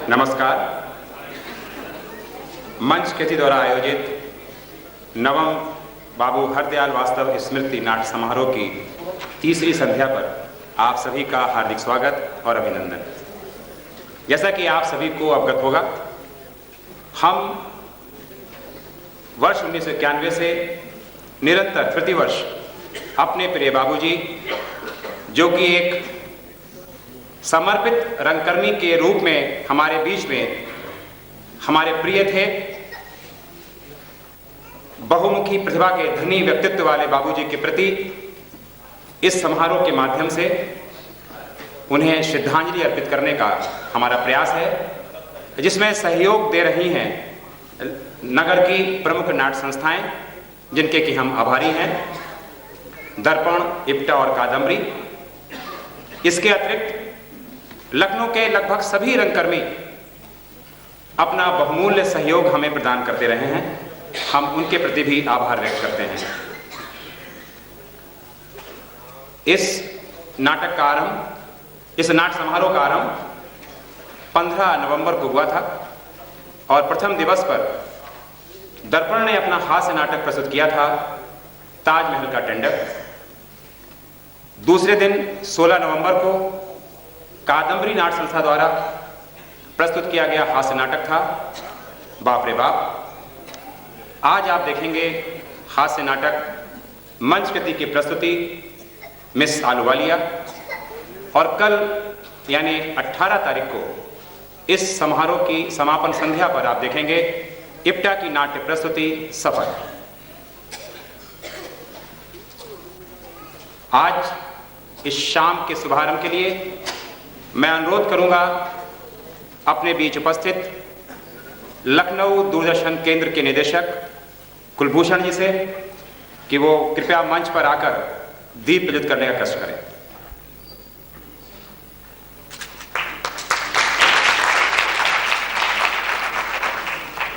नमस्कार। मंच कृति द्वारा आयोजित नवम बाबू हरदयाल वास्तव स्मृति नाट्य समारोह की तीसरी संध्या पर आप सभी का हार्दिक स्वागत और अभिनंदन। जैसा कि आप सभी को अवगत होगा, हम वर्ष 1991 से निरंतर प्रतिवर्ष अपने प्रिय बाबूजी, जो कि एक समर्पित रंगकर्मी के रूप में हमारे बीच में हमारे प्रिय थे, बहुमुखी प्रतिभा के धनी व्यक्तित्व वाले बाबूजी के प्रति इस समारोह के माध्यम से उन्हें श्रद्धांजलि अर्पित करने का हमारा प्रयास है, जिसमें सहयोग दे रही हैं नगर की प्रमुख नाट्य संस्थाएं, जिनके कि हम आभारी हैं, दर्पण, इप्टा और कादम्बरी। इसके अतिरिक्त लखनऊ के लगभग सभी रंगकर्मी अपना बहुमूल्य सहयोग हमें प्रदान करते रहे हैं। हम उनके प्रति भी आभार व्यक्त करते हैं। इस नाटक का आरंभ, इस नाट्य समारोह का आरंभ 15 नवंबर को हुआ था और प्रथम दिवस पर दर्पण ने अपना हास्य नाटक प्रस्तुत किया था, ताजमहल का टेंडर। दूसरे दिन 16 नवंबर को कादम्बरी नाट्य संस्था द्वारा प्रस्तुत किया गया हास्य नाटक था बाप रे बाप। आज आप देखेंगे हास्य नाटक मंच कृति की प्रस्तुति मिस आलूवालिया, और कल यानी 18 तारीख को इस समारोह की समापन संध्या पर आप देखेंगे इप्टा की नाट्य प्रस्तुति सफर। आज इस शाम के शुभारंभ के लिए मैं अनुरोध करूंगा अपने बीच उपस्थित लखनऊ दूरदर्शन केंद्र के निदेशक कुलभूषण जी से कि वो कृपया मंच पर आकर दीप प्रज्वलित करने का कष्ट करें।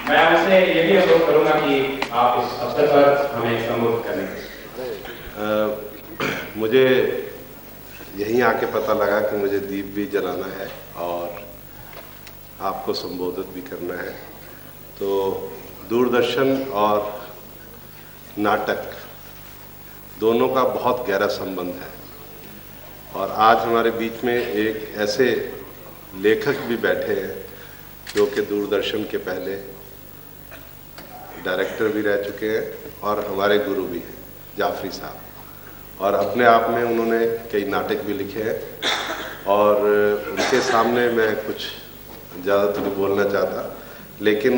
मैं उनसे ये भी अनुरोध करूंगा कि आप इस अवसर पर हमें संबोधित करें। मुझे यहीं आके पता लगा कि मुझे दीप भी जलाना है और आपको संबोधित भी करना है। तो दूरदर्शन और नाटक दोनों का बहुत गहरा संबंध है, और आज हमारे बीच में एक ऐसे लेखक भी बैठे हैं जो कि दूरदर्शन के पहले डायरेक्टर भी रह चुके हैं और हमारे गुरु भी हैं, जाफरी साहब। और अपने आप में उन्होंने कई नाटक भी लिखे हैं, और उनके सामने मैं कुछ ज़्यादा तो नहीं बोलना चाहता, लेकिन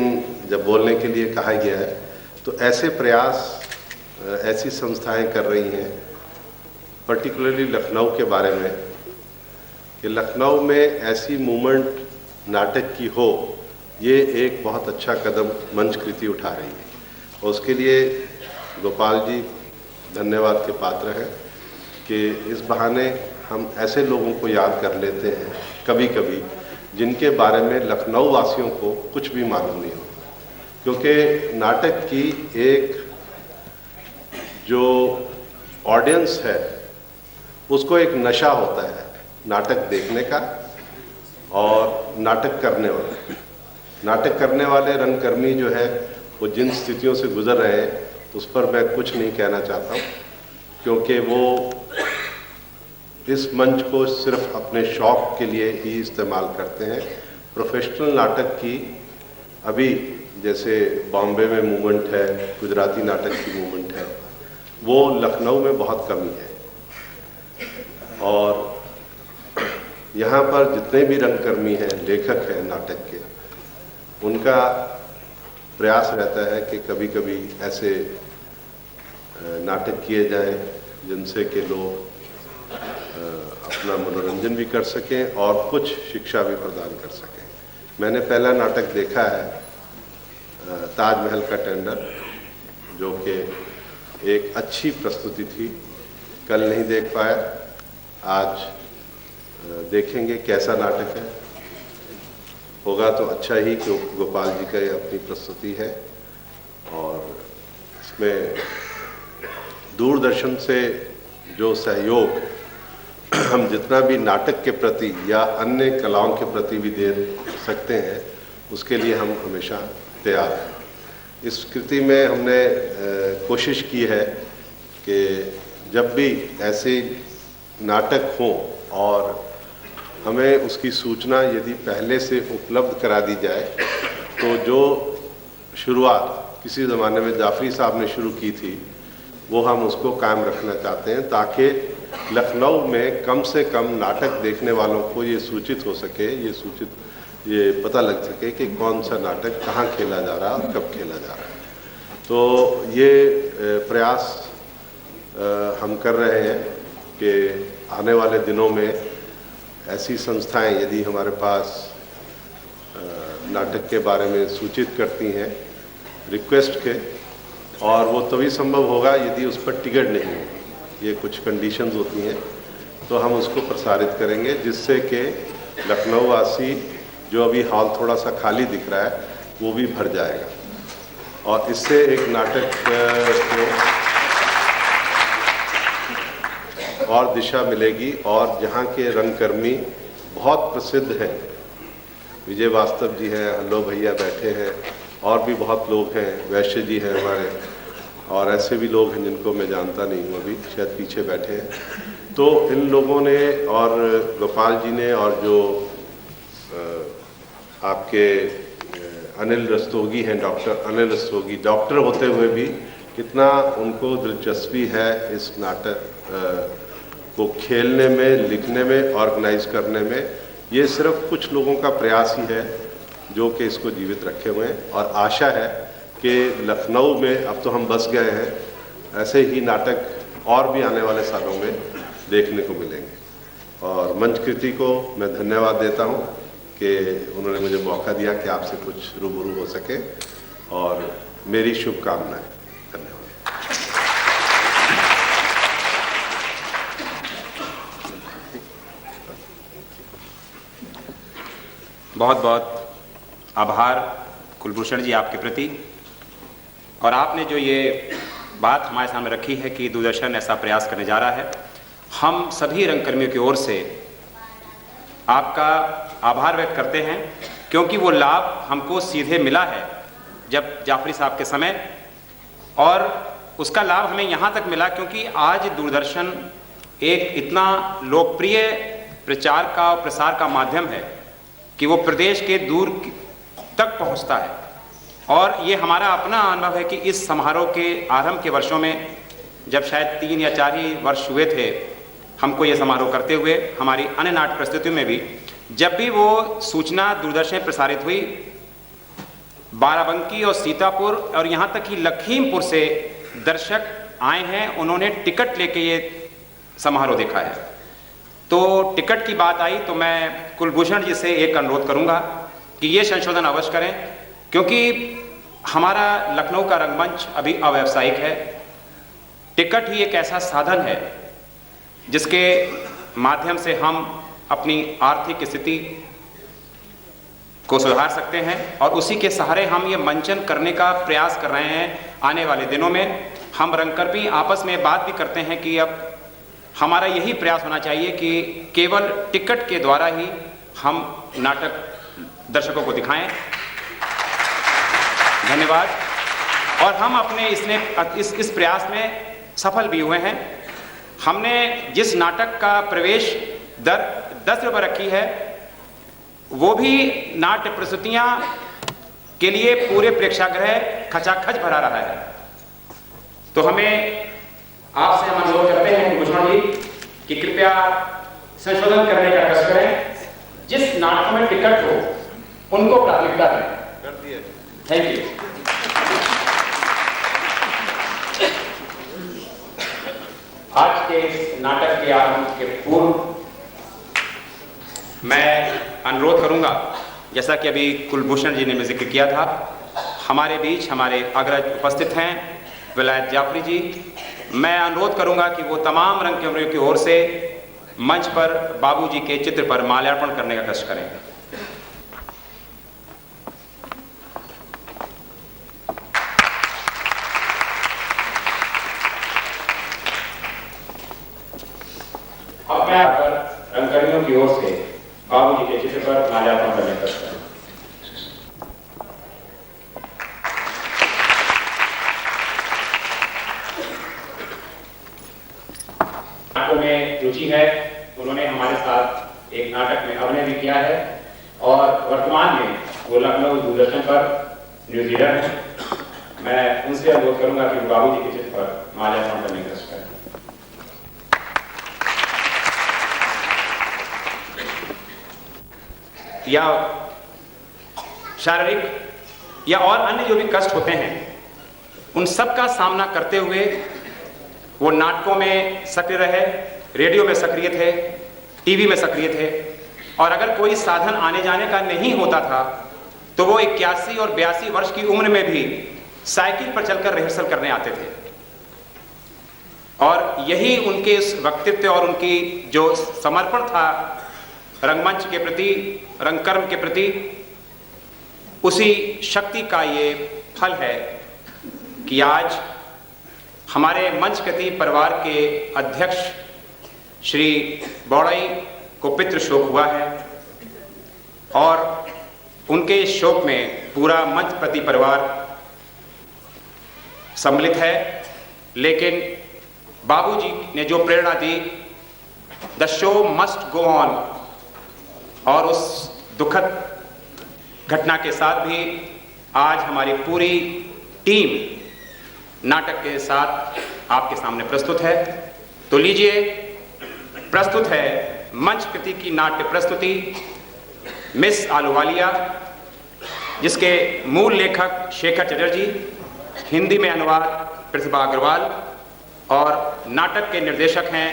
जब बोलने के लिए कहा गया है तो ऐसे प्रयास ऐसी संस्थाएं कर रही हैं, पर्टिकुलरली लखनऊ के बारे में, कि लखनऊ में ऐसी मूवमेंट नाटक की हो, ये एक बहुत अच्छा कदम मंच कृति उठा रही है। और उसके लिए गोपाल जी धन्यवाद के पात्र हैं कि इस बहाने हम ऐसे लोगों को याद कर लेते हैं कभी कभी, जिनके बारे में लखनऊ वासियों को कुछ भी मालूम नहीं होता। क्योंकि नाटक की एक जो ऑडियंस है उसको एक नशा होता है नाटक देखने का, और नाटक करने वाले रंगकर्मी जो है वो जिन स्थितियों से गुजर रहे हैं उस पर मैं कुछ नहीं कहना चाहता हूँ, क्योंकि वो इस मंच को सिर्फ अपने शौक के लिए ही इस्तेमाल करते हैं। प्रोफेशनल नाटक की अभी जैसे बॉम्बे में मूवमेंट है, गुजराती नाटक की मूवमेंट है, वो लखनऊ में बहुत कमी है। और यहाँ पर जितने भी रंगकर्मी हैं, लेखक हैं नाटक के, उनका प्रयास रहता है कि कभी कभी ऐसे नाटक किए जाएं जिनसे कि लोग अपना मनोरंजन भी कर सकें और कुछ शिक्षा भी प्रदान कर सकें। मैंने पहला नाटक देखा है ताजमहल का टेंडर, जो कि एक अच्छी प्रस्तुति थी। कल नहीं देख पाया, आज देखेंगे कैसा नाटक है। होगा तो अच्छा ही, क्योंकि गोपाल जी का अपनी प्रस्तुति है, और इसमें दूरदर्शन से जो सहयोग हम जितना भी नाटक के प्रति या अन्य कलाओं के प्रति भी दे सकते हैं, उसके लिए हम हमेशा तैयार हैं। इस कृति में हमने कोशिश की है कि जब भी ऐसे नाटक हों और हमें उसकी सूचना यदि पहले से उपलब्ध करा दी जाए, तो जो शुरुआत किसी ज़माने में जाफरी साहब ने शुरू की थी वो हम उसको कायम रखना चाहते हैं, ताकि लखनऊ में कम से कम नाटक देखने वालों को ये सूचित हो सके, ये पता लग सके कि कौन सा नाटक कहाँ खेला जा रहा है और कब खेला जा रहा है। तो ये प्रयास हम कर रहे हैं कि आने वाले दिनों में ऐसी संस्थाएं यदि हमारे पास नाटक के बारे में सूचित करती हैं रिक्वेस्ट के, और वो तभी संभव होगा यदि उस पर टिकट नहीं हो, ये कुछ कंडीशंस होती हैं, तो हम उसको प्रसारित करेंगे, जिससे कि लखनऊ वासी जो अभी हॉल थोड़ा सा खाली दिख रहा है वो भी भर जाएगा, और इससे एक नाटक को और दिशा मिलेगी। और जहाँ के रंगकर्मी बहुत प्रसिद्ध हैं, विजय वास्तव जी हैं, हल्लो भैया बैठे हैं, और भी बहुत लोग हैं, वैश्य जी हैं हमारे, और ऐसे भी लोग हैं जिनको मैं जानता नहीं हूँ, अभी शायद पीछे बैठे हैं। तो इन लोगों ने और गोपाल जी ने और जो आपके अनिल रस्तोगी हैं, डॉक्टर अनिल रस्तोगी, डॉक्टर होते हुए भी कितना उनको दिलचस्पी है इस नाटक को खेलने में, लिखने में, ऑर्गेनाइज करने में। ये सिर्फ कुछ लोगों का प्रयास ही है जो कि इसको जीवित रखे हुए हैं, और आशा है कि लखनऊ में अब तो हम बस गए हैं, ऐसे ही नाटक और भी आने वाले सालों में देखने को मिलेंगे। और मंचकृति को मैं धन्यवाद देता हूं कि उन्होंने मुझे मौका दिया कि आपसे कुछ रूबरू हो सके, और मेरी शुभकामनाएं। धन्यवाद। बहुत बहुत आभार कुलभूषण जी आपके प्रति। और आपने जो ये बात हमारे सामने रखी है कि दूरदर्शन ऐसा प्रयास करने जा रहा है, हम सभी रंगकर्मियों की ओर से आपका आभार व्यक्त करते हैं, क्योंकि वो लाभ हमको सीधे मिला है जब जाफरी साहब के समय, और उसका लाभ हमें यहाँ तक मिला क्योंकि आज दूरदर्शन एक इतना लोकप्रिय प्रचार का और प्रसार का माध्यम है कि वो प्रदेश के दूर तक पहुँचता है। और ये हमारा अपना अनुभव है कि इस समारोह के आरंभ के वर्षों में, जब शायद 3 या 4 ही वर्ष हुए थे हमको ये समारोह करते हुए, हमारी अन्य नाट्य प्रस्तुतियों में भी जब भी वो सूचना दूरदर्शन प्रसारित हुई, बाराबंकी और सीतापुर और यहाँ तक कि लखीमपुर से दर्शक आए हैं, उन्होंने टिकट लेके ये समारोह देखा है। तो टिकट की बात आई तो मैं कुलभूषण जी से एक अनुरोध करूँगा कि ये संशोधन अवश्य करें, क्योंकि हमारा लखनऊ का रंगमंच अभी अव्यावसायिक है। टिकट ही एक ऐसा साधन है जिसके माध्यम से हम अपनी आर्थिक स्थिति को सुधार सकते हैं, और उसी के सहारे हम ये मंचन करने का प्रयास कर रहे हैं। आने वाले दिनों में हम रंगकर्मी आपस में बात भी करते हैं कि अब हमारा यही प्रयास होना चाहिए कि केवल टिकट के द्वारा ही हम नाटक दर्शकों को दिखाएं। धन्यवाद। और हम अपने इस प्रयास में सफल भी हुए हैं। हमने जिस नाटक का प्रवेश दर 10 रुपये रखी है, वो भी नाट्य प्रस्तुतियां के लिए पूरे प्रेक्षागृह खचाखच भरा रहा है। तो हमें आपसे हम अनुरोध करते हैं कुलभूषण जी कि कृपया संशोधन करने का कष्ट करें, जिस नाटक में टिकट हो उनको प्राथमिकता दें। Thank you. आज के इस नाटक के आरंभ के पूर्व मैं अनुरोध करूंगा, जैसा कि अभी कुलभूषण जी ने जिक्र किया था, हमारे बीच हमारे अग्रज उपस्थित हैं विलायत जाफरी जी। मैं अनुरोध करूंगा कि वो तमाम रंगकर्मियों की ओर से मंच पर बाबूजी के चित्र पर माल्यार्पण करने का कष्ट करें। अब मैं रंगकर्मियों की ओर से बाबूजी के चित्र पर माल्यार्पण करने का है। नाटकों में रुचि है, उन्होंने हमारे साथ एक नाटक में अभिनय भी किया है और वर्तमान में वो लखनऊ दूरदर्शन पर न्यूज़ीलैंड है। मैं उनसे अनुरोध करूंगा कि बाबूजी के चित्र पर माल्यार्पण करने का करें। या शारीरिक या और अन्य जो भी कष्ट होते हैं, उन सब का सामना करते हुए वो नाटकों में सक्रिय रहे, रेडियो में सक्रिय थे, टीवी में सक्रिय थे, और अगर कोई साधन आने जाने का नहीं होता था तो वो 81 और 82 वर्ष की उम्र में भी साइकिल पर चलकर रिहर्सल करने आते थे। और यही उनके इस व्यक्तित्व और उनकी जो समर्पण था रंगमंच के प्रति, रंगकर्म के प्रति, उसी शक्ति का ये फल है कि आज हमारे मंचगति परिवार के अध्यक्ष श्री बौड़ाई को पितृ शोक हुआ है और उनके इस शोक में पूरा मंचपति परिवार सम्मिलित है। लेकिन बाबूजी ने जो प्रेरणा दी, the show must go on, और उस दुखद घटना के साथ भी आज हमारी पूरी टीम नाटक के साथ आपके सामने प्रस्तुत है। तो लीजिए, प्रस्तुत है मंचकृति की नाट्य प्रस्तुति मिस आलूवालिया, जिसके मूल लेखक शेखर चटर्जी, हिंदी में अनुवाद प्रतिभा अग्रवाल और नाटक के निर्देशक हैं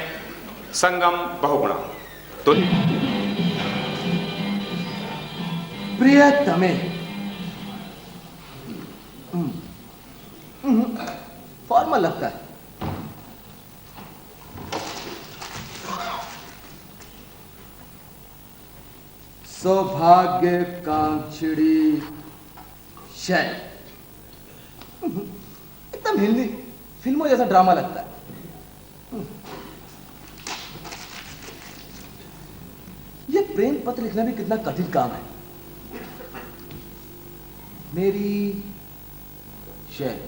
संगम बहुगुणा। तो प्रियतमे, फॉर्मल लगता है। सौभाग्य कांक्षिणी शय, एकदम हिंदी फिल्मों जैसा ड्रामा लगता है। ये प्रेम पत्र लिखना भी कितना कठिन काम है। मेरी शय,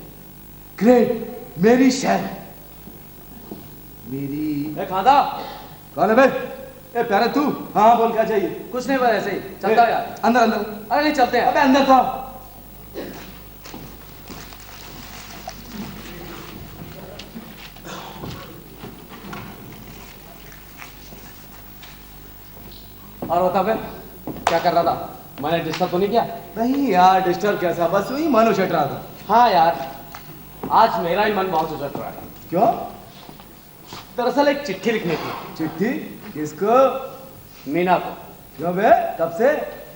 ग्रेट, मेरी शय, मेरी खादा कौन है भाई? ए प्यारे तू, हाँ बोल, क्या चाहिए? कुछ नहीं, बस ऐसे ही चलता यार। अंदर अंदर। अरे नहीं, चलते हैं। अबे अंदर था। और बता बे, क्या कर रहा था? मैंने डिस्टर्ब तो नहीं किया? नहीं यार, डिस्टर्ब कैसा, बस वही मन उछट रहा था। हाँ यार, आज मेरा ही मन बहुत उछट रहा है। क्यों? दरअसल एक चिट्ठी लिखनी थी। चिट्ठी? किसको? मीना को। क्यों बे, कब से?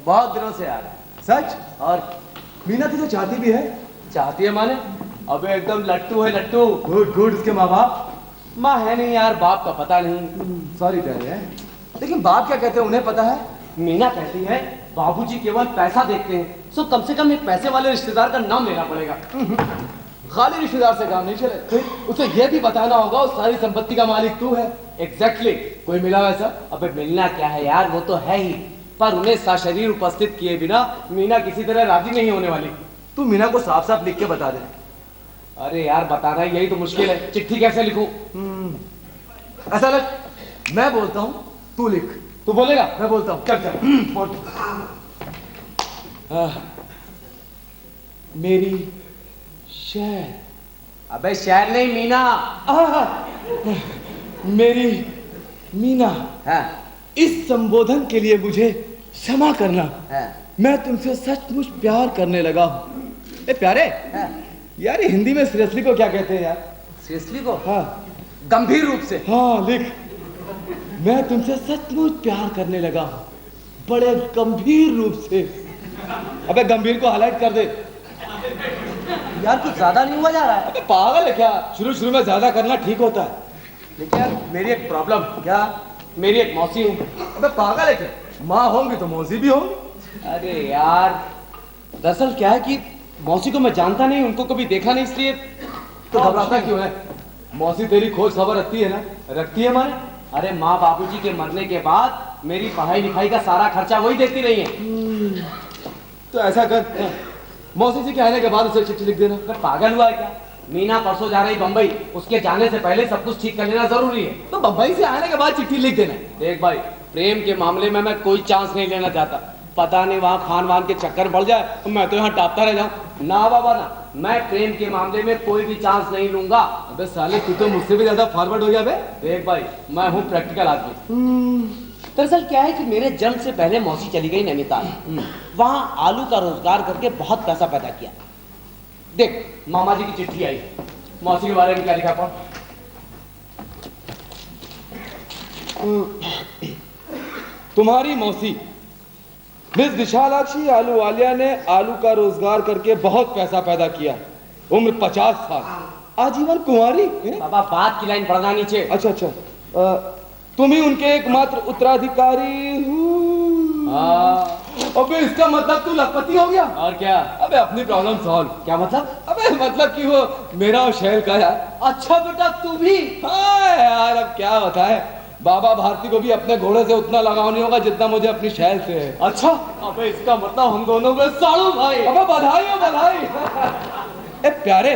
बहुत दिनों से यार। सच? और मीना तो चाहती भी है। चाहती है माने? अबे एकदम लट्टू है, लट्टू। Good good. उसके माँ बाप? माँ है नहीं यार, बाप का पता नहीं। सॉरी प्यारे, लेकिन बाप क्या कहते हैं उन्हें पता है? मीना कहती है बाबूजी केवल पैसा देखते हैं, सो कम से कम एक पैसे वाले रिश्तेदार का नाम लेना पड़ेगा। खाली रिश्तेदार से काम नहीं चले, उसे यह भी बताना होगा उस सारी संपत्ति का मालिक तू है। एग्जैक्टली। कोई मिला वैसा? अबे मिलना क्या है यार, वो तो है ही, पर उन्हें सशरीर उपस्थित किए बिना मीना किसी तरह राजी नहीं होने वाली। तू मीना को साफ साफ लिख के बता दे। अरे यार बताना यही तो मुश्किल है, चिट्ठी कैसे लिखूं? ऐसा लग, मैं बोलता हूँ तू लिख। तू बोलेगा? मैं बोलता हूँ। चल चल बोल। मेरी शहर, अबे शहर नहीं, मीना। मेरी मीना, हाँ इस संबोधन के लिए मुझे क्षमा करना। हाँ मैं तुमसे सचमुच प्यार करने लगा हूँ। ए प्यारे, हाँ। यार ये हिंदी में सीरियसली को क्या कहते हैं यार? सीरियसली को? हाँ गंभीर रूप से। हाँ लिख, मैं तुमसे सचमुच प्यार करने लगा हूँ, बड़े गंभीर रूप से। अबे गंभीर को हाईलाइट कर दे यार, कुछ ज्यादा नहीं हुआ जा रहा है? अबे पागल है क्या? शुरू शुरू में ज्यादा करना ठीक होता है। लेकिन यार मेरी एक प्रॉब्लम। क्या? मेरी एक मौसी है। अबे पागल है क्या? माँ होंगी तो मौसी भी होंगी। अरे यार दरअसल क्या है कि मौसी को मैं जानता नहीं, उनको कभी देखा नहीं, इसलिए तो घबराता क्यों है? मौसी तेरी खोज खबर रखती है ना? रखती है माने? अरे माँ बाबूजी के मरने के बाद मेरी पढ़ाई लिखाई का सारा खर्चा वही देती रही है। तो ऐसा कर, मौसी जी के आने के बाद उसे चिट्ठी लिख देना। मैं पागल हुआ है क्या? मीना परसों जा रही बम्बई, उसके जाने से पहले सब कुछ ठीक कर लेना जरूरी है। तो बम्बई से आने के बाद चिट्ठी लिख देना। देख भाई, प्रेम के मामले में मैं कोई चांस नहीं लेना चाहता। पता नहीं वहाँ खान वान के चक्कर बढ़ जाए तो मैं तो यहाँ टापता रह जाऊँ। ना बाबा ना, मैं प्रेम के मामले में कोई भी चांस नहीं लूंगा। अबे साले, तू तो मुझसे भी ज्यादा फॉरवर्ड हो गया बे। देख भाई, मैं हूँ प्रैक्टिकल आदमी। दरअसल क्या है कि मेरे जन्म से पहले मौसी चली गई नैनीताल। वहाँ आलू का रोजगार करके बहुत पैसा पैदा किया। देख, मामा जी की चिट्ठी आई, मौसी के बारे में क्या लिखा पढ़। तुम्हारी मौसी मिस विशालाक्षी आलूवालिया ने आलू का रोजगार करके बहुत पैसा पैदा किया। उम्र 50 साल, आजीवन कुंवारी। बाबा, बात की लाइन पढ़ना नीचे। अच्छा अच्छा, तुम ही उनके एकमात्र उत्तराधिकारी हो। अबे इसका मतलब तू लखपति हो गया। और क्या? अबे अपनी प्रॉब्लम सॉल्व। क्या मतलब? अबे मतलब कि वो मेरा और शैल का यार। अच्छा बेटा, तू भी? हाँ यार, अब क्या बताए, बाबा भारती को भी अपने घोड़े से उतना लगाव नहीं होगा जितना मुझे अपनी शैल से है। अच्छा, अबे इसका मतलब हम दोनों में सालू भाई। अबे बधाई हो बधाई। ए प्यारे,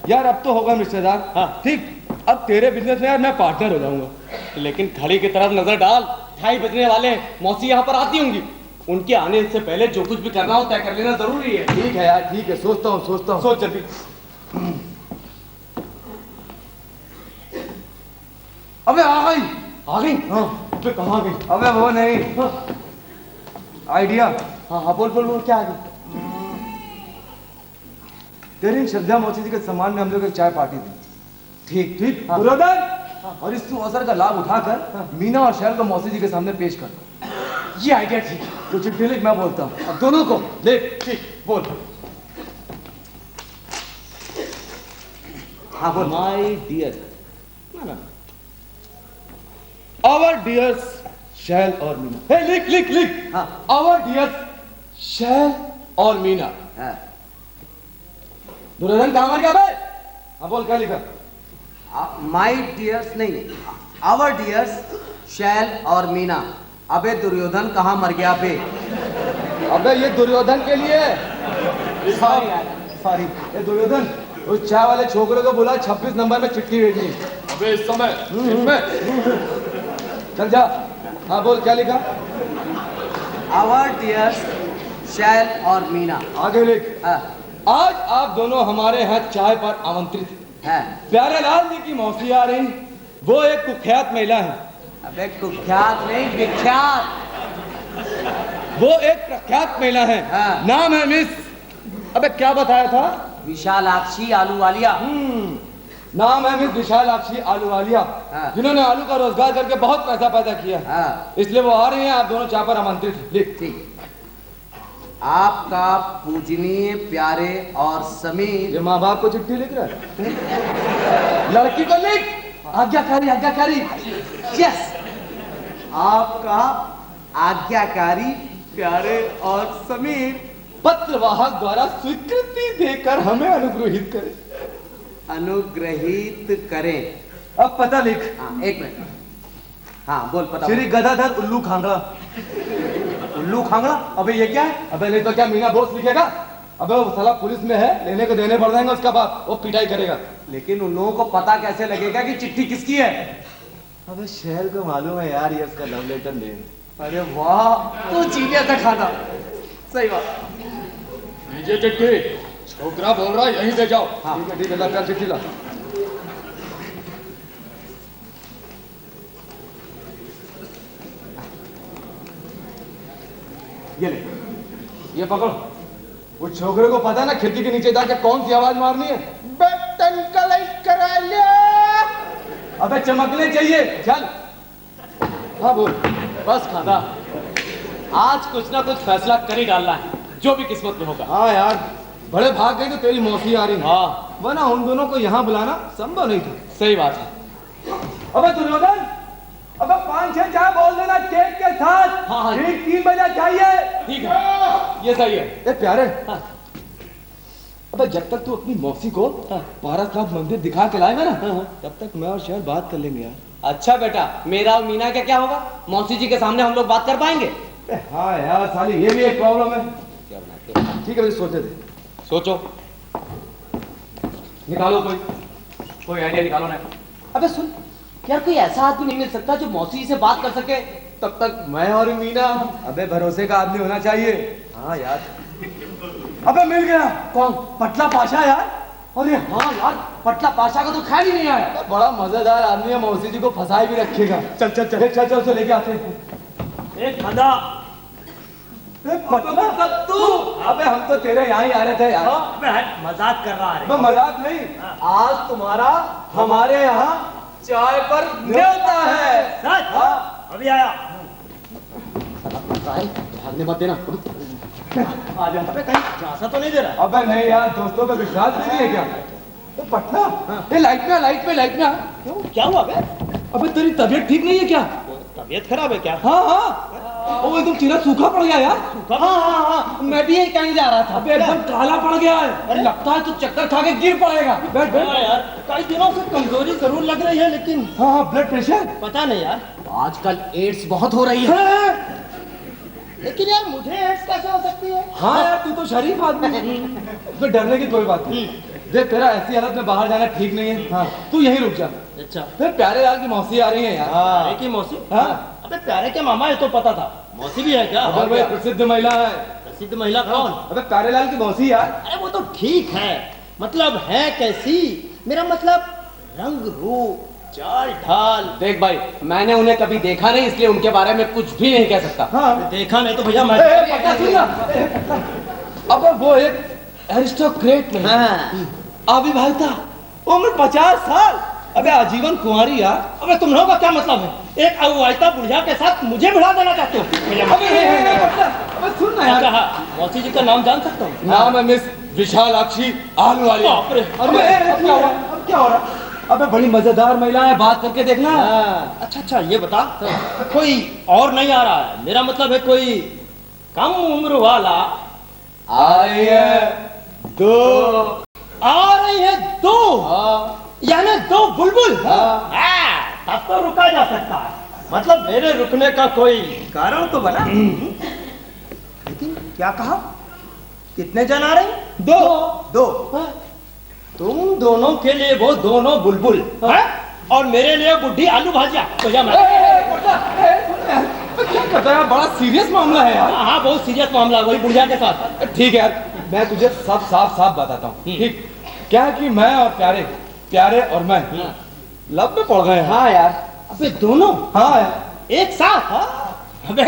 यार अब तो होगा रिश्तेदार। हाँ। ठीक, अब तेरे बिजनेस में यार मैं पार्टनर हो जाऊंगा। लेकिन घड़ी की तरफ नजर डाल, 2:30 बजने वाले, मौसी यहाँ पर आती होंगी। उनके आने से पहले जो कुछ भी करना हो तय कर लेना जरूरी है। ठीक है यार, ठीक है, सोचता हूँ सोचता हूँ। सोच जल्दी। अबे आ गई। आ गई? हाँ। अबे कहाँ गई? अबे वो नहीं, आइडिया। हाँ हाँ, बोल बोल बोल, क्या आ गई? तेरी श्रद्धा मौसी जी के सम्मान में हम लोग एक चाय पार्टी दी। ठीक ठीक, हाँ। बुरादन, और इस अवसर का लाभ उठाकर मीना और शैल को मौसी जी के सामने पेश कर। ये आइडिया ठीक है। तो चिट्ठी लिख, मैं बोलता हूँ। अब दोनों को देख। ठीक, बोल। हाँ बोल। माय डियर, आवर डियर्स शैल और मीना। हे लिख लिख लिख। हाँ। आवर डियर्स शैल और मीना। दुर्योधन कहाँ मर गया बे? हाँ बोल, क्या लिखा? माय डियर्स नहीं, आवर डियर्स शैल और मीना। अबे दुर्योधन कहाँ मर गया बे? अबे ये दुर्योधन के लिए। सॉरी यार, सॉरी। ये दुर्योधन, उस चाय वाले छोकरे को बोला 26 नंबर में चिट्ठी भेजनी। अबे इस समय चल जा। हाँ बोल, क्या लिखा? आवर डियर्स शैल और मीना। आगे लिख। आज आप दोनों हमारे यहाँ चाय पर आमंत्रित है। प्यारे लाल जी की मौसी आ रही। वो एक कुख्यात महिला है। अबे कुख्यात नहीं, विख्यात। वो एक प्रख्यात महिला है। हाँ। नाम है मिस, अबे क्या बताया था? विशालाक्षी आलूवालिया। नाम है मिस विशालाक्षी आलूवालिया। हाँ। जिन्होंने आलू का रोजगार करके बहुत पैसा पैदा किया। हाँ। इसलिए वो आ रही हैं, आप दोनों चाय पर आमंत्रित। लिख। ठीक। आपका पूजनीय प्यारे और समीर। ये माँ बाप को चिट्ठी लिख रहा है। लड़की को लिख। आज्ञाकारी आज्ञाकारी। यस, आपका आज्ञाकारी प्यारे और समीर पत्रवाहक द्वारा स्वीकृति देकर हमें अनुग्रहित करें। अनुग्रहित करें। अब पता लिख। हाँ, एक मिनट। हाँ बोल, पता। श्री गदाधर उल्लू खांगड़ा। उल्लू खांगड़ा? अबे ये क्या है? अबे नहीं तो क्या मीना बोस लिखेगा? अबे वो साला पुलिस में है, लेने को देने पड़ जाएंगे, उसका बाप वो पिटाई करेगा। लेकिन उन लोगों को पता कैसे लगेगा कि चिट्ठी किसकी है? अबे शहर को मालूम है यार, ये उसका लव लेटर नहीं। अरे वाह, तू जीनियस है खाना। सही बात। लीजिए चिट्ठी, छोकरा बोल रहा है यहीं दे जाओ। हाँ। ठीक है ठीक है, ला प्यार चिट्ठी ला। ये ले। ये पकड़ो। वो छोकरे को पता है ना खिड़की के नीचे जाके कौन सी आवाज मारनी है? बटन कलाई करा लिया। अबे चमकने चाहिए, चल। हाँ बोल। बस खादा, आज कुछ ना कुछ फैसला कर ही डालना है, जो भी किस्मत में होगा। हाँ यार, बड़े भाग गई तो तेरी मौसी आ रही। हाँ, वरना उन दोनों को यहाँ बुलाना संभव नहीं था। सही बात है। अबे दुर्योधन, अबे 5-6 चाय बोल देना केक के साथ। हाँ, हाँ। ठीक 3 बजे चाहिए। ठीक है, ये सही है। ए प्यारे, हाँ। अबे जब तक तू अपनी मौसी को पारसनाथ मंदिर दिखा के लाएगा ना, तब तक मैं और शहर बात कर लेंगे यार। अच्छा बेटा, मेरा और मीना का क्या होगा? मौसी जी के सामने हम लोग बात कर पाएंगे? हाँ यार साली, ये भी एक प्रॉब्लम है। क्या बनाते हो? ठीक है मुझे सोचने दे। सोचो, निकालो कोई आइडिया निकालो ना। अबे सुन यार, कोई ऐसा आदमी नहीं मिल सकता जो मौसी से बात कर सके? तब तक मैं और मीना, अबे भरोसे का आदमी होना चाहिए। हाँ यार, अबे मिल गया। कौन? पटला पाशा यार। अरे हाँ यार, पटला पाशा का तो ख्याल ही नहीं आया। बड़ा मजेदार आदमी है, मौसी जी को फंसाए भी रखेगा। चल चल चल चल चल, उसे लेके आते हैं। एक खंदा पटला तू, अबे हम तो तेरे यहाँ ही आ रहे थे यार। मजाक कर रहा है। मैं मजाक नहीं, आज तुम्हारा हमारे यहाँ चाय पर न्योता है। सच? हाँ। अभी आया। भागने मत देना। आ जा। अबे कहीं झांसा तो नहीं दे रहा? अबे नहीं यार, दोस्तों पे विश्वास नहीं है क्या? तो पटना, ये लाइट में लाइट में। क्यों, क्या हुआ बे? अबे तेरी तबीयत ठीक नहीं है क्या? तबीयत खराब है क्या? हाँ हाँ, वो एकदम चेहरा सूखा पड़ गया यार। हाँ, मैं भी यही कहीं जा रहा था। अबे एकदम काला पड़ गया है। अरे लगता है तू चक्कर खा के गिर पड़ेगा। बैठ बैठ। यार, कई दिनों से कमजोरी जरूर लग रही है, लेकिन हाँ हाँ, ब्लड प्रेशर। पता नहीं यार, आजकल एड्स बहुत हो रही है। लेकिन यार मुझे एड्स कैसे हो सकती है? हाँ यार, तू तो शरीफ आदमी है। तो डरने की कोई बात नहीं। देख, तेरा ऐसी हालत में बाहर जाना ठीक नहीं है। हाँ, तू यहीं रुक जा। अच्छा, फिर प्यारे लाल की मौसी आ रही है यार। प्यारे की मौसी? हाँ। अबे प्यारे के मामा, ये तो पता था। मौसी भी है क्या? अबे भाई, प्रसिद्ध महिला है। प्रसिद्ध महिला कौन? अबे प्यारे लाल की मौसी यार। अरे वो तो ठीक है, मतलब है कैसी? मेरा मतलब रंग रूप चाल ढाल। देख भाई, मैंने उन्हें कभी देखा नहीं, इसलिए उनके बारे में कुछ भी नहीं कह सकता। हाँ। देखा नहीं तो भैया मैं पता सुन ना। अब वो एक एरिस्टोक्रेट नहीं, अविवाहिता, उम्र 50 साल। अबे आजीवन कुंवारी यार। अबे तुम लोगों का क्या मतलब है? एक अविवाहिता बुढ़िया के साथ मुझे भिड़ा देना चाहते हो? अबे सुन ना यार। मौसी जी का नाम जान सकता हूँ? नाम है मिस विशालाक्षी आलवाली। बाप रे। अबे अब क्या हो रहा? अब क्या हो रहा? अबे बड़ी मजेदार महिला है, बात करके देखना। अच्छा, ये बता, कोई और नहीं आ रहा है? मेरा मतलब है कोई कम उम्र वाला। आ रही है दो। आ रही है दो? यानी दो बुलबुल? तब तो रुका जा सकता है। मतलब मेरे रुकने का कोई कारण तो बना। लेकिन क्या कहा? कितने जन आ रहे हैं? दो। तुम दोनों के लिए वो दोनों बुलबुल हैं? और मेरे लिए बुढ़ी आलू भाजिया। तो या क्या करता है? बड़ा सीरियस मामला है यार। हाँ, बहुत सीरियस मामला है, वही बुढ़िया के साथ। ठीक है यार, मैं तुझे सब साफ बताता हूँ। ठीक, क्या है कि मैं और प्यारे और मैं लब में पड़ गए। हाँ यार। अबे दोनों? हाँ यार, एक साथ? अबे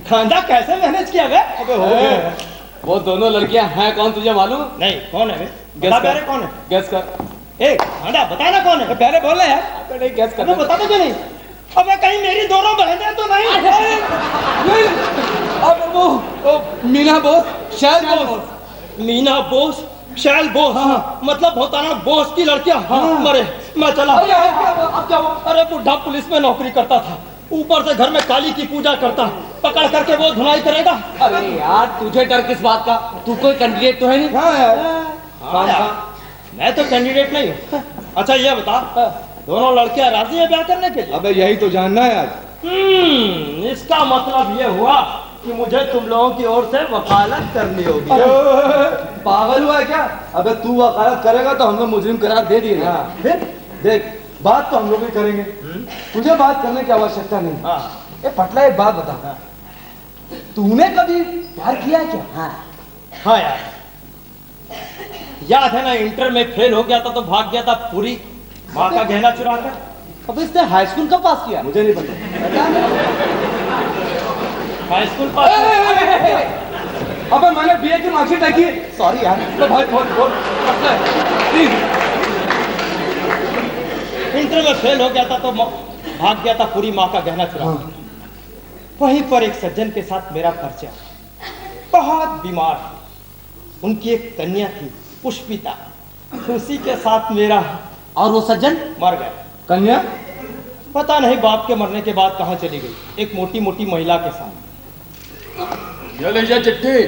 खांदा कैसे मैनेज किया गया? अबे हो गया। वो दोनों लड़कियां हैं कौन, तुझे मालूम? नहीं, कौन है? बता प्यारे कौन है? गैस कर। ए खांदा, बता ना कौन है? प्यारे बोल रहे यार। अबे नहीं, गैस कर। अबे बता तो क्यों नहीं? अबे कहीं मेरी दोनों बहनें तो नहीं? अब वो मीना बोस, शैल बोस। मीना बोस, शैल बोस। हाँ। मतलब होता ना बोस की लड़कियां। हाँ। मरे, मैं चला। अब क्या हुआ? अरे बुढ़ा पुलिस में नौकरी करता था, ऊपर से घर में काली की पूजा करता, पकड़ करके वो धुनाई करेगा। अरे यार तुझे डर किस बात का? तू कोई कैंडिडेट तो है नहीं? हाँ यार। हाँ यार, मैं तो कैंडिडेट नहीं हूँ। अच्छा ये बता, दोनों लड़कियां राजी है ब्याह करने के लिए? अबे यही तो जानना है आज। इसका मतलब ये हुआ कि मुझे तुम लोगों की ओर से वकालत करनी होगी। पागल हुआ है क्या? अबे तू वकालत करेगा तो हम लोग मुजरिम करार दे दिए। हाँ। फिर देख, बात तो हम लोग भी करेंगे, तुझे बात करने की आवश्यकता नहीं। हाँ। ए पटला, एक बात बता, तूने कभी प्यार किया क्या? हाँ यार, याद है ना, इंटर में फेल हो गया था तो भाग गया था पूरी माँ का गहना चुरा कर। अब इसने हाई स्कूल कब पास किया? मुझे नहीं पता। हाई स्कूल पास। अबे मैंने बीए की मार्कशीट देखी। सॉरी यार। तो भाई बोल पटला, प्लीज। इंटर में फेल हो गया था तो भाग गया था पूरी माँ का गहना चुरा कर। वहीं पर एक सज्जन के साथ मेरा परिचय, बहुत बीमार, उनकी एक कन्या थी पुष्पिता, उसी के साथ मेरा। और वो सज्जन मर गया। कन्या? पता नहीं बाप के मरने के बाद कहाँ चली गई, एक मोटी मोटी महिला के साथ। ये लीजिए चिट्ठी।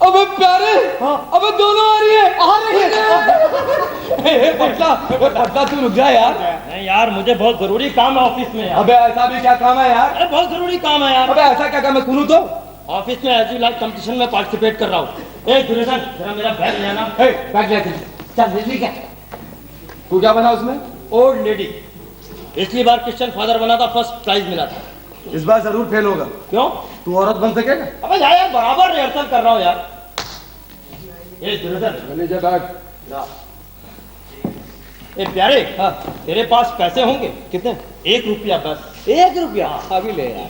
अबे प्यारे, अबे दोनों आ रही है। पटला तू रुक जा यार। नहीं यार, मुझे बहुत जरूरी काम है ऑफिस में यार। अबे ऐसा भी क्या काम है यार? अरे बहुत जरूरी काम है यार। अबे ऐसा क्या काम है, सुनूं तो? ऑफिस में एज यू लाइक कंपटीशन में पार्टिसिपेट कर रहा हूँ। ए दुर्योधन, जरा मेरा बैग ले आना। बैग ले चल ले क्या? तू क्या बना उसमें? Old lady. पिछली बार क्रिश्चियन फादर बना था, फर्स्ट प्राइज मिला था। इस बार जरूर फेल होगा। क्यों? तू औरत बन सकेगा? अबे यार बराबर रिहर्सल कर रहा हूँ यार। ए दुर्योधन, लीजिए बैग। ए प्यारे, हाँ। तेरे पास पैसे होंगे? कितने? 1 रुपया बस। 1 रुपया? अभी ले यार।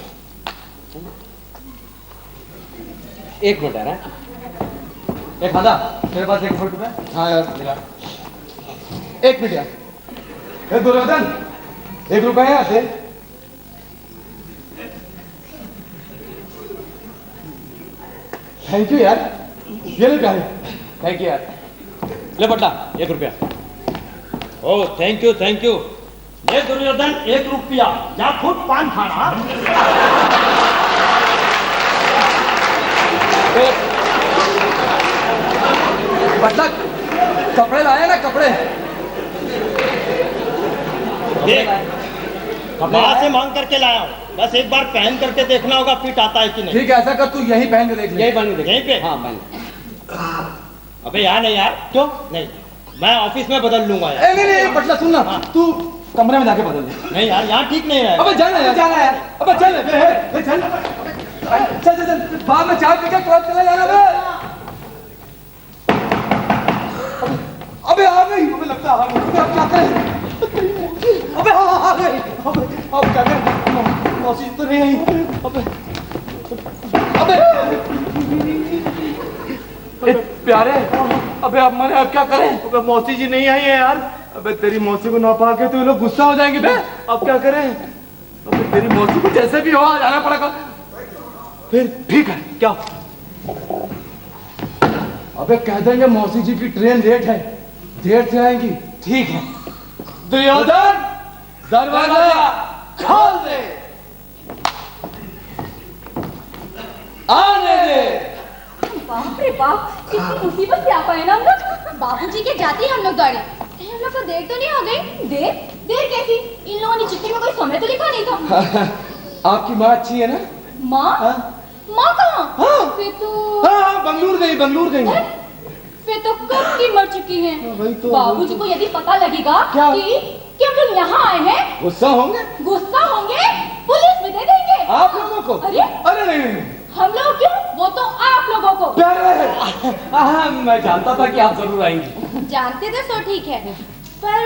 1 मिनट है ना? एक खादा, तेरे पास 1 रुपया? हाँ यार मिला। 1 मिनट यार। ए दुर्योधन, 1 रुपया है यहाँ से? थैंक यू यार। ये ले प्यारे। थैंक यू यार। ले बट्टा 1 रुपया। Oh thank you thank you. ले दुर्योधन 1 रुपया, जा खुद पान खाना। बटला, कपड़े लाए ना कपड़े? देख, कपड़ा से मांग करके लाया हूँ, बस एक बार पहन करके देखना होगा फिट आता है कि नहीं। ठीक है, ऐसा कर, तू यहीं पहन के देख ले। यही बन गई। यहीं पे? हाँ बन। अबे यार नहीं यार। क्यों? नहीं, मैं ऑफिस में बदल लूंगा यार। नहीं नहीं बटला सुन ना, तू कमरे में जाके बदल दे। नहीं यार, यहाँ ठीक नहीं है। अबे जाना यार, जाना यार। अबे चल बे, चल चल चल चल, बाद में चाय पीकर क्लब चला जाना बे। अबे आ गई। अबे लगता है आ गई। अबे अब क्या करें? अबे हाँ आ गई। अबे अब क्या करें? मौसी तो नहीं आई। अबे अबे ए, प्यारे, अबे अब मैंने अब क्या करें? अबे मौसी जी नहीं आई है यार। अबे तेरी मौसी को ना पाके तो ये लोग गुस्सा हो जाएंगे बे। अब क्या करें? अबे तेरी मौसी को जैसे भी हो आ जाना पड़ेगा। फिर ठीक है क्या? अबे कह देंगे मौसी जी की ट्रेन लेट है, देर से आएंगी। ठीक है। दुर्योधन, दरवाजा खोल दे, आने दे। बाप रे बाप, कितनी मुसीबत से आ पाए ना हम लोग। बाबूजी के जाते ही हम लोग दौड़े। कहीं हम लोग को देर तो नहीं हो गई? देर? देर कैसी? इन लोगों ने चिट्ठी में कोई समय तो लिखा नहीं था। आपकी माँ अच्छी है ना? माँ? हाँ? माँ कहाँ? हाँ। फिर तो हाँ, बंगलुरु गई, बंगलुरु गई। फिर तो कब की मर चुकी है। वही तो। बाबूजी को यदि पता लगेगा क्या? कि हम लोग यहाँ आए हैं, गुस्सा होंगे? गुस्सा होंगे, पुलिस में दे देंगे। आप लोगों को? अरे अरे नहीं नहीं। हम लोग क्यों? वो तो आप लोगों को। प्यारे, हाँ मैं जानता था कि आप जरूर आएंगी। जानते थे तो ठीक है, पर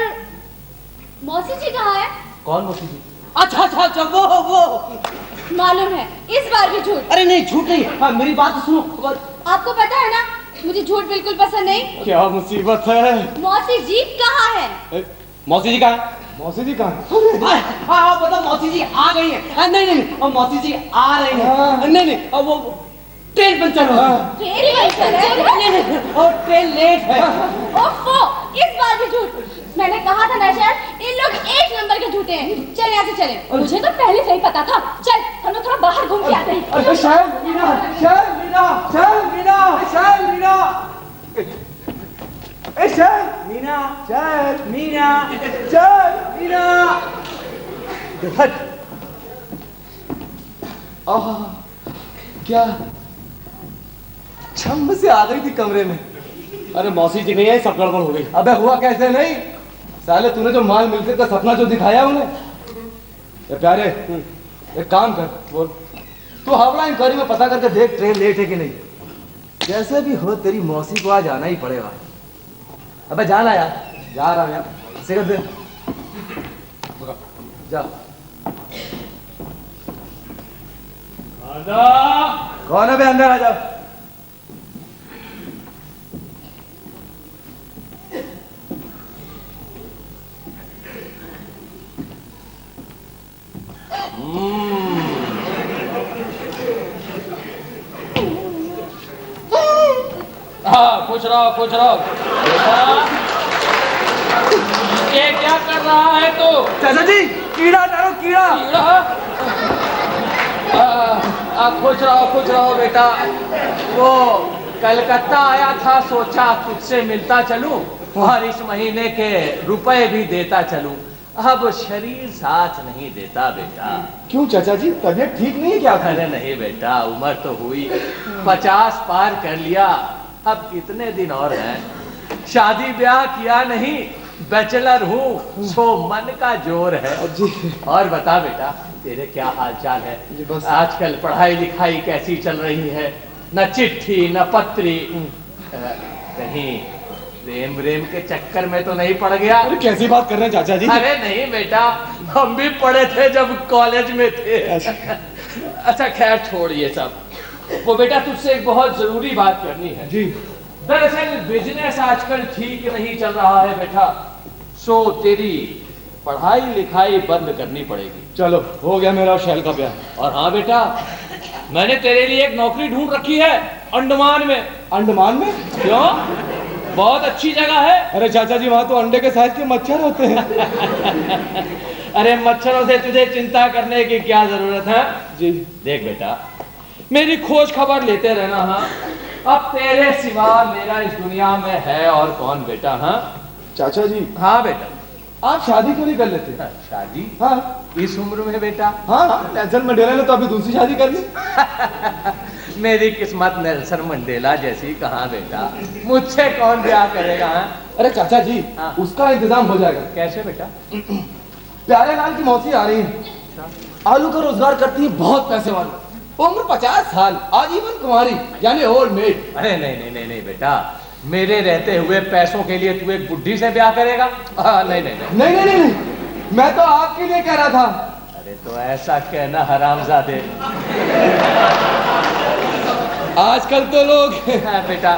मौसी जी कहाँ है? कौन मौसी जी? अच्छा अच्छा अच्छा, वो मालूम है इस बार भी झूठ। अरे नहीं झूठ नहीं। हाँ मेरी बात तो सुनो। आपको पता है ना, मुझे झूठ बिल्कुल पसंद नहीं। क्या मुसीबत है? मौसी जी कहाँ है? मौसी जी कहाँ है? मौसी जी कहाँ? हाँ मतलब मौसी जी आ गई है। नहीं नहीं, अब मौसी जी आ रही है। नहीं नहीं, अब वो ट्रेन पंचर हो गई। ट्रेन पंचर है? नहीं नहीं, और ट्रेन लेट है। ओफो, इस बार भी झूठ। मैंने कहा था ना सर, इन लोग 1 नंबर के झूठे हैं। चल यहाँ से चले। मुझे तो पहले से ही पता था। चल हम लोग थोड़ा बाहर घूम के आते हैं। अरे शायद मीना, शायद मीना, शायद मीना, शायद मीना, शायद मीना, शायद मीना, शायद मीना। आह, क्या छम से आ गई थी कमरे में। अरे मौसी जी नहीं आई, सब गड़बड़ हो गई। अबे हुआ कैसे नहीं? साले तूने जो माल मिलकर का सपना जो दिखाया उन्हें। ए प्यारे, एक काम कर, बोल तू हावड़ा इंक्वायरी में पता करके देख ट्रेन लेट है कि नहीं। जैसे भी हो तेरी मौसी को आज आना ही पड़ेगा। अबे जाना यार, जा रहा हूं यार। सिगरेट दे, जा। कौन है बे? अंदर आ जा। हाँ खुश रहो खुश रहो। बेटा ये क्या कर रहा है तू? चाचा जी, कीड़ा डालो, कीड़ा। खुश रहो बेटा। वो कलकत्ता आया था, सोचा तुझसे मिलता चलूं और इस महीने के रुपए भी देता चलूं। अब शरीर साथ नहीं देता बेटा। क्यों चाचा जी, तबीयत ठीक नहीं है क्या? अरे नहीं बेटा, उम्र तो हुई 50 पार कर लिया, अब कितने दिन और हैं। शादी ब्याह किया नहीं, बैचलर हूँ, सो मन का जोर है। और बता बेटा, तेरे क्या हाल चाल है? आजकल पढ़ाई लिखाई कैसी चल रही है? न चिट्ठी न पत्री, कहीं प्रेम प्रेम के चक्कर में तो नहीं पड़ गया? अरे कैसी बात कर रहे हैं चाचा जी? अरे नहीं बेटा, हम भी पढ़े थे जब कॉलेज में थे। अच्छा खैर छोड़ ये सब। वो बेटा तुझसे एक बहुत जरूरी बात करनी है। जी। दरअसल बिजनेस आजकल ठीक नहीं चल रहा है बेटा, सो तेरी पढ़ाई लिखाई बंद करनी पड़ेगी। चलो हो गया मेरा और शैल का ब्याह। और हाँ बेटा, मैंने तेरे लिए एक नौकरी ढूंढ रखी है अंडमान में। अंडमान में? क्यों? बहुत अच्छी जगह है। अरे चाचा जी, वहाँ तो अंडे के साइज के मच्छर होते हैं। अरे मच्छरों से तुझे चिंता करने की क्या जरूरत है? जी। देख बेटा, मेरी खोज खबर लेते रहना। हाँ, अब तेरे सिवा मेरा इस दुनिया में है और कौन बेटा? हाँ चाचा जी। हाँ बेटा। आप शादी क्यों नहीं कर लेते? शादी? हाँ, इस उम्र में बेटा? हाँ, नेल्सन मंडेला ने तो अभी दूसरी शादी कर ली। मेरी किस्मत नेल्सन मंडेला जैसी कहाँ बेटा, मुझसे कौन ब्याह करेगा? हाँ? अरे चाचा जी, हाँ। उसका इंतजाम हो जाएगा। कैसे बेटा? प्यारे लाल की मौसी आ रही है, आलू का रोजगार करती है, बहुत पैसे वाली, उम्र 50 साल, आजीवन कुमारी, यानी ओल्ड मेड। अरे नहीं नहीं नहीं नहीं बेटा, मेरे रहते हुए पैसों के लिए तू एक बुढ़ी से ब्याह करेगा? नहीं नहीं नहीं नहीं नहीं नहीं, नहीं। मैं तो आपके लिए कह रहा था। अरे तो ऐसा कहना हरामजादे। आजकल तो लोग बेटा,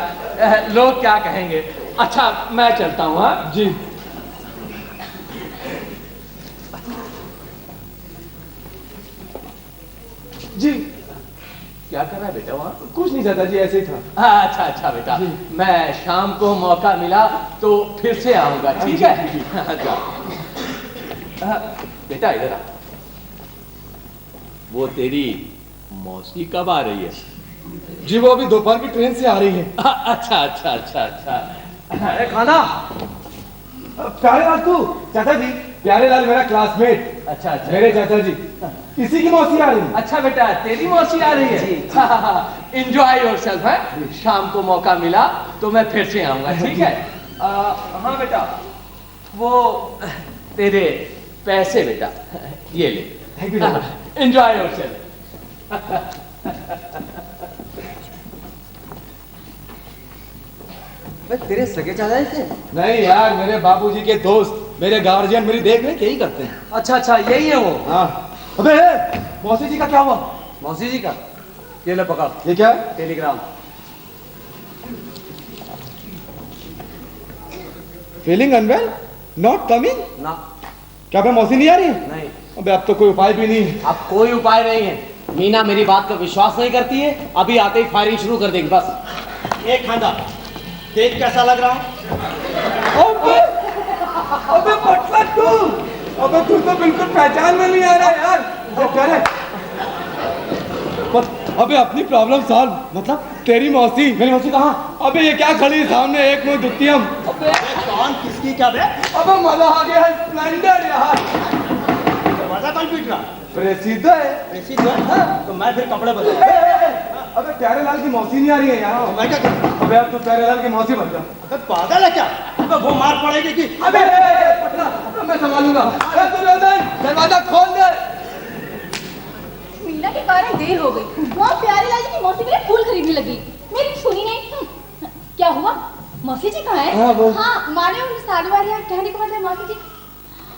लोग क्या कहेंगे? अच्छा मैं चलता हूँ। हाँ जी। जी। क्या कर रहा है बेटा वहाँ? कुछ नहीं चाचा जी, ऐसे ही था। हाँ, अच्छा अच्छा बेटा, मैं शाम को मौका मिला तो फिर से आऊंगा, ठीक है? हाँ, जा। बेटा इधर आ। वो तेरी मौसी कब आ रही है? जी वो अभी दोपहर की ट्रेन से आ रही है। अच्छा अच्छा अच्छा अच्छा। अरे खाना। प्यारे लाल तू? चाचा जी, प्यारे लाल मेरा क्लासमेट। अच्छा अच्छा। मेरे चाचा जी, इसी की मौसी आ रही है। अच्छा बेटा, तेरी मौसी आ रही है? एंजॉय योरसेल्फ है। शाम को मौका मिला तो मैं फिर से आऊंगा, ठीक है? हाँ बेटा, वो तेरे पैसे बेटा, ये ले। Thank you. Enjoy yourself. तेरे सगे चाचा जी थे? नहीं यार, मेरे बाबूजी के दोस्त, मेरे गार्जियन मेरी देख रेख यही करते हैं। अच्छा अच्छा, यही है वो? हाँ। अबे मौसी जी का क्या हुआ? मौसी जी का? ये ले पकड़। ये क्या? Telegram. Feeling unwell, not coming? ना। क्या मैं मौसी नहीं आ रही है? नहीं। अबे अब तो कोई उपाय भी नहीं है। अब कोई उपाय नहीं है। मीना मेरी बात का विश्वास नहीं करती है, अभी आते ही फायरिंग शुरू कर देगी बस। एक खांदा देख कैसा लग रहा हूँ? अबे अबे मतलब तू, अबे तू तो बिल्कुल पहचान में नहीं आ रहा यार। अबे अपनी प्रॉब्लम सॉल्व। मतलब तेरी मौसी? मेरी मौसी कहाँ? अबे ये क्या खड़ी सामने, एक मुंह दुतियम। अबे कौन किसकी क्या बे? अबे मजा आ गया है, स्प्लेंडर यार। दरवाजा कौन पीट रहा? प्रेसिद्ध है। प्रेसिद्ध है? हाँ? तो मैं फिर कपड़े बदल। अबे प्यारे लाल की मौसी नहीं आ रही है यार। मैं क्या करूं? अबे अब तो प्यारे लाल की मौसी बन जा। अबे पागल है क्या? अबे वो मार पड़ेगी कि? अबे पटना, मैं संभालूंगा। दरवाजा खोल दे। मीना के कारण देर हो गई। वहाँ प्यारे लाल जी की मौसी के लिए फूल खरीदने लगी, मेरी सुनी नहीं। क्या हुआ? मौसी जी कहाँ है? हाँ, वो। हाँ, माने उन साड़ी वाली कहने को मतलब मौसी जी।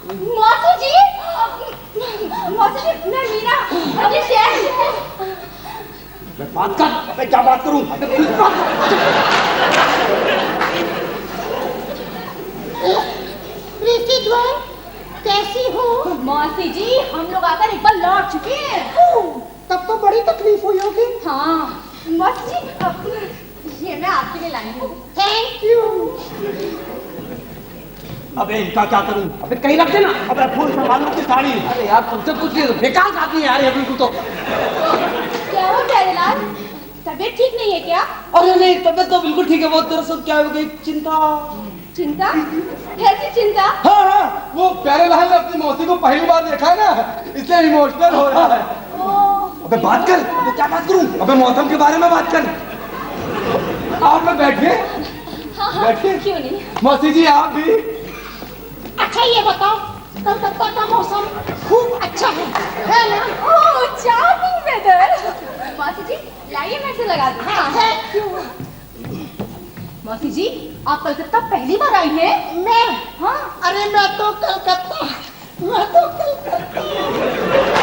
मौसी जी, मौसी जी, मैं मीना, अरे शेर। बात कर। अबे क्या बात करूं? कैसी हो? मौसी जी, हम लोग आकर एक बार लौट चुके हैं। तब तो बड़ी तकलीफ हुई होगी। हाँ, मौसी जी, ये मैं आपके लिए लाई हूँ। Thank you. अबे इनका क्या करूं? अबे कहीं रख देना। अबे फूल संभालू की साड़ी? अरे यार तुमसे पूछ लिया तो बेकार खाती है यार ये बिल्कुल तो। क्या हो प्यारे लाल? तबीयत ठीक नहीं है क्या? अरे नहीं, तबीयत तो बिल्कुल ठीक है। वो दरअसल क्या हो गई, चिंता। चिंता? कैसी चिंता? हाँ हाँ, वो प्यारे लाल ने अपनी मौसी को पहली बार देखा है ना, इसलिए इमोशनल हो रहा है। अबे बात कर। अबे क्या बात करूं? अबे मौसम के बारे में बात कर। आप लोग बैठिए। हाँ, बैठिए। क्यों नहीं? मौसी जी आप भी। अच्छा ये बताओ, कलकत्ता का मौसम खूब अच्छा है ना? ओह, चार्मिंग वेदर। मौसी जी, लाइए मैं इसे लगा दूं। हाँ, थैंक यू। मौसी जी, आप कलकत्ता पहली बार आई हैं? मैं? हाँ। अरे मैं तो कलकत्ता।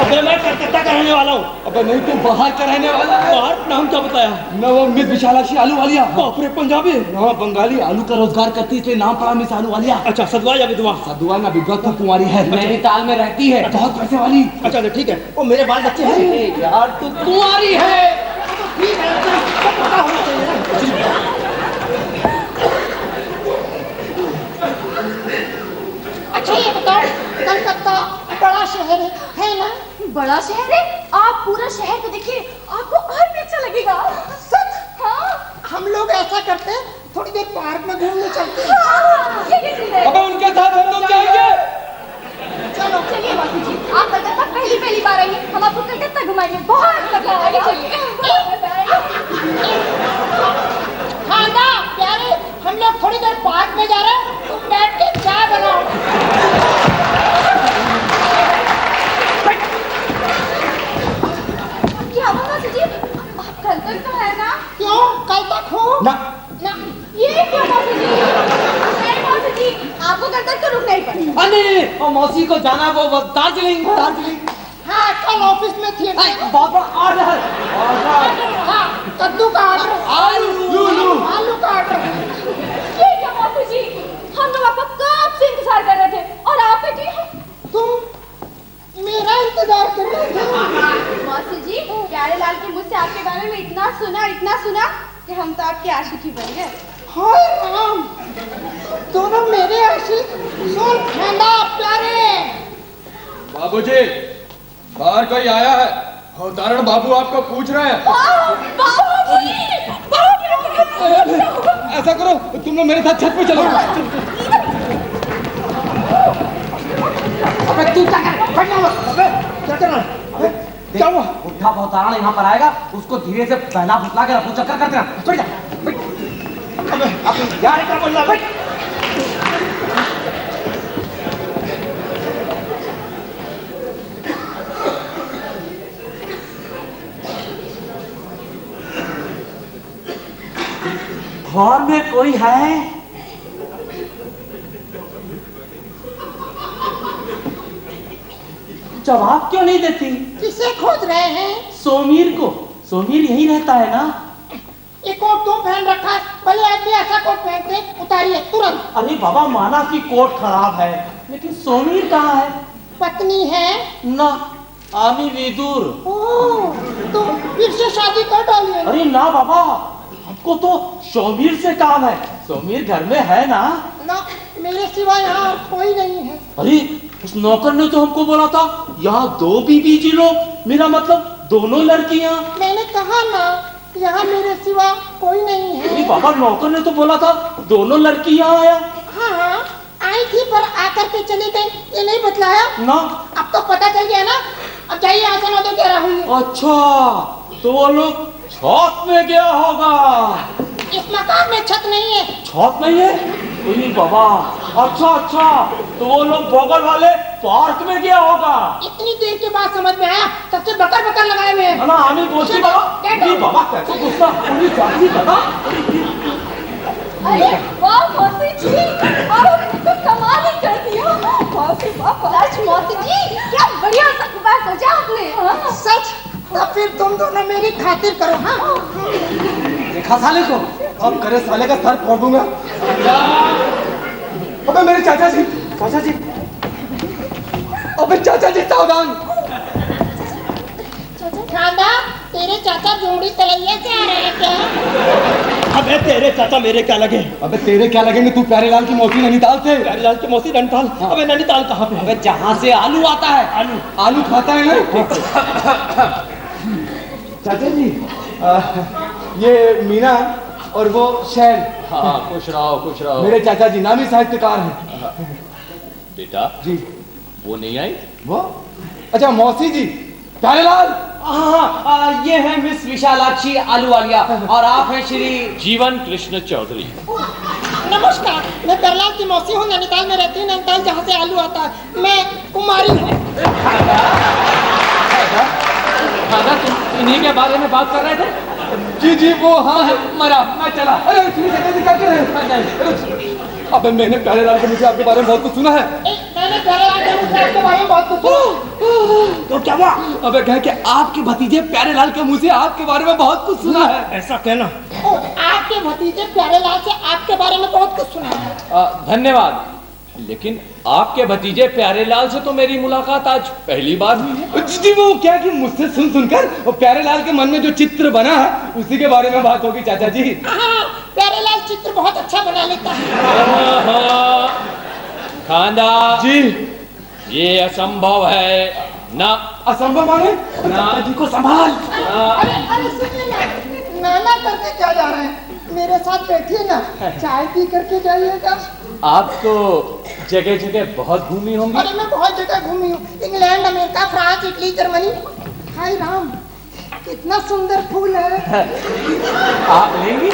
अबे मैं कलकत्ता का रहने वाला हूँ। अबे नहीं, तू बाहर का रहने वाला है। बाहर नाम क्या बताया? मैं वो मिस विशालाक्षी आलू वालिया। बाप रे, पंजाबी। हाँ, बंगाली, आलू का रोजगार करती है, इसलिए नाम पड़ा मिस आलू वालिया। अच्छा, सदवा या विधवा? सदुआ ना विधवा, तू कुंवारी है। नैनीताल में रहती है। बहुत पैसे वाली। अच्छा ठीक है। वो मेरे बाल बच्चे हैं। अरे यार, तू कुंवारी है। ठीक है, सब पता होना चाहिए ना। अच्छा ये बताओ, कलकत्ता बड़ा शहर है ना? बड़ा शहर है? आप पूरा शहर को देखिए, आपको और भी अच्छा लगेगा। सच? हाँ। हम लोग ऐसा करते हैं, थोड़ी देर पार्क में घूमने चलते हैं। हाँ, ये कैसी है? अबे उनके साथ हम लोग जाएंगे। चलो चलिए मौसी जी, आप कलकत्ता पहली बार आएंगे, हम आपको कलकत्ता घुमाएंगे, बहुत मजा आएगा। चलिए। हाँ ना प्यारे, हम लोग थोड़ी देर पार्क में जा रहे हैं, तुम बैठ के चाय बनाओ। क्या हुआ मौसी जी? आप कल तक तो है ना? क्यों, कल तक हो ना। ना? ये क्या मौसी जी? नहीं मौसी जी, आपको कल तक तो रुकना ही पड़ेगा। अरे और मौसी को जाना है वो दार्जिलिंग। दार्जिलिंग। हाँ, कल ऑफिस में थिएटर। बाबा ऑर्डर। हाँ, कद्दू का ऑर्डर। आलू का ऑर्डर। ये क्या मौसी जी? हम लोग आपका कब से इंतजार कर रहे थे और आप बैठी। तुम मेरा इंतजार कर रहे थे? मौसी जी, प्यारे लाल के मुझसे आपके बारे में इतना सुना कि हम तो आपके आशिक ही बन गए। हाय राम, दोनों मेरे आशिक। सुन ठंडा प्यारे। बाबूजी, बाहर कोई आया है। अवतारण बाबू आपको पूछ रहे हैं। ऐसा करो, तुम लोग मेरे साथ छत पे चलो। अबे तू क्या कर? क्या कर रहा है? क्या हुआ? उठा अवतारण यहाँ पर आएगा, उसको धीरे से पहला फुसला के रफू चक्कर करते हैं। बैठ जा। अबे यार क्या बोल रहा है? घर में कोई है? जवाब क्यों नहीं देती? किसे खोज रहे हैं? सोमीर को। सोमीर यही रहता है ना? ये कोट क्यों पहन रखा है? भले आदमी ऐसा कोट पहनते, उतारिए तुरंत। अरे बाबा, माना कि कोट खराब है, लेकिन सोमीर कहाँ है? पत्नी है ना, आमी विदुर। ओह, तो फिर से शादी कर डालिए। अरे ना बाबा, हमको तो सोमीर से काम है। सोमीर घर में है ना? ना, मेरे सिवा यहाँ कोई नहीं है। अरे उस नौकर ने तो हमको बोला था यहाँ 2 बीबी जी लो, मेरा मतलब दोनों लड़कियाँ। मैंने कहा ना, यहाँ मेरे सिवा कोई नहीं है। अरे बाबा, नौकर ने तो बोला था दोनों लड़कियाँ आया। हाँ हाँ, आई थी पर आकर के चली गई, ये नहीं बतलाया ना। अब तो पता चल गया ना। अब जाइए, आसन हो तो कह रहा हूँ। अच्छा, तो वो लोग छत में गया होगा। इस मकान में छत नहीं है। छत नहीं है? अरे बाबा, अच्छा, तो वो लोग बगल वाले पार्क में गया होगा। इतनी देर के बाद समझ में आया, सबसे बकर लगाए हुए हैं। ना हमें बोलती बाबा। अरे बाबा, कैसे गुस्सा? अरे चाची दादा। अरे वाह मौसी जी, आपने तो कमाल ही कर दिया। मौसी वाह, सच मौसी जी, क्या बढ़िया सकुबा सोचा आपने। हाँ। सच? तो फिर तुम दोनों मेरी खातिर करो। हाँ, देखा साले को? अब करे साले का सर फोड़ दूंगा। अबे मेरे चाचा जी। अबे चाचा जी सावधान। खांदा, तेरे चाचा जोड़ी तलैया से आ रहे हैं क्या? अबे तेरे चाचा मेरे क्या लगे? अबे तेरे क्या लगेंगे? तू प्यारे लाल की मौसी नैनीताल से। प्यारे लाल की मौसी नैनीताल। अबे नैनीताल कहाँ पे है? अबे जहाँ से आलू आता है। आलू खाता है ना? चाचा जी, ये मीना और वो शैल, हाँ खुश रहो खुश रहो। मेरे चाचा जी नामी साहित्यकार हैं। बेटा जी वो नहीं आई? वो अच्छा मौसी जी, प्यारेलाल। हाँ, ये है मिस विशालाक्षी आलूवालिया और आप हैं श्री जीवन कृष्ण चौधरी। नमस्कार, मैं प्यारेलाल की मौसी हूँ, नैनीताल में रहती हूँ, नैनीताल जहाँ से आलू आता है। मैं कुमारी हूँ। दादा तुम इन्हीं के बारे में बात कर रहे थे? जी जी वो हाँ मरा, मैं चला। अरे सुनिए चाचा जी क्या कर रहे हैं? अबे मैंने प्यारेलाल के मुझे आपके बारे में बहुत कुछ सुना है। मैंने प्यारेलाल के मुझसे आपके बारे में बहुत कुछ सुना। तो क्या हुआ? अबे कहे कि आपके भतीजे प्यारेलाल के मुंह से आपके बारे में बहुत कुछ सुना है। ऐसा कहना। आपके भतीजे प्यारेलाल से आपके बारे में बहुत कुछ सुना है। धन्यवाद, लेकिन आपके भतीजे प्यारेलाल से तो मेरी मुलाकात आज पहली बार हुई है। जी जी वो क्या कि मुझसे सुन सुनकर वो प्यारेलाल के मन में जो चित्र बना है उसी के बारे में बात होगी चाचा जी। हाँ, प्यारेलाल चित्र बहुत अच्छा बना लेता है। खांदा जी ये असंभव है ना। असंभव माने? चाचा जी को संभाल। अरे सुनिए ना, नाना करके क्या जा रहे हैं? मेरे साथ बैठिए ना, चाय पी करके जाइएगा। आप तो जगह जगह बहुत घूमी होंगी। अरे मैं बहुत जगह घूमी हूँ, England, America, France, Italy, Germany. हाय राम, कितना सुंदर फूल है। आप लेंगी?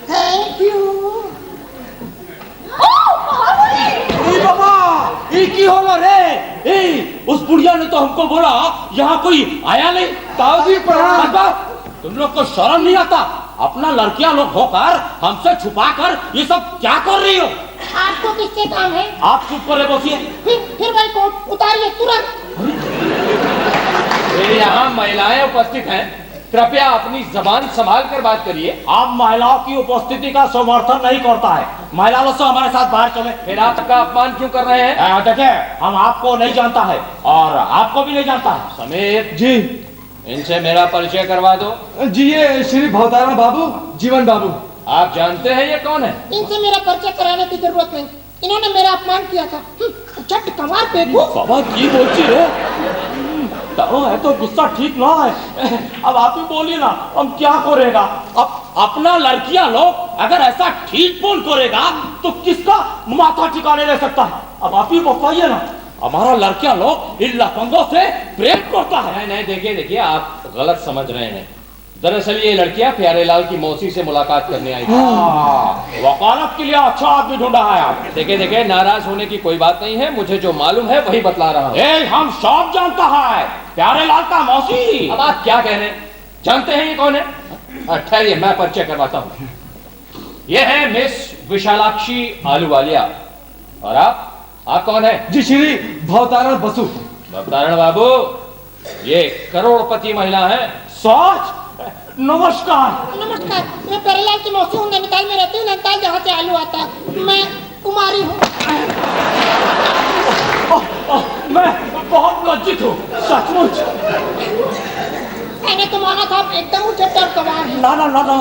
Thank you. बाबा ये की होला रे? ए उस बुढ़िया ने तो हमको बोला यहाँ कोई आया नहीं। ताऊ जी प्रणाम। तुम लोग को शर्म नहीं आता? अपना लड़कियां लोग होकर हमसे छुपा कर ये सब क्या कर रही हो? आपको किससे काम है? आप चुप करे बसिए। फिर भाई कोट उतारिए तुरंत। मेरे यहाँ महिलाएं उपस्थित हैं, कृपया अपनी जबान संभाल कर बात करिए। आप महिलाओं की उपस्थिति का समर्थन नहीं करता है। महिला लोग से हमारे साथ बाहर चले। फिर आपका अपमान क्यों कर रहे हैं? देखिए हम आपको नहीं जानता है और आपको भी नहीं जानता है। समीर जी इनसे मेरा परिचय करवा दो। जी ये श्री भवतारण बाबू, जीवन बाबू। आप जानते हैं ये कौन है? इनसे मेरा परिचय कराने की जरूरत नहीं, इन्होंने मेरा अपमान किया था। झट कमार फेंकू। बाबा की बोलती रे? तारो है तो गुस्सा ठीक ना है। अब आप ही बोलिए ना, हम क्या करेगा? अब अपना लड़कियां लोग अगर ऐसा ठीक बोल करेगा तो किसका माथा ठिकाने रह सकता है? अब आप ही बताइए ना। हमारा लड़कियां लोग इन लफंगों से प्रेम करता है। नहीं देखिए आप गलत समझ रहे हैं। दरअसल ये लड़कियां प्यारेलाल की मौसी से मुलाकात करने आई थी। वकालत के लिए अच्छा आदमी ढूंढा है आप। देखिए नाराज होने की कोई बात नहीं है, मुझे जो मालूम है वही बतला रहा हूँ। हम सब जानता है, प्यारेलाल का मौसी। अब आप क्या कह रहे हैं? जानते हैं ये कौन है? ठहरिए मैं परिचय करवाता हूँ। ये है मिस विशालाक्षी आलूवालिया। और आप कौन है? जी श्री भवतारण बसु। भवतारण बाबू ये करोड़पति महिला है। सच? नमस्कार। नमस्कार, मैं प्यारेलाल की मौसी हूँ, नैनीताल में रहती हूँ, नैनीताल जहाँ से आलू आता है। मैं कुमारी हूँ। मैं बहुत लज्जित हूँ, सचमुच। मैंने तो माना था आप एकदम उच्चतर कमाल है। ना।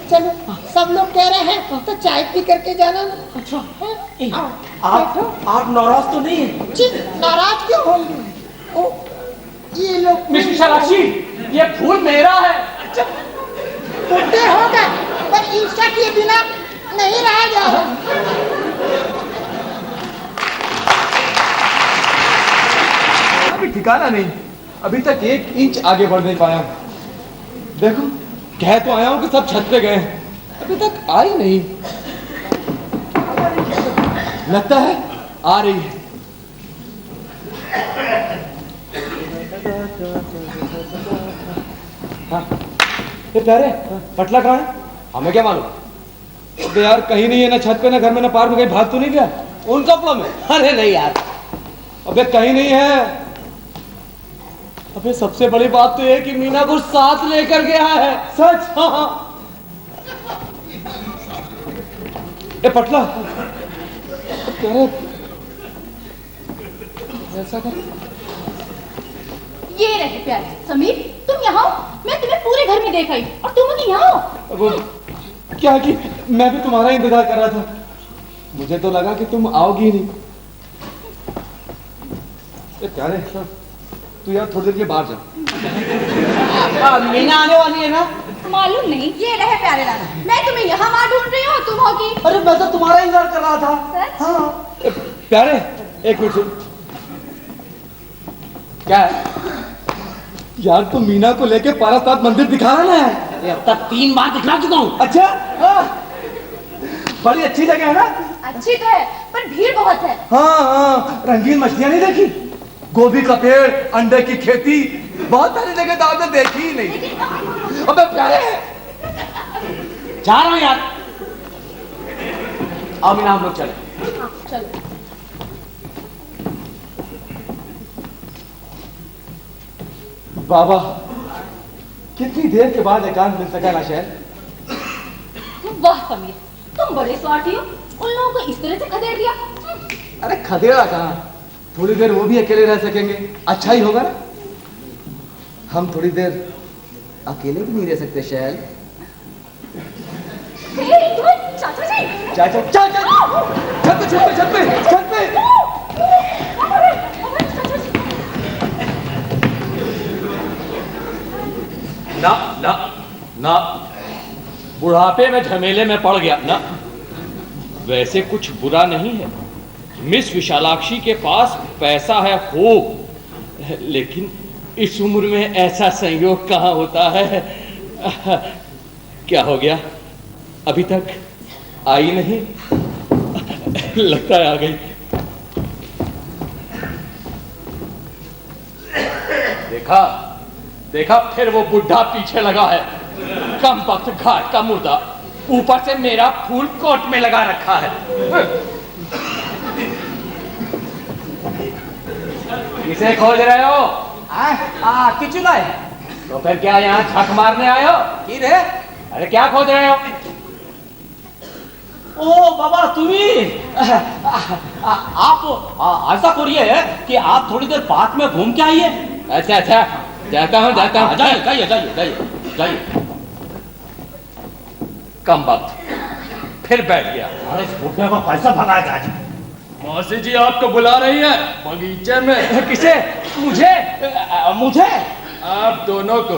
चलो सब लोग कह रहे हैं तो चाय पी करके जाना ना। अच्छा बैठो। आप नाराज तो नहीं है? जी नाराज क्यों होंगे? ओ ये लोग मिस विशालाक्षी ये फूल मेरा है। बुढ़े हो गए पर ईर्ष्या किए बिना नहीं रहा जा रहा। अभी ठिकाना नहीं, अभी तक 1 इंच आगे बढ़ नहीं पाया हूं। देखो कह तो आया हूं कि सब छत पे गए, अभी तक आई नहीं। लगता है आ रही है। हाँ, ये प्यारे पटला कहाँ है? हमें क्या मालूम? अबे यार कहीं नहीं है, ना छत पे ना घर में ना पार्क में, कहीं भाग तो नहीं गया? उनका प्रॉब्लम है। अरे नहीं यार, अबे कहीं नहीं है। अबे सबसे बड़ी बात तो ये कि मीना को साथ लेकर गया है। सच? हाँ। ए पटला प्यारे ऐसा कर। ये रहे प्यारे। समीर तुम यहाँ हो? मैं तुम्हें पूरे घर में देखा ही और तुम मुझे यहाँ हो। वो क्या कि मैं भी तुम्हारा इंतजार कर रहा था, मुझे तो लगा कि तुम आओगी नहीं। प्यारे तू यार थोड़ी देर के बाहर जा। मीना आने वाली है ना? मालूम नहीं। ये रहे प्यारे लाल, मैं तुम्हें यहाँ वहाँ ढूंढ रही हूँ, तुम होगी। अरे मैं तो तुम्हारा इंतजार कर रहा था। सच? हाँ। प्यारे एक मिनट सुन। क्या है यार, तुम मीना को लेके पारसनाथ मंदिर दिखा रहा है? ये अब तक 3 बार दिखला चुका हूँ। अच्छा हाँ। बड़ी अच्छी जगह है ना? अच्छी तो है, पर भीड़ बहुत है। हाँ हाँ, रंगीन मछलियां नहीं देखी? गोभी का पेड़, अंडे की खेती, बहुत सारी जगह तो आपने देखी ही नहीं। अबे प्यारे जा रहा हूँ यार। आओ मीना, हम लोग चले। हाँ, चलो। बाबा, कितनी देर के बाद एकांत मिल सका ना शहर। वाह समीर, तुम बड़े स्वार्थी हो, उन लोगों को इस तरह से खदेड़ दिया। अरे खदेड़ा कहाँ, थोड़ी देर वो भी अकेले रह सकेंगे, अच्छा ही होगा ना। हम थोड़ी देर अकेले भी नहीं रह सकते शहर। चाचा जी, चाचा चाचा, छत पे छत पे छत पे छत पे। ना ना ना, बुढ़ापे में झमेले में पड़ गया ना। वैसे कुछ बुरा नहीं है, मिस विशालाक्षी के पास पैसा है खूब, लेकिन इस उम्र में ऐसा संयोग कहाँ होता है। क्या हो गया, अभी तक आई नहीं? लगता है आ गई। देखा देखा, फिर वो बुढ़ा पीछे लगा है। कम वक्त घाट का मुर्दा, ऊपर से मेरा फूल कोट में लगा रखा है। किसे खोज रहे हो? किचु लाए। तो फिर क्या यहाँ छक मारने आए हो? की रे? अरे क्या खोज रहे हो? ओ बाबा, तुम्ही आप ऐसा करिए कि आप थोड़ी देर पार्क में घूम के आइए। अच्छा अच्छा, जाता हूँ जाता हूँ। जाइए जाइए जाइए जाइए जाइए। कम वक्त फिर बैठ गया। अरे इस बुढ़े को पैसा भगाएगा आज। मौसी जी आपको बुला रही है बगीचे में। किसे? मुझे? मुझे? आप दोनों को।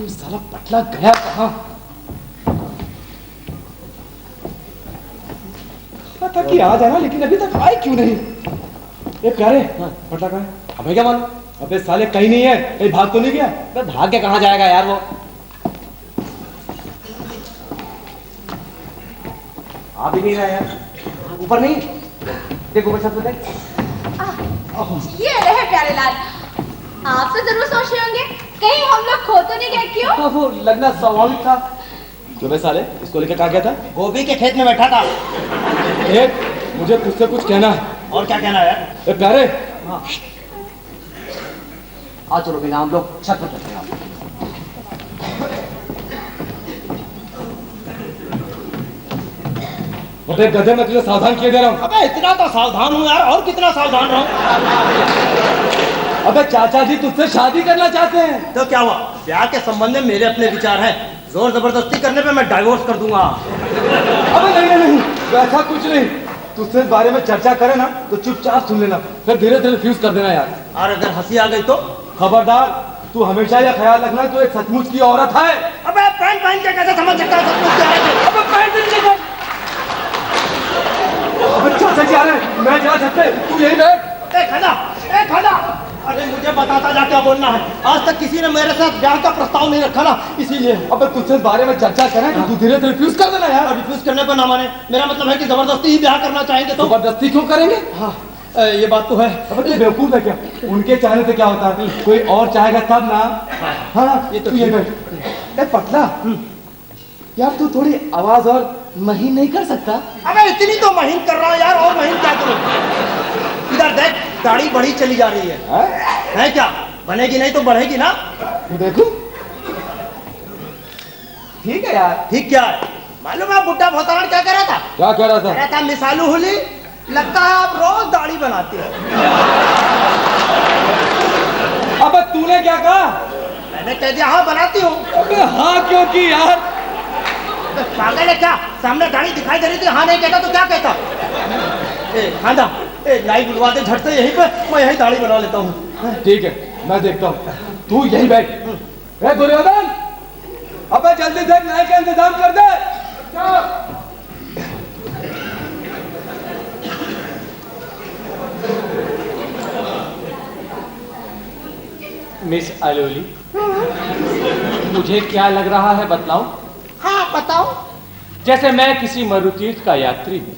साला पटला गया कहाँ? था कि आ जाना, लेकिन अभी तक आए क्यों नहीं? ये प्यारे, पटला कहाँ है? हमें क्या मालूम? अबे साले कहीं नहीं है, कहीं भाग तो नहीं गया? अबे भाग के कहाँ जाएगा यार वो? आ भी नहीं रहा यार। ऊपर नहीं, देखो छत पे देख। ये रहे प्यारे लाल, आप तो जरूर सोच रहे होंगे कहीं हम लोग खो तो नहीं गए। क्यों? वो लगना स्वाभाविक था। जो बे साले, इसको लेकर कहाँ गया था? गोभी के खेत में बैठा था। एक, मुझे तुझसे कुछ कहना है। और क्या कहना है यार? ए प्यारे, आ चलो बिना, हम लोग छत पर चलते हैं। अबे गधे, मैं तुझे सावधान किए दे रहा हूँ। अबे इतना तो सावधान हूँ यार, और कितना सावधान रहूं? अबे चाचा जी तुझसे शादी करना चाहते हैं। तो क्या हुआ? ब्याह के संबंध में मेरे अपने विचार हैं। जोर जबरदस्ती करने पे मैं डाइवोर्स कर दूंगा। अबे नहीं नहीं नहीं, वैसा कुछ नहीं। तुझसे इस बारे में चर्चा करे ना तो चुपचाप सुन लेना, फिर धीरे धीरे फ्यूज कर देना यार। और अगर हंसी आ गई तो? खबरदार, तू हमेशा यह ख्याल रखना तू एक सचमुच की औरत है। अबे पैंट पहन के कैसे समझ सकता है सचमुच क्या है? अबे पैंट नहीं है। अबे चाचा जी आ रहे हैं, मैं जा सकते, तू यही बैठ। ए खड़ा, ए खड़ा। अरे मुझे बताता जा क्या बोलना है। आज तक किसी ने मेरे साथ ब्याह का प्रस्ताव नहीं रखा ना, इसीलिए। अबे तुझसे इस बारे में चर्चा करें तो तू धीरे धीरे फ्यूज कर देना यार। रिफ्यूज करने को ना माने, मेरा मतलब है कि जबरदस्ती ही ब्याह करना चाहेंगे तो? जबरदस्ती क्यों करेंगे? हाँ, ये बात तो है। अबे तू बेवकूफ है क्या? उनके चाहने से क्या होता है, कोई और चाहेगा तब ना। हाँ ये तो तू ये बैठ। ए पतला, यार तू थोड़ी आवाज और महीन नहीं कर सकता? अबे इतनी तो महीन कर रहा हूँ यार, और महीन क्या करूँ? इधर देख, दाढ़ी बड़ी चली जा रही है क्या? बनेगी नहीं तो बढ़ेगी ना। देखो ठीक है यार। ठीक क्या है? मालूम है बुड्ढा भोतारण क्या कह रहा था? क्या कह रहा था? कह रहा था, मिसालू हुली, लगता है आप रोज दाढ़ी बनाती है। मैंने कह दिया हाँ बनाती हूँ। अबे हाँ क्यों की यार? पागल है क्या? सामने गाड़ी दिखाई दे रही थी, हाँ नहीं कहता तो क्या कहता? खांदा, लाई बुलवा दे झट से यहीं पे, मैं यहीं दाढ़ी बना लेता हूँ। ठीक है, मैं देखता हूँ, तू यहीं बैठ। ए दुर्योधन, अबे जल्दी से न्याय का इंतजाम कर दे। मिस अलोली, मुझे क्या लग रहा है बतलाऊं? हाँ बताओ। जैसे मैं किसी मरुतीर्थ का यात्री हूं,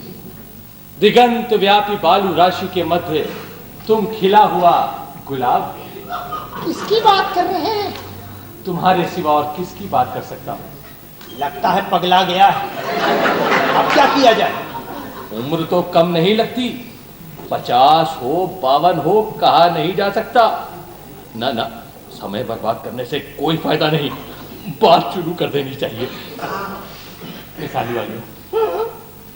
दिगंत व्यापी बालू राशि के मध्य तुम खिला हुआ गुलाब। किसकी बात कर रहे हैं? तुम्हारे सिवा और किसकी बात कर सकता हूं? लगता है पगला गया है। अब क्या किया जाए? उम्र तो कम नहीं लगती, 50 हो 52 हो कहा नहीं जा सकता। ना ना, समय बर्बाद करने से कोई फायदा नहीं, बात शुरू कर देनी चाहिए। मिसाली वाली,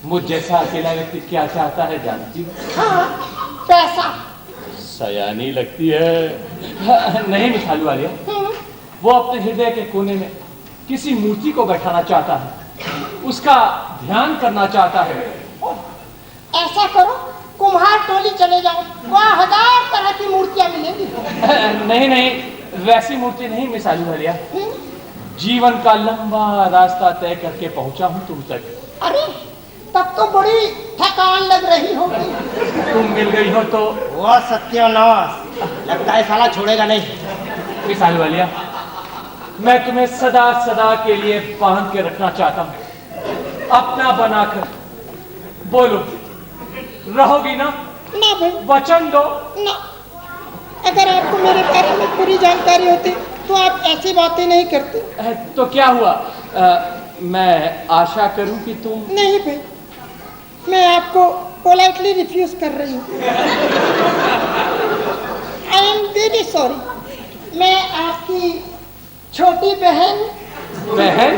मुझ जैसा अकेला व्यक्ति क्या चाहता है जानती हो? हाँ, पैसा। सयानी लगती है। नहीं मिसाली वाली, वो अपने हृदय के कोने में किसी मूर्ति को बैठाना चाहता है, उसका ध्यान करना चाहता है। ऐसा करो, कुम्हार टोली चले जाओ, वहाँ 1000 तरह की मूर्तियाँ मिलेंगी। नहीं नहीं, वैसी मूर्ति नहीं मिसाली भैया, जीवन का लंबा रास्ता तय करके पहुंचा हूं तुम तक। अरे तब तो बड़ी थकान लग रही होगी। तुम मिल गई हो तो। वो सत्यानाश, लगता है साला छोड़ेगा नहीं। मिसाली वालिया, मैं तुम्हें सदा सदा के लिए बांध के रखना चाहता हूं, अपना बनाकर। बोलो, रहोगी ना? ना भाई, वचन दो। ना। अगर आपको मेरे बारे में पूरी जानकारी होती तो आप ऐसी बातें नहीं करते। तो क्या हुआ? मैं आशा करूं कि तुम। नहीं भाई, मैं आपको पोलाइटली रिफ्यूज कर रही हूँ। I am very sorry. मैं आपकी छोटी बहन। बहन?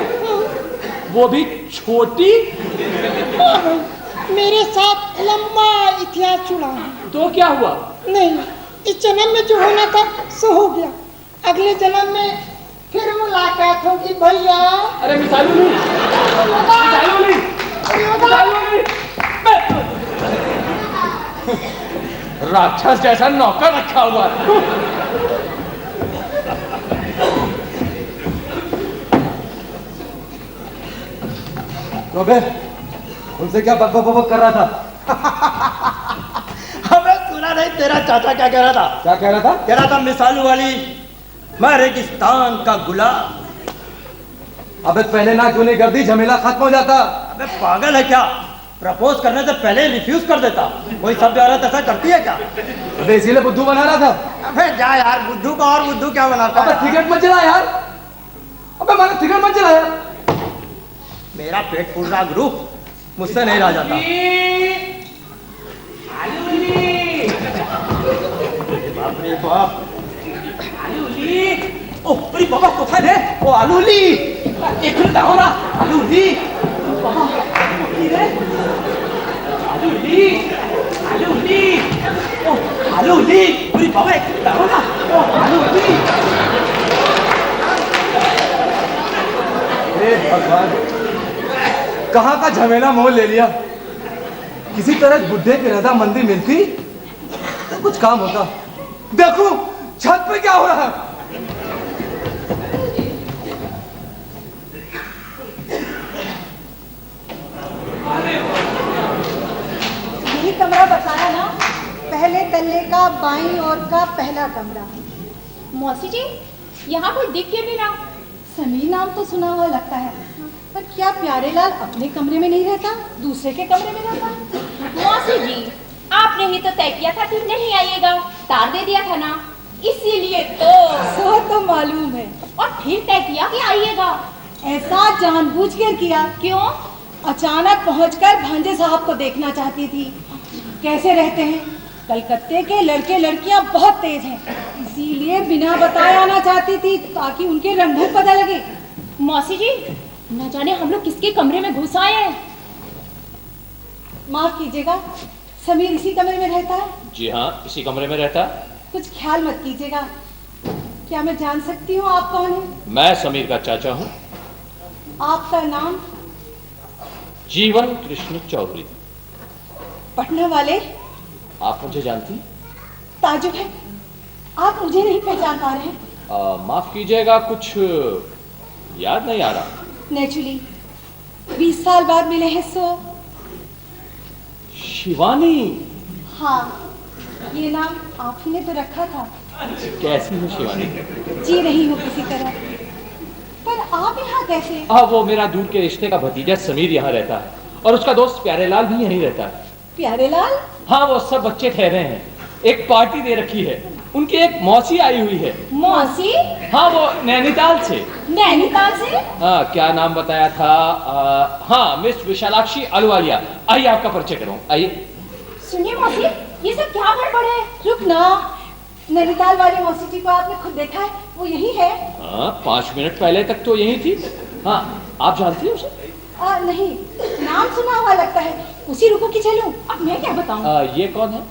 वो भी छोटी? हाँ भाई, मेरे साथ लंबा इतिहास जुड़ा है। तो क्या हुआ? नहीं, इस जन्म में जो होना था सो हो गया, अगले जन्म में फिर मुलाकात होगी भैया। अरे मिसालू नहीं, मिसालू नहीं, मिसालू नहीं। राक्षस जैसा नौकर रखा हुआ है। अबे उनसे क्या बक बक कर रहा था? हमें सुना नहीं, तेरा चाचा क्या कह रहा था? क्या कह रहा था? कह रहा था मिसालू वाली, मैं रेगिस्तान का गुलाब। अबे पहले ना क्यों नहीं कर दी, झमेला खत्म हो जाता। अबे पागल है क्या? प्रपोज करने से पहले रिफ्यूज कर देता। कोई सब औरत ऐसा करती है क्या? अबे इसीलिए बुद्धू बना रहा था। अबे जा यार, बुद्धू का और बुद्धू क्या बनाता अबे है? टिकट मत चला यार। अबे मैंने टिकट मत चला यार। मेरा पेट फूल रहा गुरु, मुझसे नहीं रहा जाता। बाप रे बाप। ओ अरे बाबा कोথায় रे? ओ आलूली, একটু দাও না आलूली। बाबा কি रे? आलूली, आलूली, ओ आलूली, अरे बाबा একটু দাও না, ओ आलूली। हे भगवान, कहाँ का झमेला मोल ले लिया। किसी तरह बुढ़े की रजामंदी मिलती तो कुछ काम होता। देखो छत पे क्या हो रहा है। यही कमरा बताया ना, पहले तल्ले का बाईं ओर का पहला कमरा। मौसी जी, यहाँ कोई दिख क्यों नहीं रहा? समीर नाम तो सुना हुआ लगता है, पर क्या प्यारेलाल अपने कमरे में नहीं रहता, दूसरे के कमरे में रहता? मौसी जी, आपने ही तो तय किया था कि नहीं आइएगा, तार दे दिया था ना, इसीलिए तो। सो तो मालूम है। और फिर तय किया कि आइएगा। ऐसा जानबूझकर किया। क्यों? अचानक पहुंचकर भांजे साहब को देखना चाहती थी, कैसे रहते हैं। कलकत्ते के लड़के लड़कियां बहुत तेज हैं, इसीलिए बिना बताए आना चाहती थी ताकि उनके रंग रूप पता लगे। मौसी जी, न जाने हम लोग किसके कमरे में घुस आए हैं। माफ कीजिएगा, समीर इसी कमरे में रहता है? जी हाँ, इसी कमरे में रहता। कुछ ख्याल मत कीजिएगा, क्या मैं जान सकती हूँ आप कौन हैं? मैं समीर का चाचा हूँ। आपका नाम? जीवन कृष्ण चौधरी। पटना वाले? आप मुझे जानती? ताजुब है, आप मुझे नहीं पहचान पा रहे हैं। माफ कीजिएगा, कुछ याद नहीं आ रहा। नेचुरली 20 साल बाद मिले हैं सो। शिवानी? हाँ, ये नाम आप ही ने तो रखा था। कैसी हो शिवानी? जी रही हूँ किसी तरह, पर आप यहाँ कैसे? वो मेरा दूर के रिश्ते का भतीजा समीर यहाँ रहता है और उसका दोस्त प्यारेलाल भी यहीं रहता है। प्यारेलाल? हाँ, वो सब बच्चे ठहरे हैं, एक पार्टी दे रखी है, उनकी एक मौसी आई हुई है। मौसी? हाँ, वो नैनीताल से। नैनीताल से? हाँ, क्या नाम बताया था? हाँ, मिस विशालाक्षी अलवालिया। आइए आपका परिचय करूँ, आइए। सुनिए मौसी, ये सब क्या गड़बड़ है? रुक ना, नैनीताल वाली मौसी जी को आपने खुद देखा है? वो यही है? हाँ, 5 मिनट पहले तक तो यही थी। हाँ, आप जानती हो उसे? नहीं, नाम सुना हुआ लगता है। उसी रुको की चलूं? अब मैं क्या बताऊं? ये कौन है?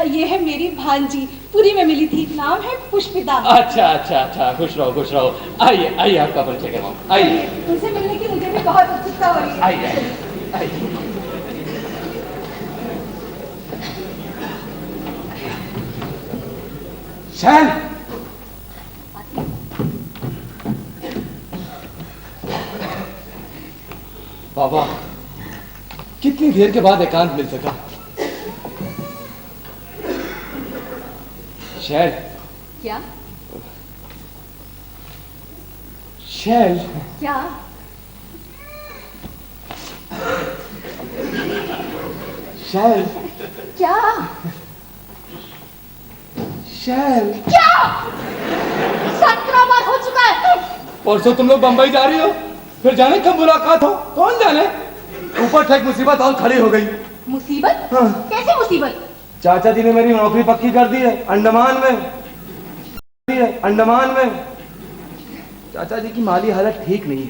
ये है मेरी भांजी, पुरी में मिली थी, नाम है पुष्पिता। अच्छा अच्छा अच्छा, खुश रहो खुश रहो। आइए आइए, आपका परिचय करवाऊं, आइए। उनसे मिलने की मुझे भी बहुत उत्सुकता हो रही है। आइए आइए। शैल, बाबा, कितनी देर के बाद एकांत मिल सका। शैल। क्या? शैल। क्या? शैल। क्या? शैल। क्या? 17 बार हो चुका है। परसों तुम लोग बंबई जा रही हो, फिर जाने कब मुलाकात हो, कौन जाने। ऊपर ठेक मुसीबत और खड़ी हो गई। मुसीबत? हाँ। कैसे मुसीबत? चाचा जी ने मेरी नौकरी पक्की कर दी है अंडमान में। चाचा जी की माली हालत ठीक नहीं है,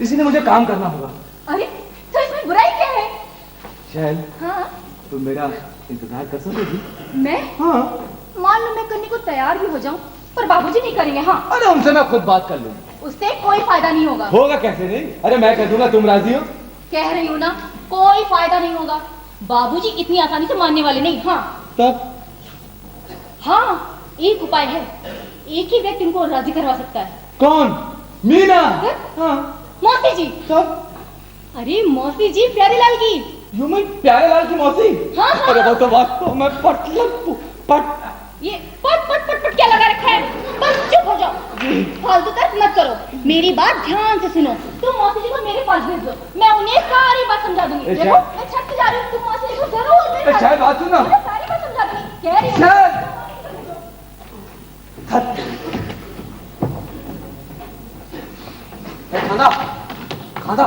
इसीलिए मुझे काम करना होगा। अरे, तो इसमें बुराई क्या है? शैल, हाँ? तुम मेरा इंतजार कर सकोगी? मैं? हाँ। मान लो मैं करने को तैयार भी हो जाऊं, पर बाबूजी नहीं करेंगे। हाँ? अरे उनसे मैं खुद बात कर लूंगा। उससे कोई फायदा नहीं होगा। होगा कैसे नहीं? अरे मैं कह दूंगा, तुम राजी हो? कह रही हूँ ना, कोई फायदा नहीं होगा। बाबूजी इतनी आसानी से मानने वाले नहीं। हाँ? तब? हाँ, एक उपाय है, एक ही व्यक्ति इनको राजी करवा सकता है। कौन? मीना? हाँ। मौसी जी। तब? अरे मौसी जी, प्यारेलाल की। यू मीन प्यारेलाल की मौसी? हाँ हाँ। अरे वो तो वास्तव में ये पट क्या लगा रखा है? बस चुप हो जाओ, फालतू तर्क मत करो, मेरी बात ध्यान से सुनो। तुम मौसी जी को मेरे पास भेज दो, मैं उन्हें सारी बात समझा दूंगी। देखो, मैं छत पे जा रही हूँ, तुम मौसी जी को जरूर मेरे पास। शायद बात सुनो, मैं सारी बात समझा दूंगी। कह रही हूँ। खादा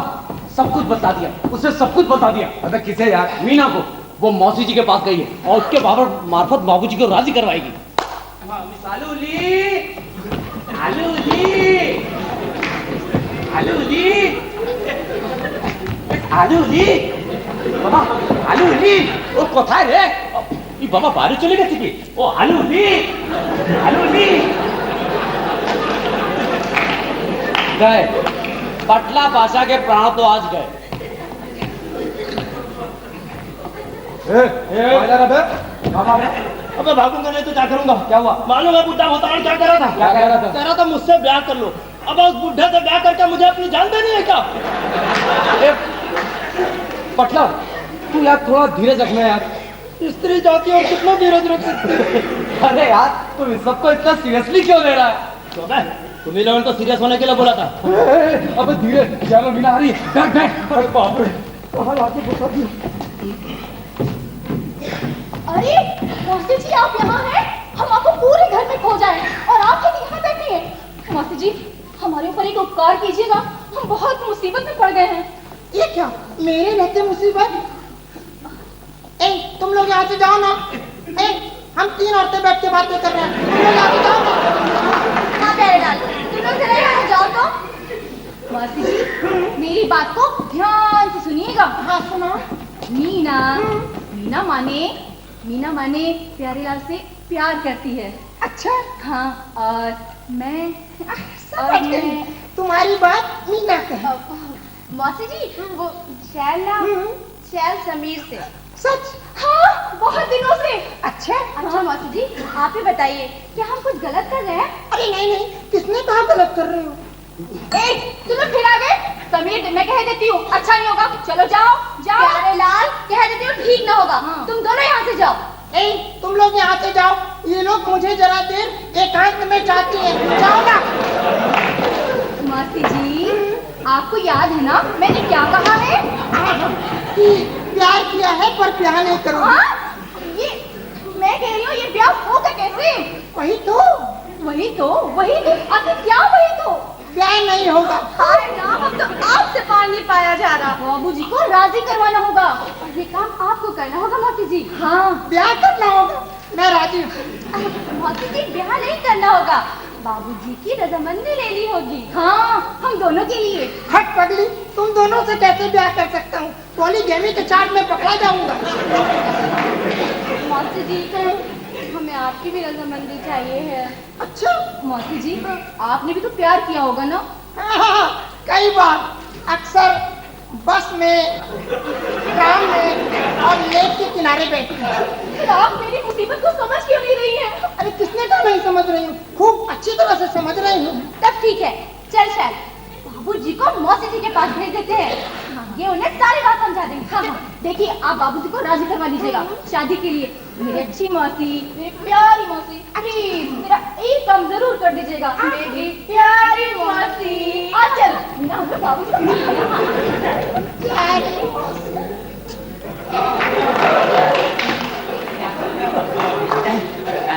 सब कुछ बता दिया, उसे सब कुछ बता दिया। अबे किसे यार? मीना को। वो मौसी जी के पास गई है और उसके मार्फत बाबूजी को राजी करवाएगी। ও কোথায় রে? এই বাবা বাড়ি চলে গেছে কি? ও আলুলি गए पटला बादशाह के प्राण तो आज गए। अबे भागूंगा नहीं तो क्या करूंगा? क्या हुआ? मालूम है बुढ़ा होता क्या कर रहा था? क्या कह रहा था? कह रहा था मुझसे ब्याह कर लो। अब उस बुढ़े से ब्याह करके मुझे अपनी जान देनी है क्या? पटला, तू यार थोड़ा धीरज रखना यार। स्त्री जाती और कितना धीरज रख सकते? अरे यार, तुम इस सबको इतना सीरियसली क्यों ले रहा है? तुम ही लोगों तो सीरियस होने के लिए बोला था। अबे धीरे, चलो मीना आ रही है। बैठ। अरे बाप रे, कहाँ लाके बता दिया? अरे मौसी जी, आप यहाँ हैं? हम आपको पूरे घर में खो जाए और आप यदि यहाँ बैठी हैं। मौसी जी, हमारे ऊपर एक उपकार कीजिएगा, हम बहुत मुसीबत में पड़ गए हैं। ये क्या? मेरे रहते मुसीबत? तुम लोग यहाँ से जाओ ना। हम 3 औरतें बैठ के बातें कर रहे हैं, तुम लोग यहाँ से जाओ ना। हाँ प्यारेलाल, तुम लोग जरा यहाँ जाओ तो। मौसी जी, मेरी बात को ध्यान से सुनिएगा। हाँ सुनो। मीना माने प्यारेलाल से प्यार करती है। अच्छा हाँ और मैं समझ गई। तुम्हारी बात मीना से है। मौसी जी वो शैल ना शैल समीर से। सच? हाँ बहुत दिनों से। अच्छा अच्छा मौसी जी आप ही बताइए क्या हम कुछ गलत कर रहे हैं? अरे नहीं नहीं, किसने कहा गलत कर रहे हो? तुम्हें फिर आ गए? समीर मैं कह देती हूँ अच्छा नहीं होगा, चलो जाओ जाओ। प्यारे लाल कह देती हूँ ठीक ना होगा। तुम दोनों यहाँ से जाओ। तुम लोग यहाँ से जाओ, ये लोग मुझे जरा देर एकांत में चाहते हैं, जाओ ना। मौसी जी आपको याद है ना मैंने क्या कहा है? कि प्यार किया है पर प्यार नहीं करो। ये मैं कह रही हूँ ये ब्याह होगा कैसे? वही तो आखिर क्या वही तो? प्यार नहीं होगा। हाय राम अब तो आपसे पार नहीं पाया जा रहा। बाबूजी को राजी करवाना होगा और ये काम आपको करना होगा मौसी जी। हाँ ब्याह करना होगा, मैं राजी हूँ। मौसी जी ब्याह नहीं करना होगा, बाबूजी की रजामंदी लेनी होगी। हाँ हम दोनों के लिए। हट पगली, तुम दोनों से कैसे ब्याह कर सकता हूँ? पॉलीगैमी के चार्ट में पकड़ा जाऊंगा। मौसी जी हमें आपकी भी रजामंदी चाहिए है। अच्छा मौसी जी आपने भी तो प्यार किया होगा ना? कई बार, अक्सर बस में, ट्राम में और लेक के किनारे बैठी हूँ। आप मेरी मुसीबत को समझ क्यों नहीं रही हैं? अरे किसने कहा नहीं समझ रही हूँ? खूब अच्छी तरह से समझ रही हूँ। तब ठीक है, चल शैल बाबूजी को मौसी जी के पास भेज देते हैं। ये उन्हें सारी बात समझा देंगे। हाँ देखिए आप बाबूजी को राजी करवा लीजिएगा शादी के लिए। मेरी अच्छी मौसी, मेरी प्यारी मौसी, अरे मेरा एक काम जरूर कर दीजिएगा। मेरी प्यारी मौसी चल बाबूजी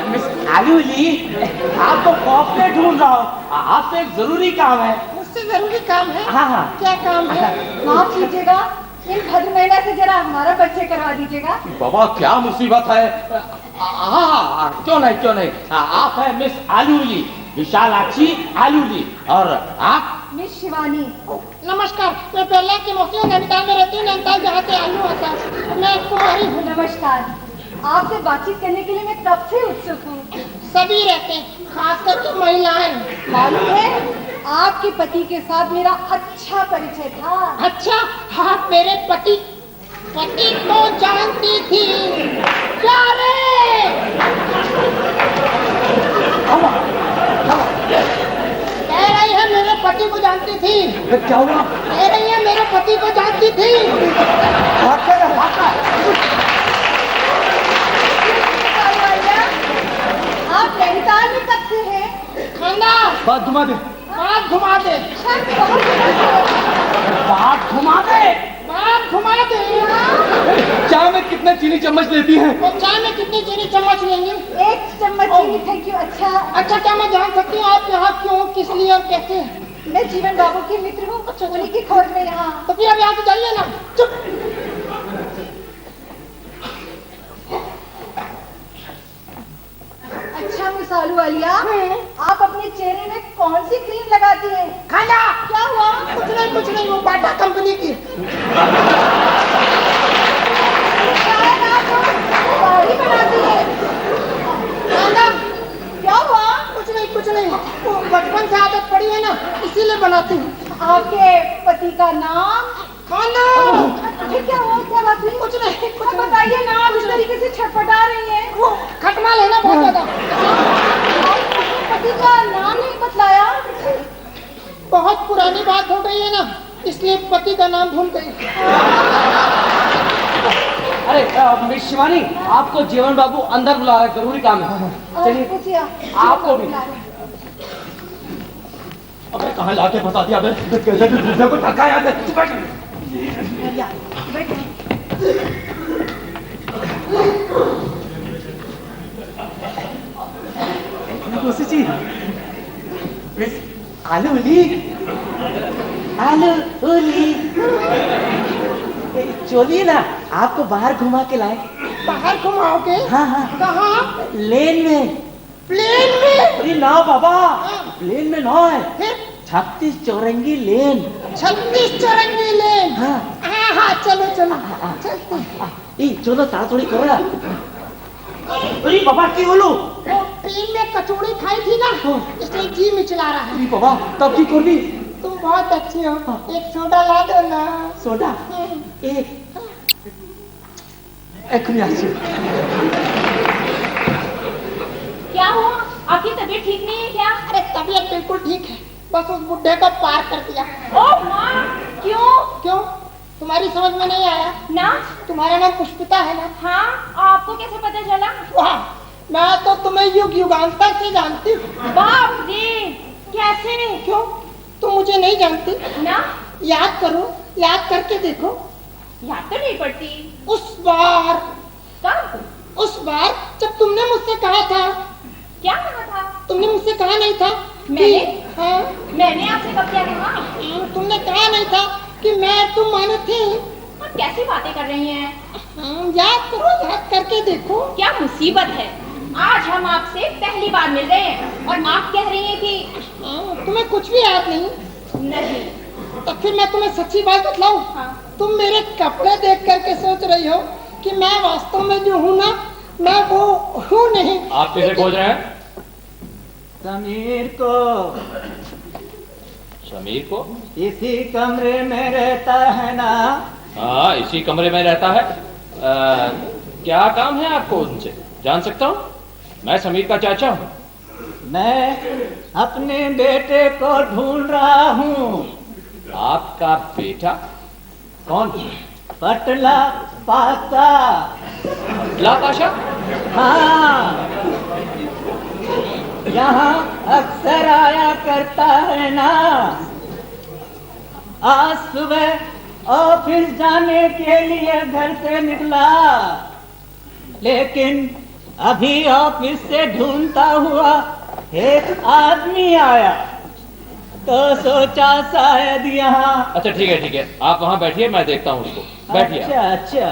मिस आलूली आपको कॉफी ढूंढ रहा हूँ, आपसे एक जरूरी काम है। मुझसे जरूरी काम है? हाँ। क्या काम है? माफ कीजिएगा इन भद्र महिला से जरा हमारा परिचय करवा दीजिएगा। बाबा क्या मुसीबत है। क्यों नहीं आप है मिस आलूली, विशालाक्षी आलूली। और आप? मिस शिवानी। नमस्कार, मैं पहले की मौसी हूँ, नैनीताल में रहती हूँ। नैनीताल जहाँ से आलू आता है, मैं कुमारी हूँ। नमस्कार, आपसे बातचीत करने के लिए मैं कब से उत्सुक हूँ। सभी रहते हैं, खास करके महिलाएं। मालूम है आपके पति के साथ मेरा अच्छा परिचय था। अच्छा, आप मेरे पति को जानती थी? क्या रे? कह रही है मेरे पति को जानती थी। क्या हुआ? कह रही है मेरे पति को जानती थी। आप नैनीताल में कब से हैं? खाना बात घुमा दे। बात घुमा दे। बात घुमा दे। बात घुमा दे। चाय में कितने चीनी चम्मच लेती हैं? तो चाय में कितनी चीनी चम्मच लेंगे? 1 चम्मच चीनी। Thank you. अच्छा क्या मैं जान सकती हूँ आप यहाँ क्यों, किस लिए और कैसे? मैं जीवन बाबू की मित्र हूँ, उन्हीं की खोज में यहाँ। तो फिर अब यहाँ से जाइए ना। चुप। अच्छा मिस आलूवालिया, आप अपने चेहरे में कौन सी क्रीम लगाती हैं? खाना। क्या हुआ? कुछ नहीं, वो बाटा कंपनी की। शायद आप साड़ी बनाती हैं। खाना। क्या हुआ? कुछ नहीं, वो बचपन से आदत पड़ी है ना, इसीलिए बनाती हूँ। आपके पति का नाम? खाना। क्या हुआ? क्या बात हुई? कुछ नहीं। बताइए ना, आप इस तरीके से छटपटा रही हैं। वो खटमा लेना बहुत ज्यादा। पति का नाम नहीं बतलाया? बहुत पुरानी बात हो गई है ना, इसलिए पति का नाम भूल गई। अरे मिस शिवानी, आपको जीवन बाबू अंदर बुला रहे, जरूरी काम है। चलिए आपको भी। अबे कहाँ लाके फंसा दिया बे? कैसे भी दूसरे को धक्का याद है। मिस आलूली, चलिए ना, आपको बाहर घुमा के लाए। बाहर घुमाओगे? हाँ। कहाँ? लेन में। प्लेन में? अरे ना बाबा, प्लेन में ना है, फिर? 36 चौरंगी लेन। 36 चौरंगी लेन। हाँ, चलो चलते। चलो ताड़ाताड़ी करो ना। अरे बाबा की बोलो वो ट्रेन में कचौड़ी खाई थी ना, इसलिए जी मिचला रहा है। बाबा तब की करनी। तुम बहुत अच्छे हो, एक सोडा ला दो ना। सोडा एक क्या हुआ? आपकी तबीयत ठीक नहीं है क्या? अरे तबीयत बिल्कुल ठीक है, बस उस बुड्ढे को पार कर दिया। ओह माँ, क्यों? क्यों? तुम्हारी समझ में नहीं आया ना? तुम्हारा नाम पुष्पिता है ना? हाँ, आपको कैसे पता चला? वाह, मैं तो तुम्हें युग युगांतर से जानती हूँ। बाप रे, कैसे? क्यों? तुम मुझे नहीं जानती ना? याद करो, याद करके देखो। याद तो नहीं पड़ती। उस बार कब? उस बार जब तुमने मुझसे कहा था। क्या कहा था? तुमने मुझसे कहा नहीं था मैंने? हाँ, मैंने आपसे कब क्या कहा? तुमने कहा नहीं था कि मैं तुम माने थे। आप कैसी बातें कर रही हैं? याद करो, याद करके देखो। क्या मुसीबत है, आज हम आपसे पहली बार मिल रहे हैं और आप कह रही हैं कि तुम्हें कुछ भी याद नहीं? नहीं। तो फिर मैं तुम्हें सच्ची बात बतलाऊं? हाँ। तुम मेरे कपड़े देख करके सोच रही हो कि मैं वास्तव में जो हूँ ना, मैं वो हूँ नहीं। आप किसे खोज रहे हैं? समीर को। समीर को? इसी कमरे में रहता है ना? हाँ, इसी कमरे में रहता है। क्या काम है आपको उनसे, जान सकता हूँ? मैं समीर का चाचा हूँ। मैं अपने बेटे को ढूंढ रहा हूँ। आपका बेटा? कौन? पटला पासा। पटला पाशा? हाँ, यहाँ अक्सर आया करता है ना। आज सुबह ऑफिस जाने के लिए घर से निकला, लेकिन अभी ऑफिस से ढूंढता हुआ एक आदमी आया, तो सोचा शायद यहाँ। अच्छा ठीक है, आप वहाँ बैठिए, मैं देखता हूँ उसको। बैठिए। अच्छा।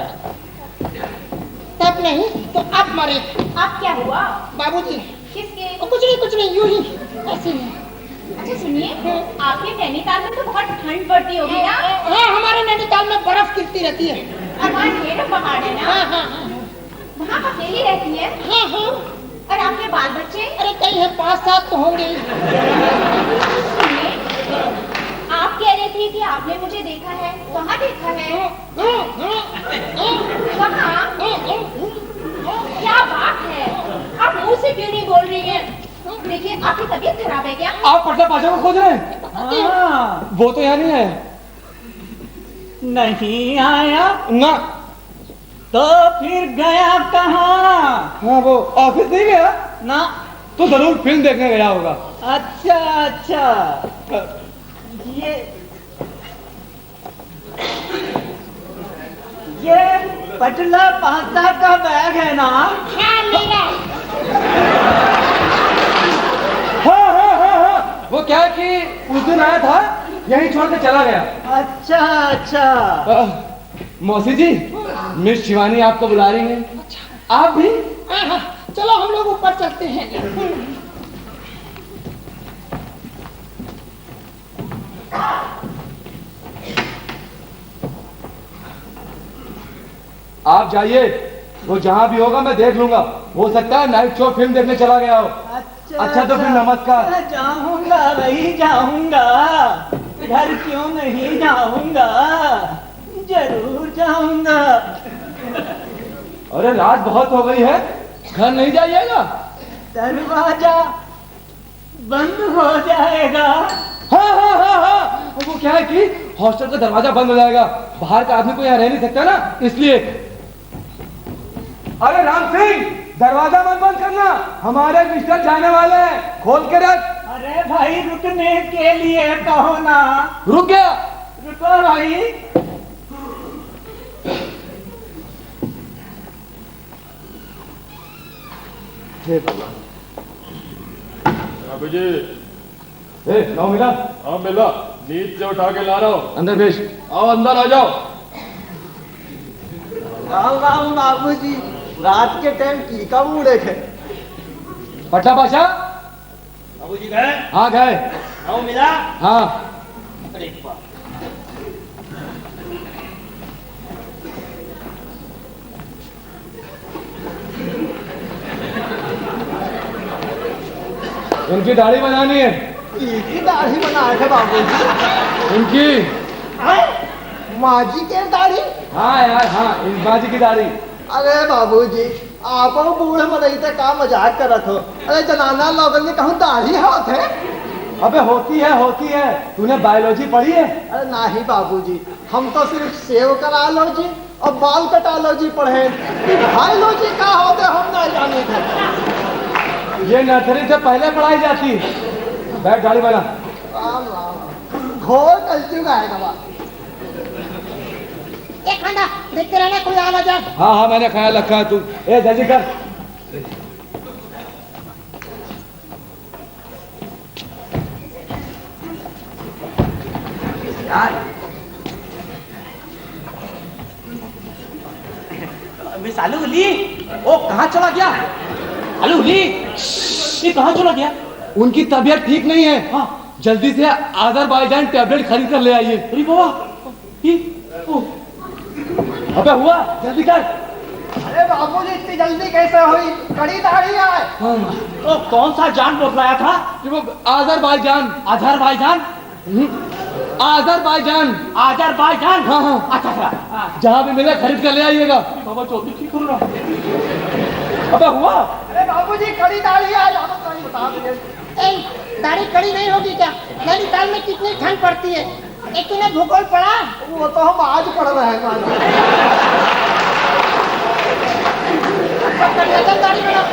तब नहीं तो अब मरे। अब क्या हुआ? बाबूजी। किसके? कुछ नहीं, यूं ही ऐसे ही। अच्छा सुनिए, आपके नैनीताल में तो बहुत ठंड पड़ती होगी ना? हाँ, हमारे नैनीताल में बर्फ गिरती रहती है। और वहाँ ढेर पहाड़ है ना? हाँ। वहाँ अकेली रहती है? हाँ। और आपके बाल बच्चे? अरे कई है, 5-7 तो होंगे। सुनिए, आप कह रहे थे कि आपने मुझे देखा है। कहाँ देखा है? कहाँ? क्या बात है, आप मुंह से क्यों नहीं बोल रही हैं? देखिए, आपकी तबीयत खराब है क्या? आप पटला पाशा को खोज रहे हैं? हाँ। वो तो यहाँ नहीं है। नहीं आया ना। तो फिर गया कहाँ? हाँ, वो ऑफिस नहीं गया ना। तो जरूर फिल्म देखने गया होगा। अच्छा। ये पटला पासा का बैग है ना? हाँ, मेरा। हाँ। वो क्या है कि उस दिन आया था, यहीं छोड़ के चला गया। अच्छा। मौसी जी, मिस शिवानी आपको बुला रही है। आप भी? हाँ, चलो हम लोग ऊपर चलते हैं। आप जाइए, वो जहाँ भी होगा मैं देख लूंगा। हो सकता है नाइट शो फिल्म देखने चला गया हो। अच्छा तो फिर नमस्कार। जाऊंगा, वही जाऊंगा, घर क्यों नहीं जाऊंगा, जरूर जाऊंगा। अरे रात बहुत हो गई है, घर नहीं जाइएगा? दरवाजा बंद हो जाएगा। हाँ। वो क्या है कि हॉस्टल का दरवाजा बंद हो जाएगा, बाहर का आदमी को यहाँ रह नहीं सकता ना, इसलिए। अरे राम सिंह, दरवाजा मत बंद करना, हमारे मिस्टर जाने वाले हैं, खोल के रख। अरे भाई, रुकने के लिए कहो ना। रुक गया। रुको भाई। बाबू जी। लाओ मिला। हाँ मिला, नींद से उठा के ला रहा हूँ। अंदर भेज। आओ अंदर आ जाओ। राम बाबू जी, रात के टाइम की का मूड है? पट्टा पाशा। बाबू जी गए? हाँ गए। आओ मिला? हाँ। अरे वाह। इनकी दाढ़ी बनानी है। की दाढ़ी बनाए थे बाबूजी। इनकी माँ जी के दाढ़ी? हाँ यार हाँ, इस बाजी की दाढ़ी। अरे बाबूजी आप बूढ़े मनई थे का मजाक करत हो। अरे जनाना लोगन ने कहूँ दाढ़ी होत है। अबे होती है। तूने बायोलॉजी पढ़ी है? अरे नहीं बाबूजी, हम तो सिर्फ सेव करा लो जी और बाल कटा लो जी पढ़े। बायोलॉजी का होते हम नहीं जाने थे। ये नर्सरी से पहले पढ़ाई जाती है। बैठ गाड़ी वाला। राम राम, घोर कल चुका है गवा। एक खंडा देखते रहना कोई आ ना जाए। हाँ मैंने ख्याल रखा है। तू ए जल्दी कर। मिस आलू हुली, ओ कहाँ चला गया? आलू हुली, ये कहाँ चला गया? उनकी तबीयत ठीक नहीं है। हाँ। जल्दी से आज़रबाईजान टैबलेट खरीद कर ले आइए। अरे बाबा, ये अबे हुआ, जल्दी कर। अरे बाबूजी इतनी जल्दी कैसे हुई? कड़ी दाढ़ी आए। तो कौन सा जान बोल रहा था? वो आज़रबाईजान। अजरबैजान? आज़रबाईजान। अजरबैजान? हाँ। अच्छा। जहाँ भी मिले खरीद कर ले आइएगा। बाबा चौथी ठीक हो रहा। अबे हुआ। अरे बाबूजी कड़ी दाढ़ी आए। आप तो बता दीजिए। दाढ़ी कड़ी नहीं होगी क्या? नैनीताल में कितनी ठंड पड़ती है? एक तूने भूगोल पढ़ा? वो तो हम आज पढ़ रहे हैं। दाढ़ी बना।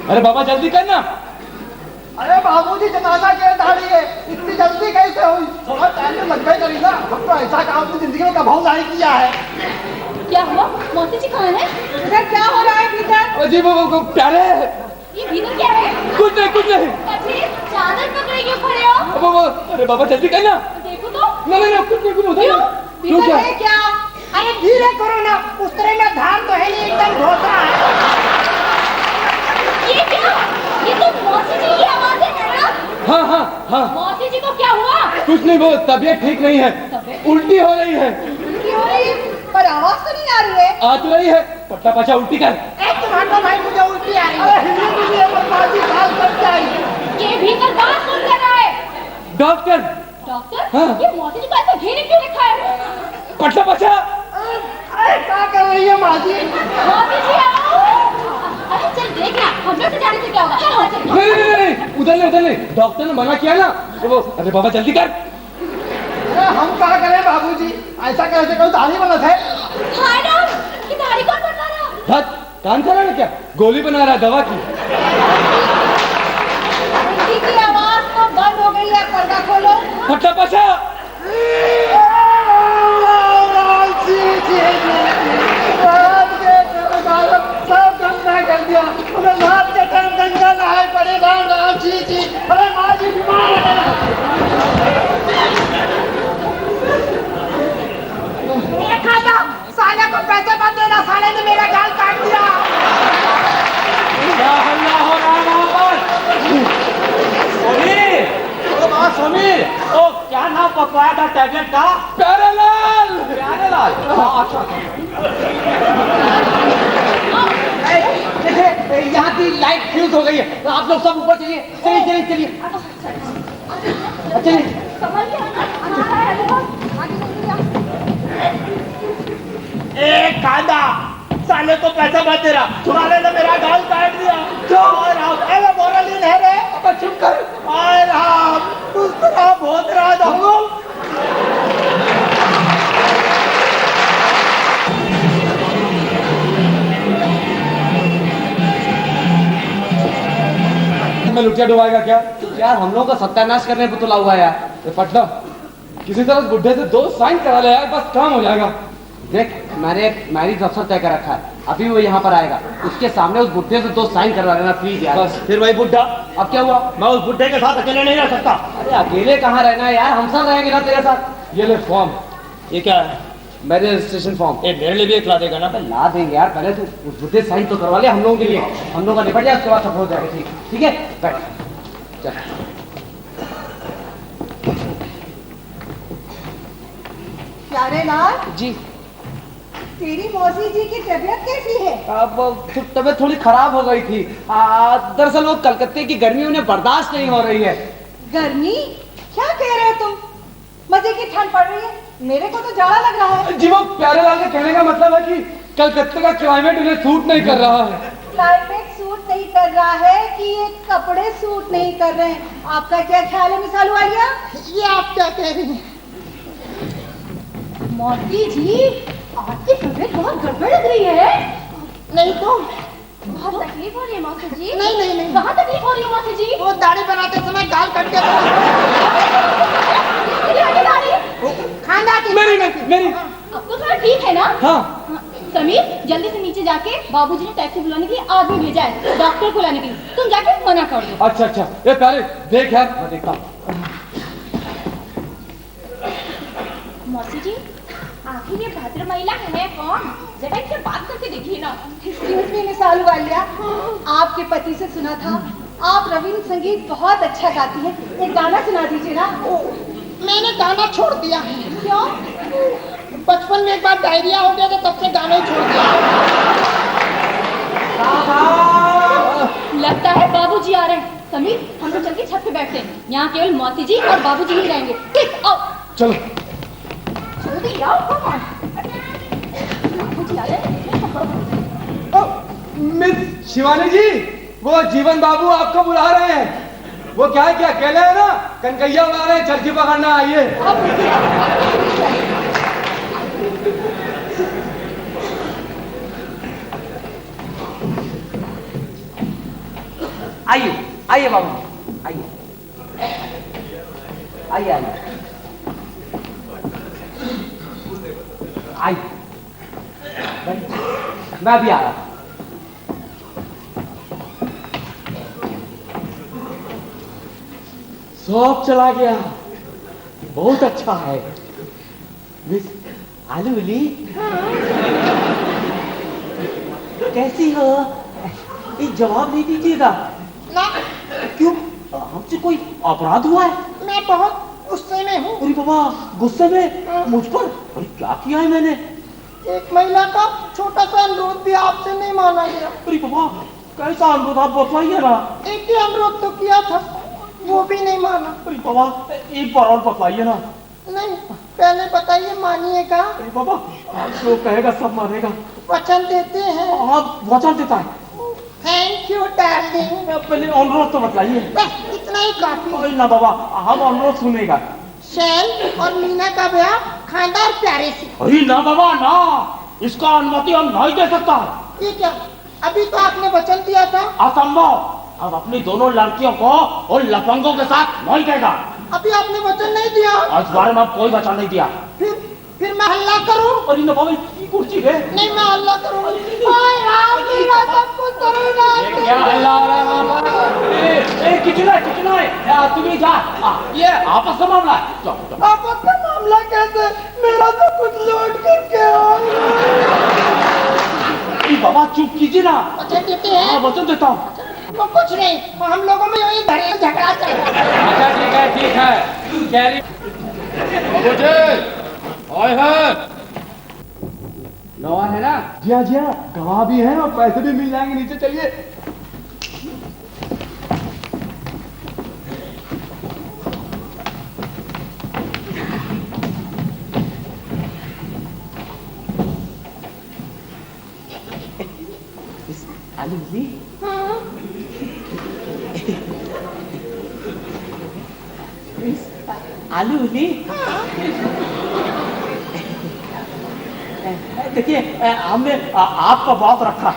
अरे बाबा जल्दी करना। अरे बाबूजी जनाना के दाढ़ी है, इतनी जल्दी कैसे हुई? थोड़ा टाइम तो लगता ही करी ना। हम तो ऐसा काम अपनी जिंदगी में कभी नहीं किया है। क्या हुआ? मौसी जी कहाँ है? इधर क्या हो रहा है भीतर? जी वो प्यारे। ये भीतर क्या है? कुछ नहीं। कथी? चादर पकड़े क्यों खड़े हो? वो अरे बाबा जल्दी करना। देखो तो। नहीं कुछ नहीं। भीतर क्या? है क्या? अरे धीरे करो ना, उस तरह में धार तो है नहीं, एकदम घोसरा है। ये क्या? ये तो मौसी जी की आवाज़ है ना? हाँ। मौसी जी को क्या हुआ? कुछ नहीं, वो तबीयत ठीक नहीं है। उल्टी हो रही है। उल्टी हो रही है, पर आवाज तो नहीं आ रही है। आ तो रही है। पट्टा पाछा उल्टी कर। एक तुम्हारा भाई मुझे उल्टी आ रही है। अरे हिंदी बदमाशी साल कर जाए। ये भीतर बात कौन कर रहा है? डॉक्टर। डॉक्टर? हाँ। ये मौसी जी को ऐसा घेरे क्यों रखा है? पट्टा पाछा। अरे क्या कर रही है माँ जी? मौसी जी आओ। अरे चल देखना, हम लोग से जाने से क्या होगा? चल वहाँ चल। नहीं उधर नहीं। डॉक्टर ने मना किया ना। वो अरे बाबा जल्दी कर। अरे हम क्या करें बाबूजी? ऐसा कैसे कोई दाढ़ी बनत है? हाय डॉक्टर, ये दाढ़ी कौन बनवा रहा? हट, कान खा रहा है क्या? गोली बना रहा है दवा की। उल्टी की आवाज तो बंद हो गई है, पर्दा खोलो। पट्टा पाछा। सब गंदा कर दिया। उन्हें रात के टाइम गंगा नहाए पड़े। राम जी। अरे माँ जी बीमार है। खाता साले को पैसे मत देना, साले ने मेरा गाल काट दिया। क्या हल्ला हो रहा है वहाँ पर? समीर, ओ क्या नाम पकवाया था टैबलेट का? प्यारेलाल। अच्छा। देखिए यहाँ की लाइट फ्यूज हो गई है। आप लोग सब ऊपर चलिए। चलिए। समझ गया ना? अंधारा है बहुत। आगे जल्दी जाओ। ए कांदा, साले को पैसा मत दे रहा। साले ने मेरा गाल काट दिया। अरे बोरलीन है रे। अब चुप कर। आए राम, उस तरह बहुत रात हम लोग। मैं लुटिया डुबाएगा क्या? यार हम लोग का सत्यानाश करने पे तुला हुआ है यार। ये पटना किसी तरह बुढ़े से 2 साइन करा ले यार, बस काम हो जाएगा। देख मैंने एक मैरिज अफसर तय कर रखा है, अभी वो यहाँ पर आएगा, उसके सामने उस बुढ़े से 2 साइन करवा लेना प्लीज यार। बस। फिर भाई बुड्ढा, अब क्या हुआ? मैं उस बुड्ढे के साथ अकेले नहीं रह सकता। अरे अकेले कहाँ रहना है यार, हम सब रहेंगे ना तेरे साथ। ये ले फॉर्म, ये क्या है? मेरे रजिस्ट्रेशन फॉर्म। ये मेरे लिए भी एक ला देगा ना? अबे ला देंगे यार, पहले तो उस बुढ़े साइन तो करवा ले हम लोगों के लिए, हम लोग का निपट जाए, उसके बाद सब हो जाएगा। ठीक है बैठ चल। प्यारेलाल जी तेरी मौसी जी की तबीयत कैसी है? अब तबीयत थोड़ी खराब हो गई थी। दरअसल वो कलकत्ते की गर्मी उन्हें बर्दाश्त नहीं हो रही है। गर्मी? क्या कह रहे हो तुम? मजे की ठंड पड़ रही है, मेरे को तो जाड़ा लग रहा है। जी वो प्यारेलाल के कहने का मतलब है कि कलकत्ते का क्लाइमेट उन्हें सूट नहीं कर रहा है। क्लाइमेट सूट नहीं कर रहा है कि ये कपड़े सूट नहीं कर रहे हैं? आपका क्या ख्याल है मिसाल वालिया? ये आप क्या कह रही हैं? मौसी जी, आपकी तबीयत बहुत गड़बड़ लग रही है। नहीं तो बहुत तकलीफ हो रही है मौसी जी। नहीं नहीं नहीं, कहाँ तकलीफ हो रही है मौसी जी? वो दाढ़ी बनाते समय गाल कट गया। खांदा की मेरी अब तो थोड़ा ठीक है ना? हाँ। समीर, जल्दी से नीचे जाके बाबूजी ने टैक्सी बुलाने के लिए आदमी भेजा है, डॉक्टर को लाने के लिए। तुम जाके मना कर दो। अच्छा अच्छा, ये प्यारे देख यार, मैं देखता हूँ। मौसी जी, आखिर ये भद्र महिला है कौन? जरा इनसे बात करके देखिए ना। एक्सक्यूज मी मिसाल वालिया, आपके पति से सुना था आप रवींद्र संगीत बहुत अच्छा गाती हैं, एक गाना सुना दीजिए ना। मैंने गाना छोड़ दिया। क्यों? बचपन में एक बार डायरिया हो गया था, तब से गाना ही छोड़ दिया। लगता है बाबूजी आ रहे हैं। समीर, हम लोग चल के छत पे बैठते हैं। यहाँ केवल मौसी जी और बाबूजी ही रहेंगे। ठीक, आओ। चलो। जल्दी आओ, कम ऑन। बाबूजी आ रहे हैं। मिस शिवानी जी, वो जीवन बाबू आपको बुला रहे हैं। वो क्या है, क्या अकेले है ना? कनकैया उड़ा रहे हैं, चरखी पकड़ना, आइए। आइए आइए बाबू, आइए आइए आइए आइए, मैं भी आ रहा हूं। सब चला गया, बहुत अच्छा है। मिस आलू उली, कैसी हो? एक जवाब नहीं दीजिएगा। ना, क्यों? हमसे कोई अपराध हुआ है? मैं बहुत गुस्से में हूँ। अरे बाबा, गुस्से में? मुझ पर? अरे क्या किया है मैंने? एक महिला का छोटा सा अनुरोध भी आपसे नहीं माना गया। अरे बाबा, कैसा अनुरोध आप बतलाइए ना। एक ही अनुरोध तो किया था, वो भी नहीं माना। अरे बाबा, एक बार और बतलाइए ना। नहीं, पहले बताइए, मानिएगा? अरे बाबा, आप जो कहेगा सब मानेगा। वचन देते हैं? आप वचन देता है। Thank you darling. पहले अनुरोध तो बतलाइए। बस इतना ही काफी। अरे ना बाबा, हम अनुरोध सुनेगा। शैल और मीना का ब्याह खानदार प्यारे से। अरे ना बाबा ना, इसका अनुमति हम नहीं दे सकता। ये क्या, अभी तो आपने वचन दिया था। असंभव, अब अपनी दोनों लड़कियों को और लफंगों के साथ नहीं देगा। अभी आपने वचन नहीं दिया। इस बारे में कोई वचन नहीं दिया। फिर मैं हल्ला करूं? अरे ना बाबा, इतनी कुर्सी है। नहीं, मैं हल्ला करूं। हाय राम, मेरा सब कुछ करूंगा। क्या हल्ला हो रहा है बाबा? किचना है, तुम ही जा। ये आपस का मामला है। जाओ। आपस का मामला कैसे? मेरा तो कुछ लौट करके बाबा चुप कीजिए ना। वचन देते हैं? वचन देता हूँ। वो कुछ नहीं, हम लोगों में यही झगड़ा चल रहा है। अच्छा ठीक है। आए हैं। गवाह है ना? जी हाँ गवाह भी हैं और पैसे भी मिल जाएंगे। नीचे चलिए। आलू उली, आलू उली, देखिए हमने आपका बहुत रखा।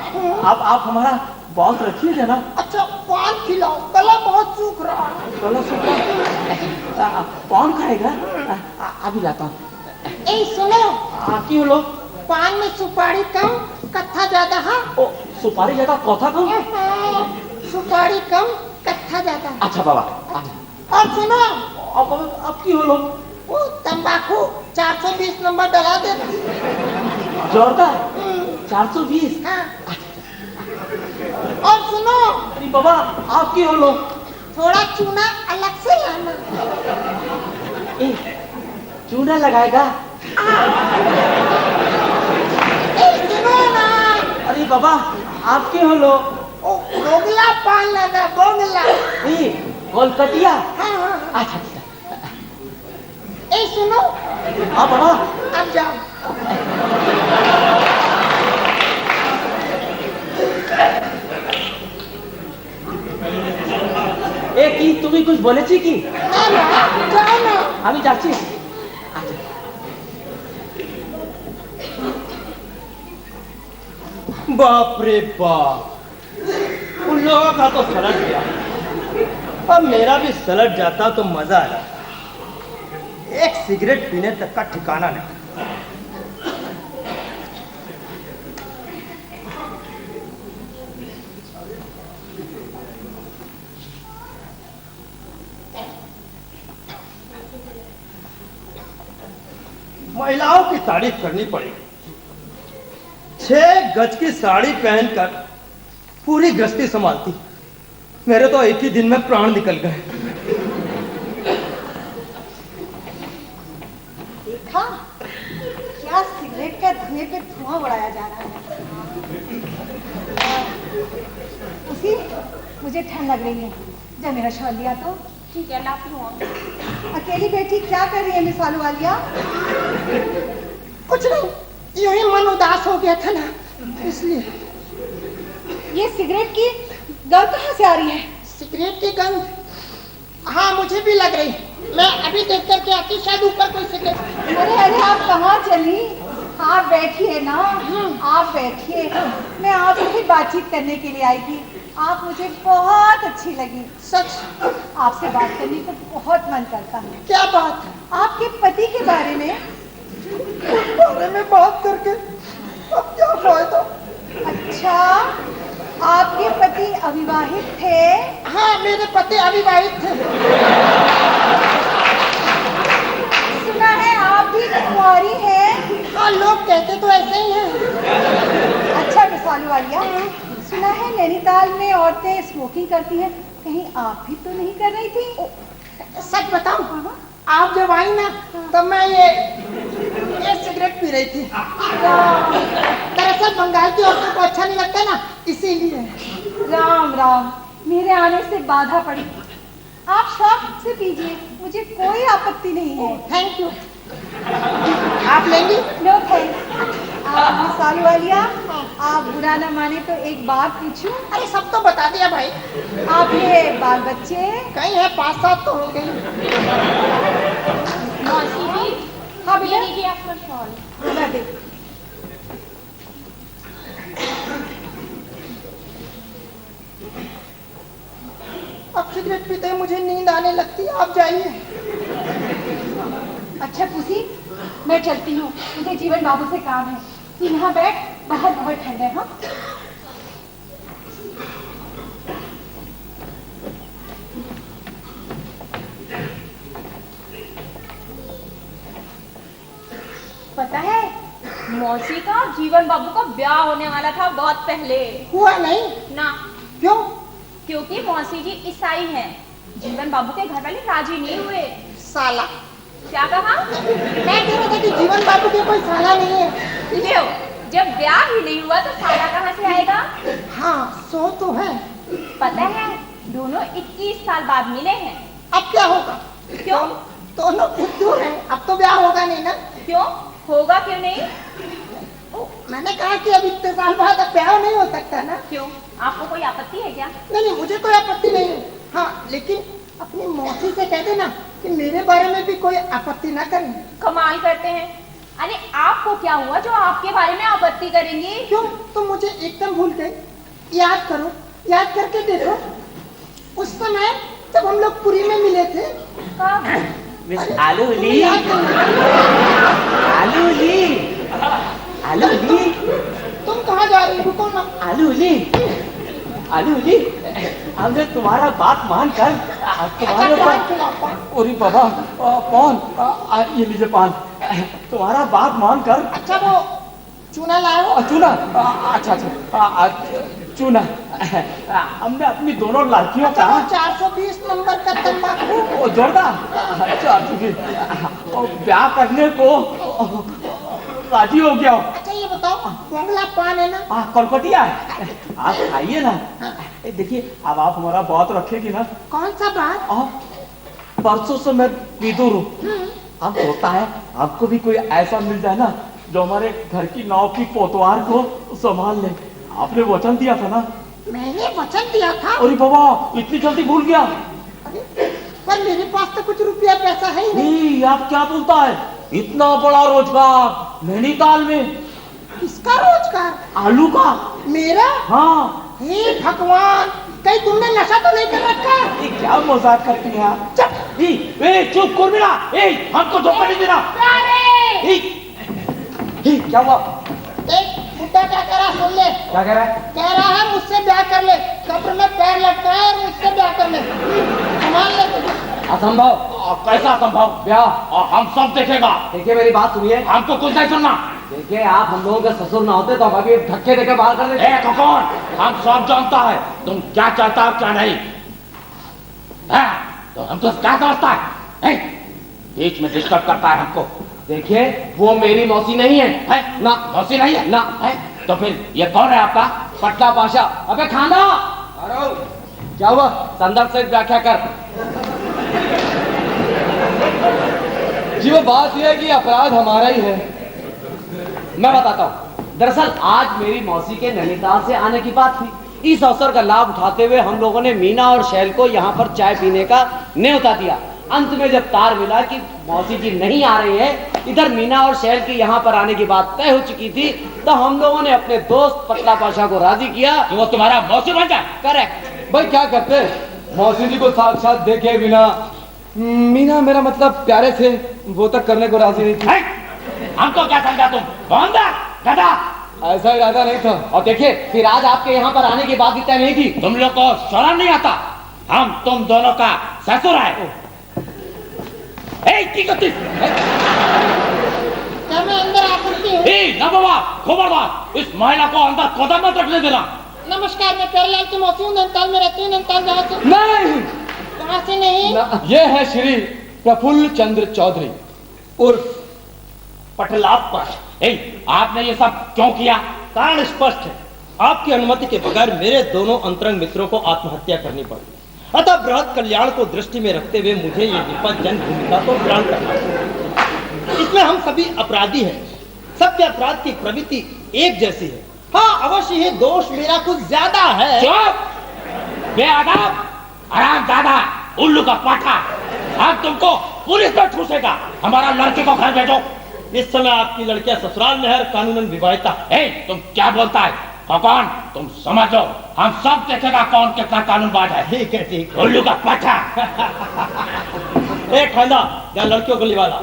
आप हमारा बहुत रखिए ना। अच्छा, पान खिलाओ, गला बहुत सूख रहा है। गला सूख रहा है? कौन खाएगा? अभी लाता हूँ। ए सुनो, क्यों लोग? पान में सुपारी कम, कत्था ज्यादा। हाँ, सुपारी ज्यादा, कथा कम। सुपारी कम, कत्था ज्यादा। अच्छा बाबा। और सुनो, अब क्यों लोग? वो तंबाकू 420 नंबर डला देना। जोरदार 420। हाँ। और सुनो, अरे बाबा, आप क्यों लोग? थोड़ा चूना अलग से लाना। चूना लगाएगा? अरे बाबा आप क्यों हो लो? ओ बोगला पान लगा बोगला। ये कोलकातिया। हाँ हाँ। अच्छा अच्छा। ए सुनो। हाँ बाबा। अब जाओ। এ কি তুমি कुछ বলেছি কি? না না যাও না। আমি যাচ্ছি। बाप रे बाप, उन लोगों का तो सलट गया, अब मेरा भी सलट जाता तो मजा आया। एक सिगरेट पीने तक का ठिकाना नहीं। महिलाओं की तारीफ करनी पड़ेगी। 6 गज की साड़ी पहनकर पूरी गश्ती संभालती, मेरे तो एक ही दिन में प्राण निकल गए। देखा क्या सिगरेट का धुएं पे धुआं उड़ाया जा रहा है। उसी मुझे ठंड लग रही है, जब मेरा शॉल लिया तो ठीक है लाती हूँ। अकेली बेटी क्या कर रही है मिस आलू वालिया? कुछ नहीं, यूं ही मन उदास हो गया था ना, इसलिए। ये सिगरेट की गंध कहाँ से आ रही है? सिगरेट की गंध? हाँ मुझे भी लग रही। मैं अभी देख करके आती, शायद ऊपर कोई सिगरेट। अरे अरे आप कहाँ चली? आप बैठिए ना, आप बैठिए। मैं आपसे ही बातचीत करने के लिए आई थी। आप मुझे बहुत अच्छी लगी। सच? आपसे बात करने को बहुत मन करता है। क्या बात? आपके पति के बारे में। उस बारे में बात करके अब क्या फायदा? अच्छा, आपके पति अविवाहित थे? हाँ मेरे पति अविवाहित थे। सुना है आप भी कुंवारी हैं? हाँ लोग कहते तो ऐसे ही हैं। अच्छा मिस आलू वालिया, सुना है नैनीताल में औरतें स्मोकिंग करती हैं, कहीं आप भी तो नहीं कर रही थी? सच बताऊं, आप जब आई ना तब मैं ये सिगरेट पी रही थी। दरअसल बंगाल की औरतों को अच्छा नहीं लगता ना, इसीलिए। राम राम, मेरे आने से बाधा पड़ी। आप शौक से पीजिए, मुझे कोई आपत्ति नहीं है। Thank you. आप लेंगी? No thanks. मिस आलू वालिया, आप बुरा न माने तो एक बात पूछूं? अरे सब तो बता दिया भाई। आपके बाल बच्चे? कहीं है 5-7 तो हो गए। मौसी जी, हाँ बेटा, ये लीजिए आपका शॉल। मैं दे। अब सिगरेट पीते ही मुझे नींद आने लगती है, आप जाइए। अच्छा पुसी, मैं चलती हूँ, मुझे जीवन बाबू से काम है। तू यहाँ बैठ, बाहर बहुत ठंड है। हाँ पता है मौसी का और जीवन बाबू का ब्याह होने वाला था बहुत पहले। हुआ नहीं? ना। क्यों? क्योंकि मौसी जी ईसाई हैं। जीवन बाबू के घर वाले राजी नहीं हुए। साला। क्या कहा? मैं कह रहा था कि जीवन बाबू के कोई साला नहीं है। लो, जब ब्याह ही नहीं हुआ तो साला कहाँ से आएगा? हाँ सो तो है। पता है दोनों 21 साल बाद मिले हैं। अब क्या होगा? क्यों? दोनों बुद्धू हैं, अब तो ब्याह होगा नहीं ना। क्यों होगा, क्यों नहीं? मैंने कहा कि अब इतने साल बाद अब ब्याह नहीं हो सकता ना। क्यों, आपको कोई आपत्ति है क्या? नहीं मुझे कोई आपत्ति नहीं है। हाँ लेकिन अपनी मौसी से कह देना कि मेरे बारे में भी कोई आपत्ति ना करें। कमाल करते हैं। अरे आपको क्या हुआ जो आपके बारे में आपत्ति करेंगी? क्यों, तुम मुझे एकदम भूल गए? याद करो, याद करके देखो उस समय जब हम लोग पुरी में मिले थे। मिस आलूली, आलूली, आलूली, तुम कहाँ जा रही हो? रुको ना। आलूली, आलूली, हमने तुम्हारा बात मानकर तुम्हारे ऊपर। अरे बाबा, कौन? ये लीजिए पान। तुम्हारा बात मानकर। अच्छा वो चूना लाए हो? चूना? अच्छा अच्छा, चूना। हमने अपनी दोनों लड़कियों का 420 नंबर का तंबाकू जोरदार 420 ब्याह करने को राजी हो गया। अच्छा ये बताओ बंगला पान है ना। कलकतिया है, आप खाइए ना। देखिए अब आप हमारा बात रखेगी ना। कौन सा बात? परसों से मैं विदुर हूँ। अब होता है आपको भी कोई ऐसा मिल जाए ना जो हमारे घर की नाव की कोतवाल को संभाल ले। आपने वचन दिया था ना। मैंने वचन दिया था? अरे बाबा इतनी जल्दी भूल गया? पर मेरे पास तो कुछ रुपया पैसा है ही नहीं। आप क्या बोलता है? इतना बड़ा रोजगार नैनीताल में। किसका रोजगार? आलू का। मेरा? हाँ। हे भगवान, कहीं तुमने नशा तो नहीं कर रखा? ये क्या मजाक करती हैं आप? चुप कुर्मिला, हमको धोखा नहीं देना। क्या हुआ? एक बुड्ढा क्या कह रहा सुन ले। क्या कह रहा है? कह रहा है मुझसे ब्याह कर ले, कब्र में पैर लटकाए और मुझसे ब्याह कर ले। संभाल ले तुझे। असंभव। कैसा असंभव? ब्याह हम सब देखेगा। देखिए मेरी बात सुनिए। हमको कुछ नहीं सुनना। देखिए आप हम लोगों के ससुर ना होते तो अभी धक्के देके बाहर कर देते। कौन? हम सब जानता है तुम क्या चाहता हो क्या नहीं। तो हम तो क्या समझता है? बीच में डिस्टर्ब करता है हमको। देखिए वो मेरी मौसी नहीं है ना। मौसी नहीं है ना है? तो फिर ये कौन है आपका? पटला पाशा। अबे खाना क्या हुआ? संदर्भ से व्याख्या कर। जी वो बात यह है कि अपराध हमारा ही है। मैं बताता हूँ। दरअसल आज मेरी मौसी के नैनीताल से आने की बात थी। इस अवसर का लाभ उठाते हुए हम लोगों ने मीना और शैल को यहाँ पर चाय पीने का न्योता दिया। अंत में जब तार मिला कि मौसी जी नहीं आ रही है, इधर मीना और शैल की यहाँ पर आने की बात तय हो चुकी थी, तो हम लोगों ने अपने दोस्त पटला पाशा को राजी किया कि वो तुम्हारा मौसी बन जाए। करेक्ट। भाई क्या करते, मौसी जी को साक्षात देखे बिना मीना मेरा मतलब प्यारे से वो तक करने को राजी नहीं थी। हमको क्या समझा तुम? गधा। ऐसा इरादा नहीं था। और देखिए फिर आज आपके यहाँ पर आने की बात तय नहीं थी। तुम लोग को शर्म नहीं आता? हम तुम दोनों का ससुर है। क्या मैं अंदर आ सकती हूँ? ना बाबा, खबरदार इस महिला को अंदर कदम मत रखने देना। नमस्कार, मैं प्यारेलाल की मौसी हूँ, नैनीताल में रहती हूँ। नैनीताल जहाँ से? नहीं। कहाँ से नहीं? ये है श्री प्रफुल्ल चंद्र चौधरी उर्फ पटलापर। आपने ये सब क्यों किया? कारण स्पष्ट है। आपकी अनुमति के बगैर मेरे दोनों अंतरंग मित्रों को आत्महत्या करनी पड़ी। अतः बृहद कल्याण को दृष्टि में रखते हुए मुझे ये विपद जन भूमिका को ग्रहण करना है। इसमें हम सभी अपराधी हैं। सबके अपराध की प्रवृत्ति एक जैसी है। हाँ अवश्य ये दोष मेरा कुछ ज्यादा है। बेअदब, हरामजादा, उल्लू का पाठा। अब तुमको पुलिस में ठूसेगा। हमारा लड़के को घर भेजो। इस समय आपकी लड़कियां ससुराल में है, कानूनन विवाहिता। तुम क्या बोलता है? कौन? तुम समझो, हम सब देखेगा कौन कितना कानूनबाज है। ठीक है ठीक। उल्लू का पाठा। एक खंदा या लड़कियों को लिवाला।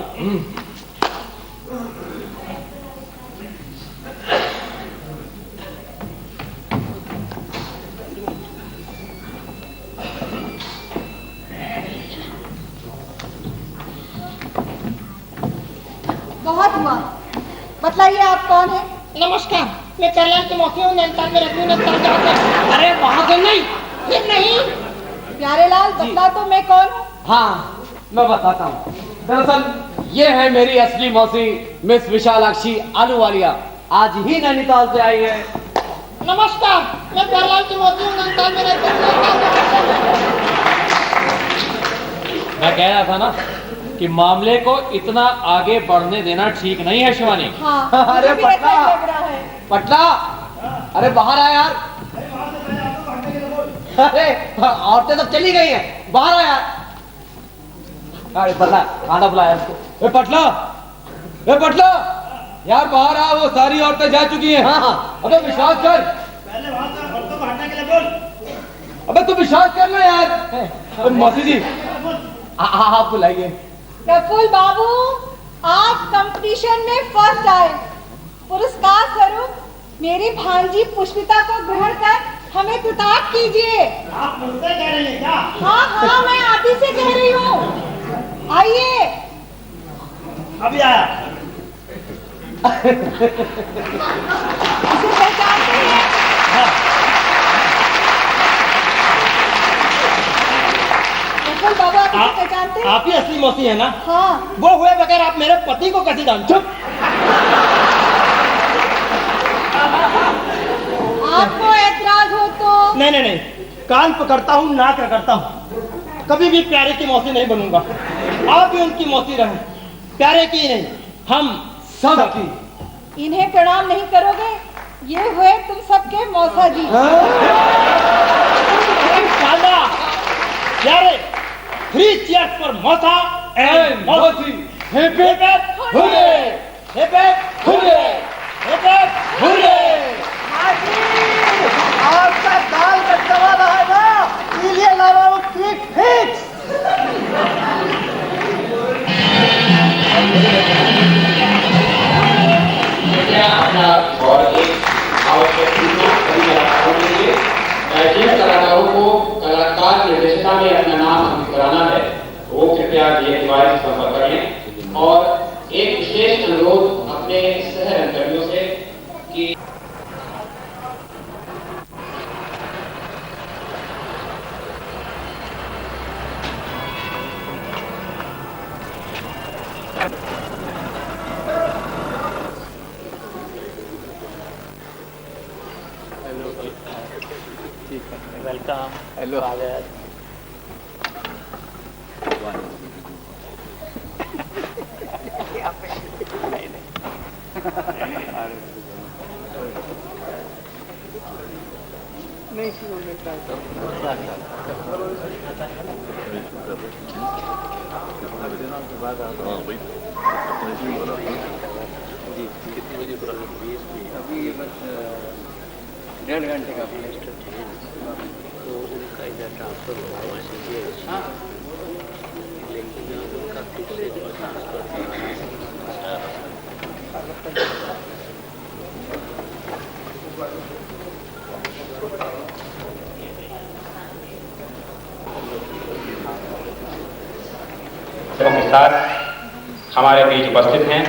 बहुत हुआ, बतलाइए आप कौन है? नमस्कार, मैं प्यारेलाल की मौसी हूँ, नैनीताल में रहती हूँ। नैनीताल जहाँ से? अरे वहां से नहीं। फिर नहीं? प्यारेलाल बतला तो मैं कौन हूँ? हाँ मैं बताता हूँ। दरअसल ये है मेरी असली मौसी मिस विशालाक्षी आलूवालिया। आज ही नैनीताल से आई है। नमस्कार, मैं प्यारेलाल की मौसी हूँ, नैनीताल में रहती हूँ। मैं कह रहा था ना कि मामले को इतना आगे बढ़ने देना ठीक नहीं है शिवानी। हाँ, अरे मुझे भी ऐसा पटला। ही लग रहा है। पटला, अरे बाहर आ यार। अरे औरतें सब चली गई हैं, बाहर आ यार। अरे पटला, खाना बुलाया उसको। पटला यार बाहर आ, वो सारी औरतें जा चुकी हैं। हाँ। अबे विश्वास कर। पहले वहां से औरतों को हटने के लिए बोल। अबे तू विश्वास कर ना यार। अबे मौसी जी आप बुलाइए। प्रफुल्ल बाबू आज कंपटीशन में फर्स्ट आए। पुरस्कार स्वरूप मेरी भांजी पुष्पिता को ग्रहण कर हमें कृतार्थ कीजिए। आप मुझसे कह रही हैं क्या? हाँ मैं आप ही से कह रही हूँ। आइए। अभी आया। इसे पहचानते हैं? प्रफुल्ल बाबू आप इसे पहचानते हैं? आप ही असली मौसी है ना? हाँ। वो हुए बगैर आप मेरे पति को कैसे जानते? नहीं नहीं नहीं, कान पकड़ता हूँ, नाक रगड़ता हूँ। कभी भी प्यारे की मौसी नहीं बनूंगा। आप भी उनकी मौसी रहें, प्यारे की नहीं, हम सब की। इन्हें प्रणाम नहीं करोगे? ये हुए तुम सबके मौसा जी। प्यारे, 3 cheers for मौसा एंड मौसी। Hip hip hurray, hip hip hurray, hip hip hurray. आपका दाल का सवाल है ना, इसलिए लावा वो क्विक फिक्स। और एक आवश्यक सूचना सभी कलाकारों के लिए, जिन कलाकारों को कलाकार निर्देशिका में अपना नाम अंकित कराना है वो कृपया दिए द्वारा संपर्क करें। और एक विशेष अनुरोध अपने सह रंगकर्मियों से कि वेलकम। हेलो डेढ़ घंटे का प्लेस्टर चाहिए, तो उनका इधर ट्रांसफर हुआ है, लेकिन उनका पिछले ट्रांसफर के साथ हमारे बीच उपस्थित हैं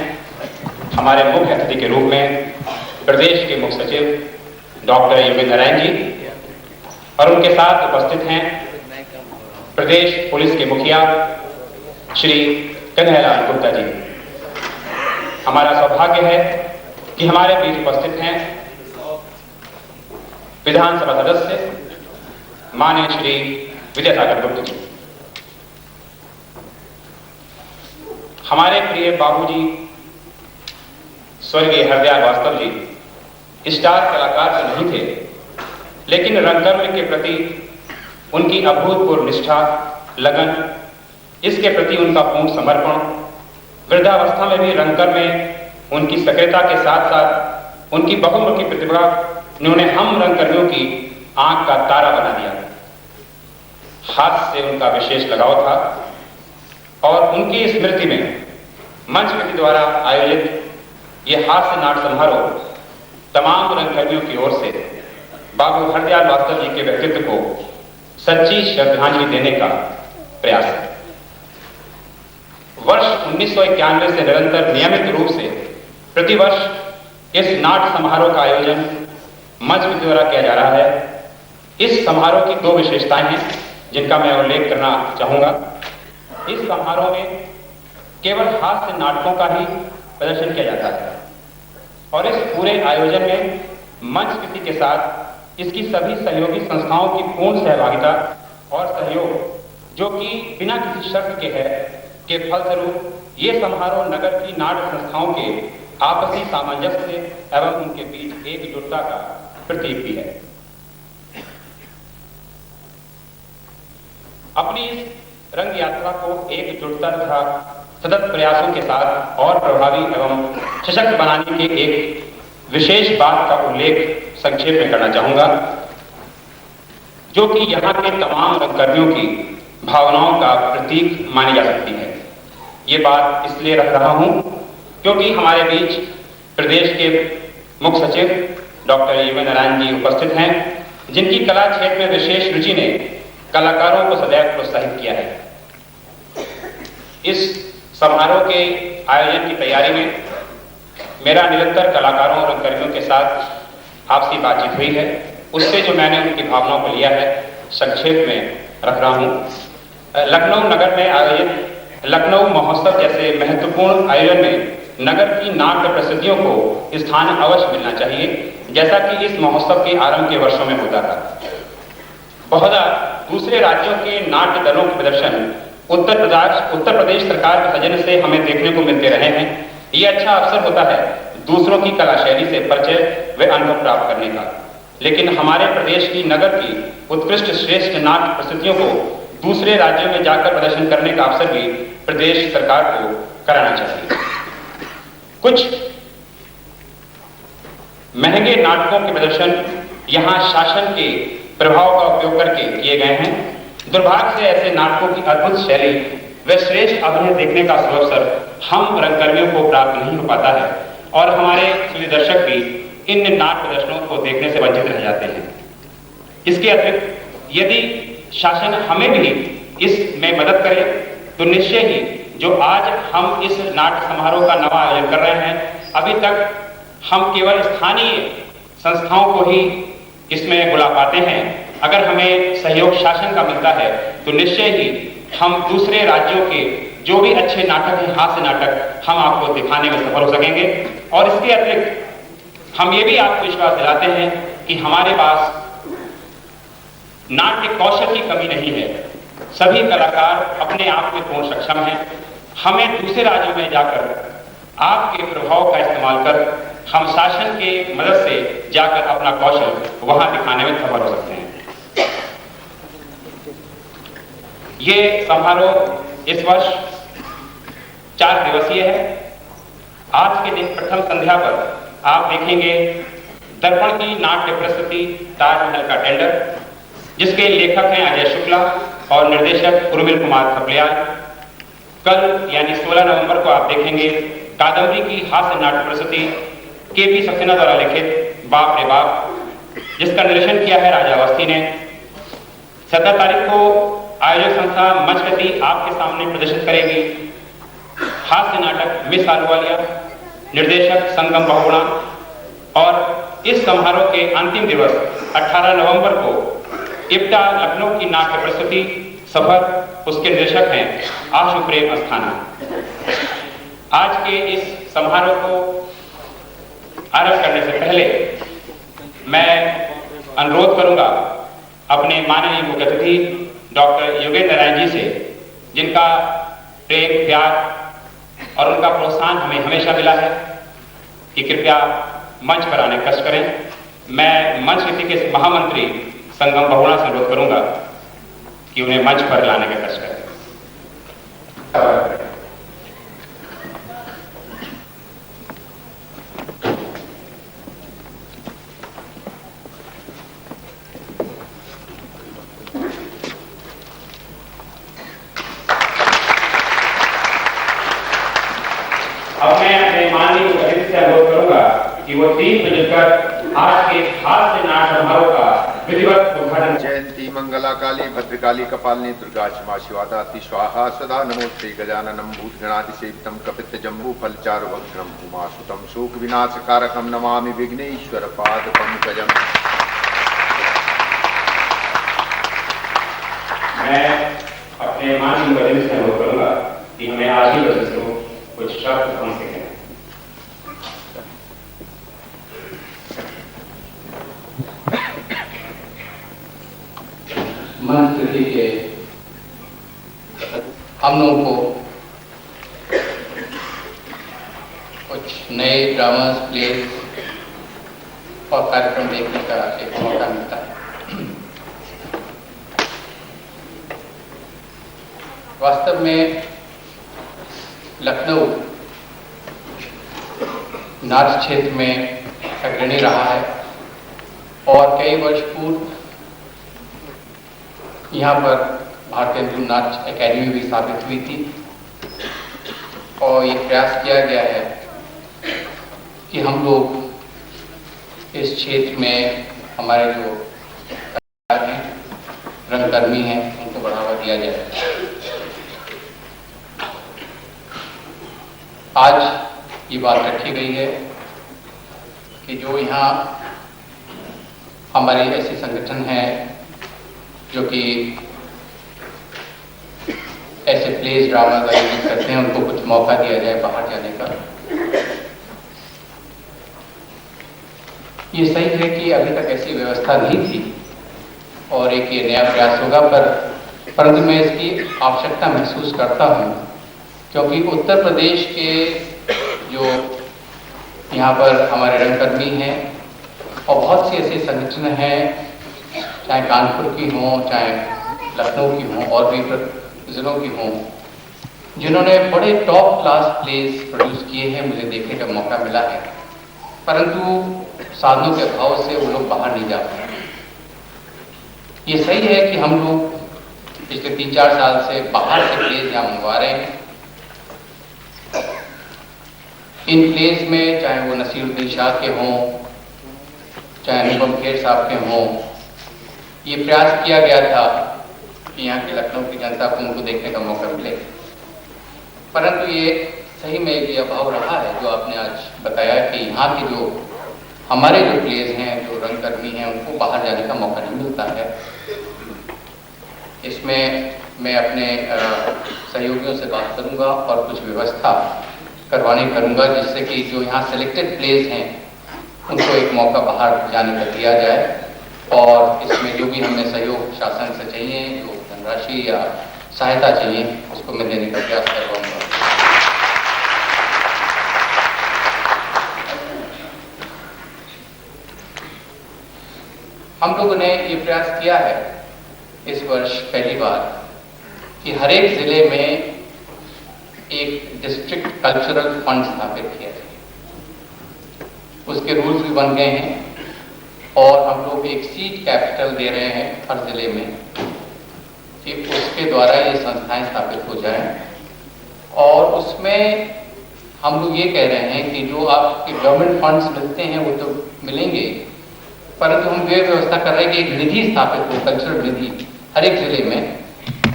हमारे मुख्य अतिथि के रूप में प्रदेश के मुख्य सचिव डॉक्टर योगेंद्र नारायण जी, और उनके साथ उपस्थित हैं प्रदेश पुलिस के मुखिया श्री कन्हैयालाल गुप्ता जी। हमारा सौभाग्य है कि हमारे बीच उपस्थित हैं विधानसभा सदस्य माननीय श्री विजय सागर गुप्ता जी। हमारे प्रिय बाबूजी स्वर्गीय हरदयाल वास्तव जी स्टार कलाकार तो नहीं थे, लेकिन रंगकर्म के प्रति उनकी अभूतपूर्व निष्ठा, लगन, इसके प्रति उनका पूर्ण समर्पण, वृद्धावस्था में भी रंगकर्म में उनकी सक्रियता के साथ साथ उनकी बहुमुखी प्रतिभा ने उन्हें हम रंगकर्मियों की आंख का तारा बना दिया। हाथ से उनका विशेष लगाव था और उनकी स्मृति में मंच कमेटी द्वारा आयोजित ये हास्य नाट समारोह तमाम रंगकर्मियों की ओर से बाबू हरदयाल वास्तव जी के व्यक्तित्व को सच्ची श्रद्धांजलि देने का प्रयास है। वर्ष 1991 से निरंतर नियमित रूप से प्रतिवर्ष इस नाट समारोह का आयोजन मंच कमेटी द्वारा किया जा रहा है। इस समारोह की 2 विशेषताएं हैं जिनका मैं उल्लेख करना चाहूंगा। इस समारोह में केवल हास्य नाटकों का ही प्रदर्शन किया जाता है और इस पूरे आयोजन में मंच कमेटी के साथ इसकी सभी सहयोगी संस्थाओं की पूर्ण सहभागिता और सहयोग जो कि बिना किसी शर्त के है के फलस्वरूप ये समारोह नगर की नाट्य संस्थाओं के आपसी सामंजस्य एवं उनके बीच एकजुटता का प्रतीक भी है। अपनी इस रंग यात्रा को एकजुटता तथा सतत प्रयासों के साथ और प्रभावी एवं सशक्त बनाने के एक विशेष बात का उल्लेख संक्षेप में करना चाहूंगा, जो कि यहाँ के तमाम रंगकर्मियों की भावनाओं का प्रतीक मानी जा सकती है। ये बात इसलिए रख रहा हूं क्योंकि हमारे बीच प्रदेश के मुख्य सचिव डॉक्टर योगेंद्र नारायण जी उपस्थित हैं, जिनकी कला क्षेत्र में विशेष रुचि ने कलाकारों को सदैव प्रोत्साहित किया है। इस समारोह के आयोजन की तैयारी में मेरा निरंतर कलाकारों और रंगकर्मियों के साथ आपसी बातचीत हुई है। उससे जो मैंने उनकी भावनाओं को लिया है संक्षेप में रख रहा हूं। लखनऊ नगर में आयोजित लखनऊ महोत्सव जैसे महत्वपूर्ण आयोजन में नगर की नाट्य प्रसिद्धियों को स्थान अवश्य मिलना चाहिए, जैसा कि इस महोत्सव के आरंभ के वर्षों में होता था। बहुधा दूसरे राज्यों के नाट्य दलों के प्रदर्शन उत्तर प्रदेश सरकार के सौजन्य से हमें देखने को मिलते रहे हैं। ये अच्छा अवसर होता है दूसरों की कला शैली से परिचय व अनुभव प्राप्त करने का, लेकिन हमारे प्रदेश की नगर की उत्कृष्ट श्रेष्ठ नाट्य प्रस्तुतियों को दूसरे राज्यों में जाकर प्रदर्शन करने का अवसर भी प्रदेश सरकार को कराना चाहिए। कुछ महंगे नाटकों के प्रदर्शन यहाँ शासन के प्रभाव का उपयोग करके किए गए हैं। दुर्भाग्य से ऐसे नाटकों की अद्भुत शैली व श्रेष्ठ अभिनय देखने का अवसर हम रंगकर्मियों को प्राप्त नहीं हो पाता है और हमारे दर्शक भी इन नाट्य प्रदर्शनों को देखने से वंचित रह जाते हैं। इसके अतिरिक्त यदि शासन हमें भी इसमें मदद करे तो निश्चय ही जो आज हम इस नाट्य समारोह का नवा आयोजन कर रहे हैं, अभी तक हम केवल स्थानीय संस्थाओं को ही इसमें बुला पाते हैं। अगर हमें सहयोग शासन का मिलता है तो निश्चय ही हम दूसरे राज्यों के जो भी अच्छे नाटक हैं, हास्य नाटक, हम आपको दिखाने में सफल हो सकेंगे। और इसके अतिरिक्त हम ये भी आपको विश्वास दिलाते हैं कि हमारे पास नाट्य कौशल की कमी नहीं है। सभी कलाकार अपने आप में पूर्ण सक्षम हैं। हमें दूसरे राज्यों में जाकर आपके प्रभाव का इस्तेमाल कर हम शासन के मदद से जाकर अपना कौशल वहां दिखाने में सफल हो सकते हैं। ये समारोह इस वर्ष 4 दिवसीय है। आज के दिन प्रथम संध्या पर आप देखेंगे दर्पण की नाट्य प्रस्तुति ताजमहल का टेंडर, जिसके लेखक हैं अजय शुक्ला और निर्देशक उर्मिल कुमार थपलियाल। कल यानी 16 नवंबर को आप देखेंगे कादम्बरी की हास्य नाट्य प्रस्तुति के.पी. सक्सेना द्वारा लिखित बाप रे बाप, जिसका निर्देशन किया है राजा अवस्थी ने। 17 तारीख को आयोजक संस्था मंचगति आपके सामने प्रदर्शित करेगी हास्य नाटक मिस आलूवालिया, निर्देशक संगम बहुगुणा। और इस समारोह के अंतिम दिवस 18 नवंबर को इप्टा लखनऊ की नाट्य प्रस्तुति सफर, उसके निर्देशक हैं आशु प्रेम अस्थाना। आज के इस समारोह को आरंभ करने से पहले मैं अनुरोध करूंगा अपने माननीय मुख्य अतिथि डॉक्टर योगेंद्र नारायण जी से, जिनका प्रेम, प्यार और उनका प्रोत्साहन हमें हमेशा मिला है, कि कृपया मंच पर आने कष्ट करें। मैं मंच नीति के महामंत्री संगम बहुगुणा से अनुरोध करूंगा कि उन्हें मंच पर लाने का कष्ट करें। अब मैं अपने माननीय अतिथि से अनुरोध करूंगा कि वो 3 बजे तक आज के हास्य नाट्य समारोह का विधिवत उद्घाटन। जयंती मंगला काली भद्रकाली कपालिनी दुर्गा क्षमा शिवादाति स्वाहा सदा नमोस्ते गजाननम भूतगणातिसेवितम कपित जम्बू फलचारु भक्षणम उमासुतम शोक विनाशकारकम नमामि विघ्नेश्वर पाद पंकजम। मैं अपने माननीय अतिथि से अनुरोध करूंगा कि हमें आज ही बच्चों को कुछ शब्द कम से कहें। मंत्री के हम लोगों को कुछ नए ड्रामास, प्लेस और कार्यक्रम देखने का एक मौका मिलता है। वास्तव में लखनऊ नाट्य क्षेत्र में अग्रणी रहा है और कई वर्ष पूर्व यहाँ पर भारतीय हिंदू नाट्य एकेडमी भी स्थापित हुई थी और ये प्रयास किया गया है कि हम लोग इस क्षेत्र में हमारे जो कलाकार हैं, रंगकर्मी हैं, उनको बढ़ावा दिया जाए। आज ये बात रखी गई है कि जो यहाँ हमारे ऐसे संगठन हैं जो कि ऐसे प्लेस ड्रामा आयोजित करते हैं, उनको कुछ मौका दिया जाए बाहर जाने का। ये सही है कि अभी तक ऐसी व्यवस्था नहीं थी और एक ये नया प्रयास होगा, परंतु मैं इसकी आवश्यकता महसूस करता हूँ क्योंकि उत्तर प्रदेश के जो यहाँ पर हमारे रंगकर्मी हैं और बहुत से ऐसे संगठन हैं, चाहे कानपुर की हों, चाहे लखनऊ की हों और भी जिलों की हों, जिन्होंने बड़े टॉप क्लास प्लेस प्रोड्यूस किए हैं, मुझे देखने का मौका मिला है, परंतु साधनों के अभाव से वो लोग बाहर नहीं जा पाए। ये सही है कि हम लोग पिछले 3-4 साल से बाहर से प्लेस यहाँ मंगवा रहे हैं। इन प्लेस में चाहे वो नसीरुद्दीन शाह के हों, चाहे अनुपम खेर साहब के हों, ये प्रयास किया गया था कि यहाँ के लखनऊ की जनता को उनको देखने का मौका मिले, परंतु ये सही में ये अभाव रहा है जो आपने आज बताया कि यहाँ के जो हमारे जो प्लेस हैं, जो रंगकर्मी हैं, उनको बाहर जाने का मौका नहीं मिलता है। इसमें मैं अपने सहयोगियों से बात करूंगा और कुछ व्यवस्था करवाने करूंगा जिससे कि जो यहाँ सेलेक्टेड प्लेस हैं उनको एक मौका बाहर जाने का दिया जाए, और इसमें जो भी हमें सहयोग शासन से चाहिए, जो धनराशि या सहायता चाहिए, उसको मैं देने का प्रयास करवाऊंगा। हम लोगों ने ये प्रयास किया है इस वर्ष पहली बार कि हर एक जिले में एक डिस्ट्रिक्ट कल्चरल फंड स्थापित किया जाए। उसके रूल्स भी बन गए हैं और हम लोग एक सीड कैपिटल दे रहे हैं हर जिले में कि उसके द्वारा ये संस्थाएं स्थापित हो जाएं, और उसमें हम लोग ये कह रहे हैं कि जो आपके गवर्नमेंट फंड्स मिलते हैं वो तो मिलेंगे, परंतु हम ये व्यवस्था कर रहे हैं कि एक निधि स्थापित हो, कल्चरल निधि हर एक जिले में,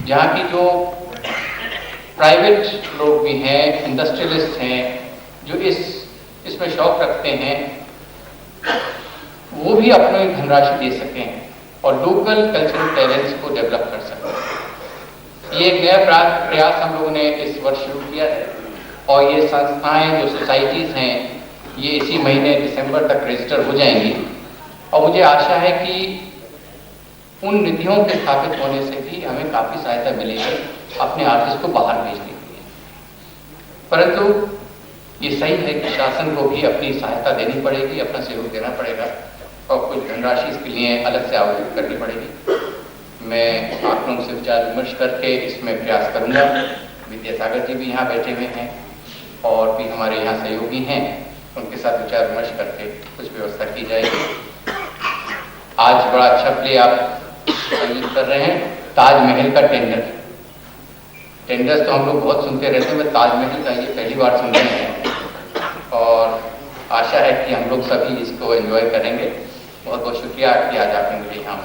जहाँ की जो प्राइवेट लोग भी हैं, इंडस्ट्रियलिस्ट हैं, जो इसमें शौक रखते हैं, वो भी अपनी धनराशि दे सकें और लोकल कल्चरल टैलेंट्स को डेवलप कर सकें। ये एक नया प्रयास हम लोगों ने इस वर्ष शुरू किया है, और ये संस्थाएं, जो सोसाइटीज़ हैं, ये इसी महीने दिसंबर तक रजिस्टर हो जाएंगी, और मुझे आशा है कि उन निधियों के स्थापित होने से भी हमें काफ़ी सहायता मिलेगी अपने आर्टिस्ट को बाहर भेजने के लिए। परंतु ये सही है कि शासन को भी अपनी सहायता देनी पड़ेगी, अपना सहयोग देना पड़ेगा, और कुछ धनराशि इसके लिए अलग से आवंटित करनी पड़ेगी। मैं आप लोगों से विचार विमर्श करके इसमें प्रयास करूँगा। विद्यासागर जी भी यहाँ बैठे हुए हैं और भी हमारे यहाँ सहयोगी हैं, उनके साथ विचार विमर्श करके कुछ व्यवस्था की जाएगी। आज बड़ा अच्छा प्ले आप आयोजित कर रहे हैं, ताजमहल का टेंडर्स तो हम लोग बहुत सुनते रहते हैं, ताजमहल का ये पहली बार सुन रहे हैं, और आशा है कि हम लोग सभी इसको एंजॉय करेंगे। बहुत बहुत शुक्रिया कि आज आपने मुझे यहाँ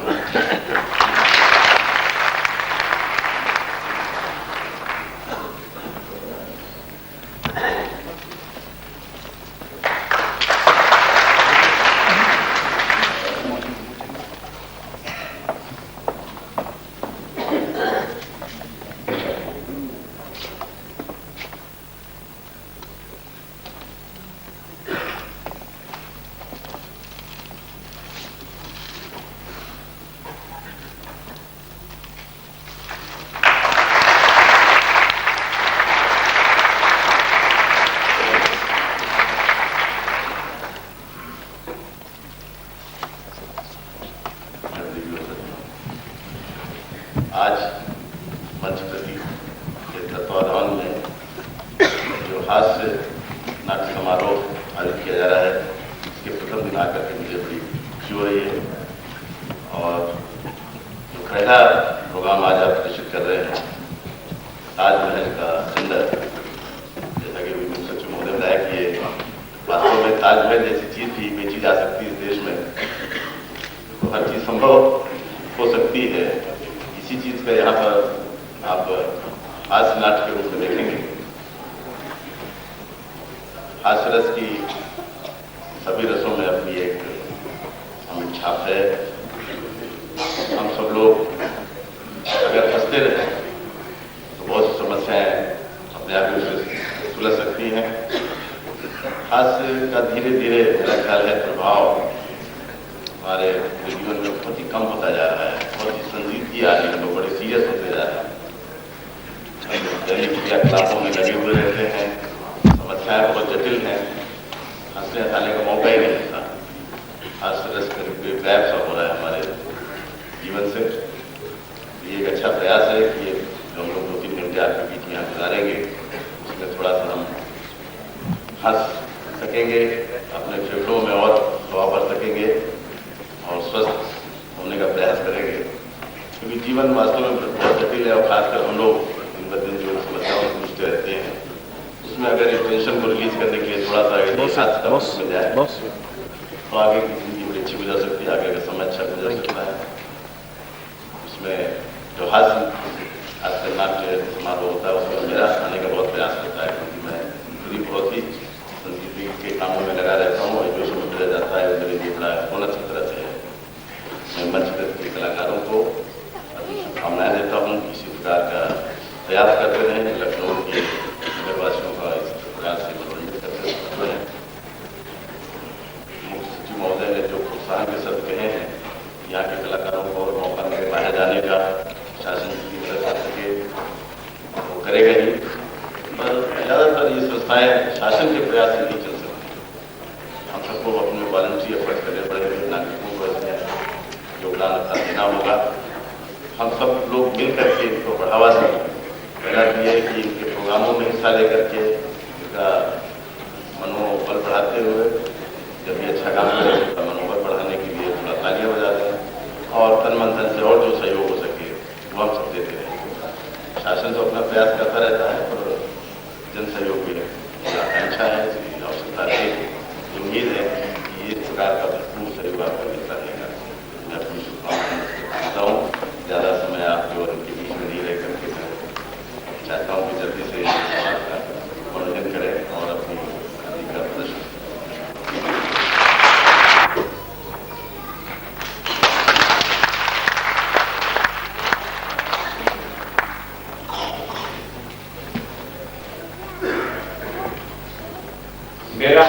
आज पंचप्रति के तत्वाधान में जो हास्य नाट्य समारोह आयोजित किया जा रहा है, इसके प्रथम दिन आकर के मुझे बड़ी खुशी हो रही है। और जो पहला प्रोग्राम आज आप प्रदर्शित कर रहे हैं, ताजमहल का टेंडर, जैसा कि विपिन सचिव महोदय ने बताया कि ये वास्तव में ताजमहल जैसी चीज भी बेची जा सकती है इस देश में, तो हर चीज संभव हो सकती है। इसी चीज का यहाँ पर आप हास्य नाट्य के रूप में देखेंगे। हास्य रस की सभी रसों में अपनी एक अमिट छाप है। हम सब लोग अगर हंसते रहे तो बहुत सी समस्याएं अपने आप ही सुलझ सकती हैं। हास्य का धीरे धीरे मेरा ख्याल है प्रभाव हमारे जीवन में बहुत ही कम होता जा रहा है। बहुत दैनिक क्रियाकलापों में लगे हुए रहते हैं, समस्याएं बहुत जटिल हैं, हंसने हंसाने का मौका ही नहीं मिलता। हास्य रस करके गायब सा हो रहा है हमारे जीवन से। ये एक अच्छा प्रयास है कि जो हम लोग 2-3 घंटे आपके बीच में यहाँ गुजारेंगे, उसमें थोड़ा सा हम हंस सकेंगे, अपने फेफड़ों में और हवा भर सकेंगे और स्वस्थ होने का प्रयास करेंगे। क्योंकि जीवन वास्तव में बहुत जटिल है और खासकर हम लोग दिन ब दिन जो समस्याओं से जूझते रहते हैं, उसमें अगर इस टेंशन को रिलीज करने के लिए थोड़ा सा मिल जाए तो आगे की जिंदगी बड़ी अच्छी गुजर सकती है, आगे का समय अच्छा गुजर सकता है। उसमें जो हास्य नाट्य समारोह होता है उसमें मेरा आने का बहुत प्रयास करता है, क्योंकि मैं पूरी बहुत ही संस्कृति के कामों में लगा रहता हूँ और जो शुरू किया जाता है मेरे लिए बड़ा होना अच्छी तरह से है। मैं मंच के कलाकारों को शुभकामनाएं देता हूँ, इसी प्रकार का प्रयास करते रहें कि लखनऊ के नगरवासियों का इस प्रकार से मनोरंजन करते हैं। मुख्य सचिव महोदय ने जो प्रोत्साहन के शब्द कहे हैं, यहाँ के कलाकारों को और मौका मिले बाहर जाने का, शासन की मदद कर सके वो करेगा ही, पर ज़्यादातर ये संस्थाएं शासन के प्रयास से नहीं चल सकती। हम सबको अपने वॉलंटियर एफर्ट करने पड़ेंगे, नागरिकों को इसमें योगदान अपना देना होगा। हम सब लोग मिल करके इनको बढ़ावा दें। पहला तो ये कि इनके प्रोग्रामों में हिस्सा लेकर के इनका मनोबल बढ़ाते हुए जब ये अच्छा काम करें उसका मनोबल बढ़ाने के लिए थोड़ा तालियां बजा दें और तन मन धन से और जो सहयोग हो सके वो हम सब देते रहें। शासन तो अपना प्रयास करता रहता है पर जन सहयोग भी आकांक्षा है, इसकी आवश्यकता है। उम्मीद है कि इस प्रकार का भरपूर सहयोग आपका मिलता रहेगा। मैं अपनी शुभकामनाएं देता हूँ। ज़्यादा समय आपके और उनके बीच में नहीं रह करके मैं चाहता हूँ कि जल्दी से आपका मनोरंजन करें और अपनी शादी का प्रदर्शन। मेरा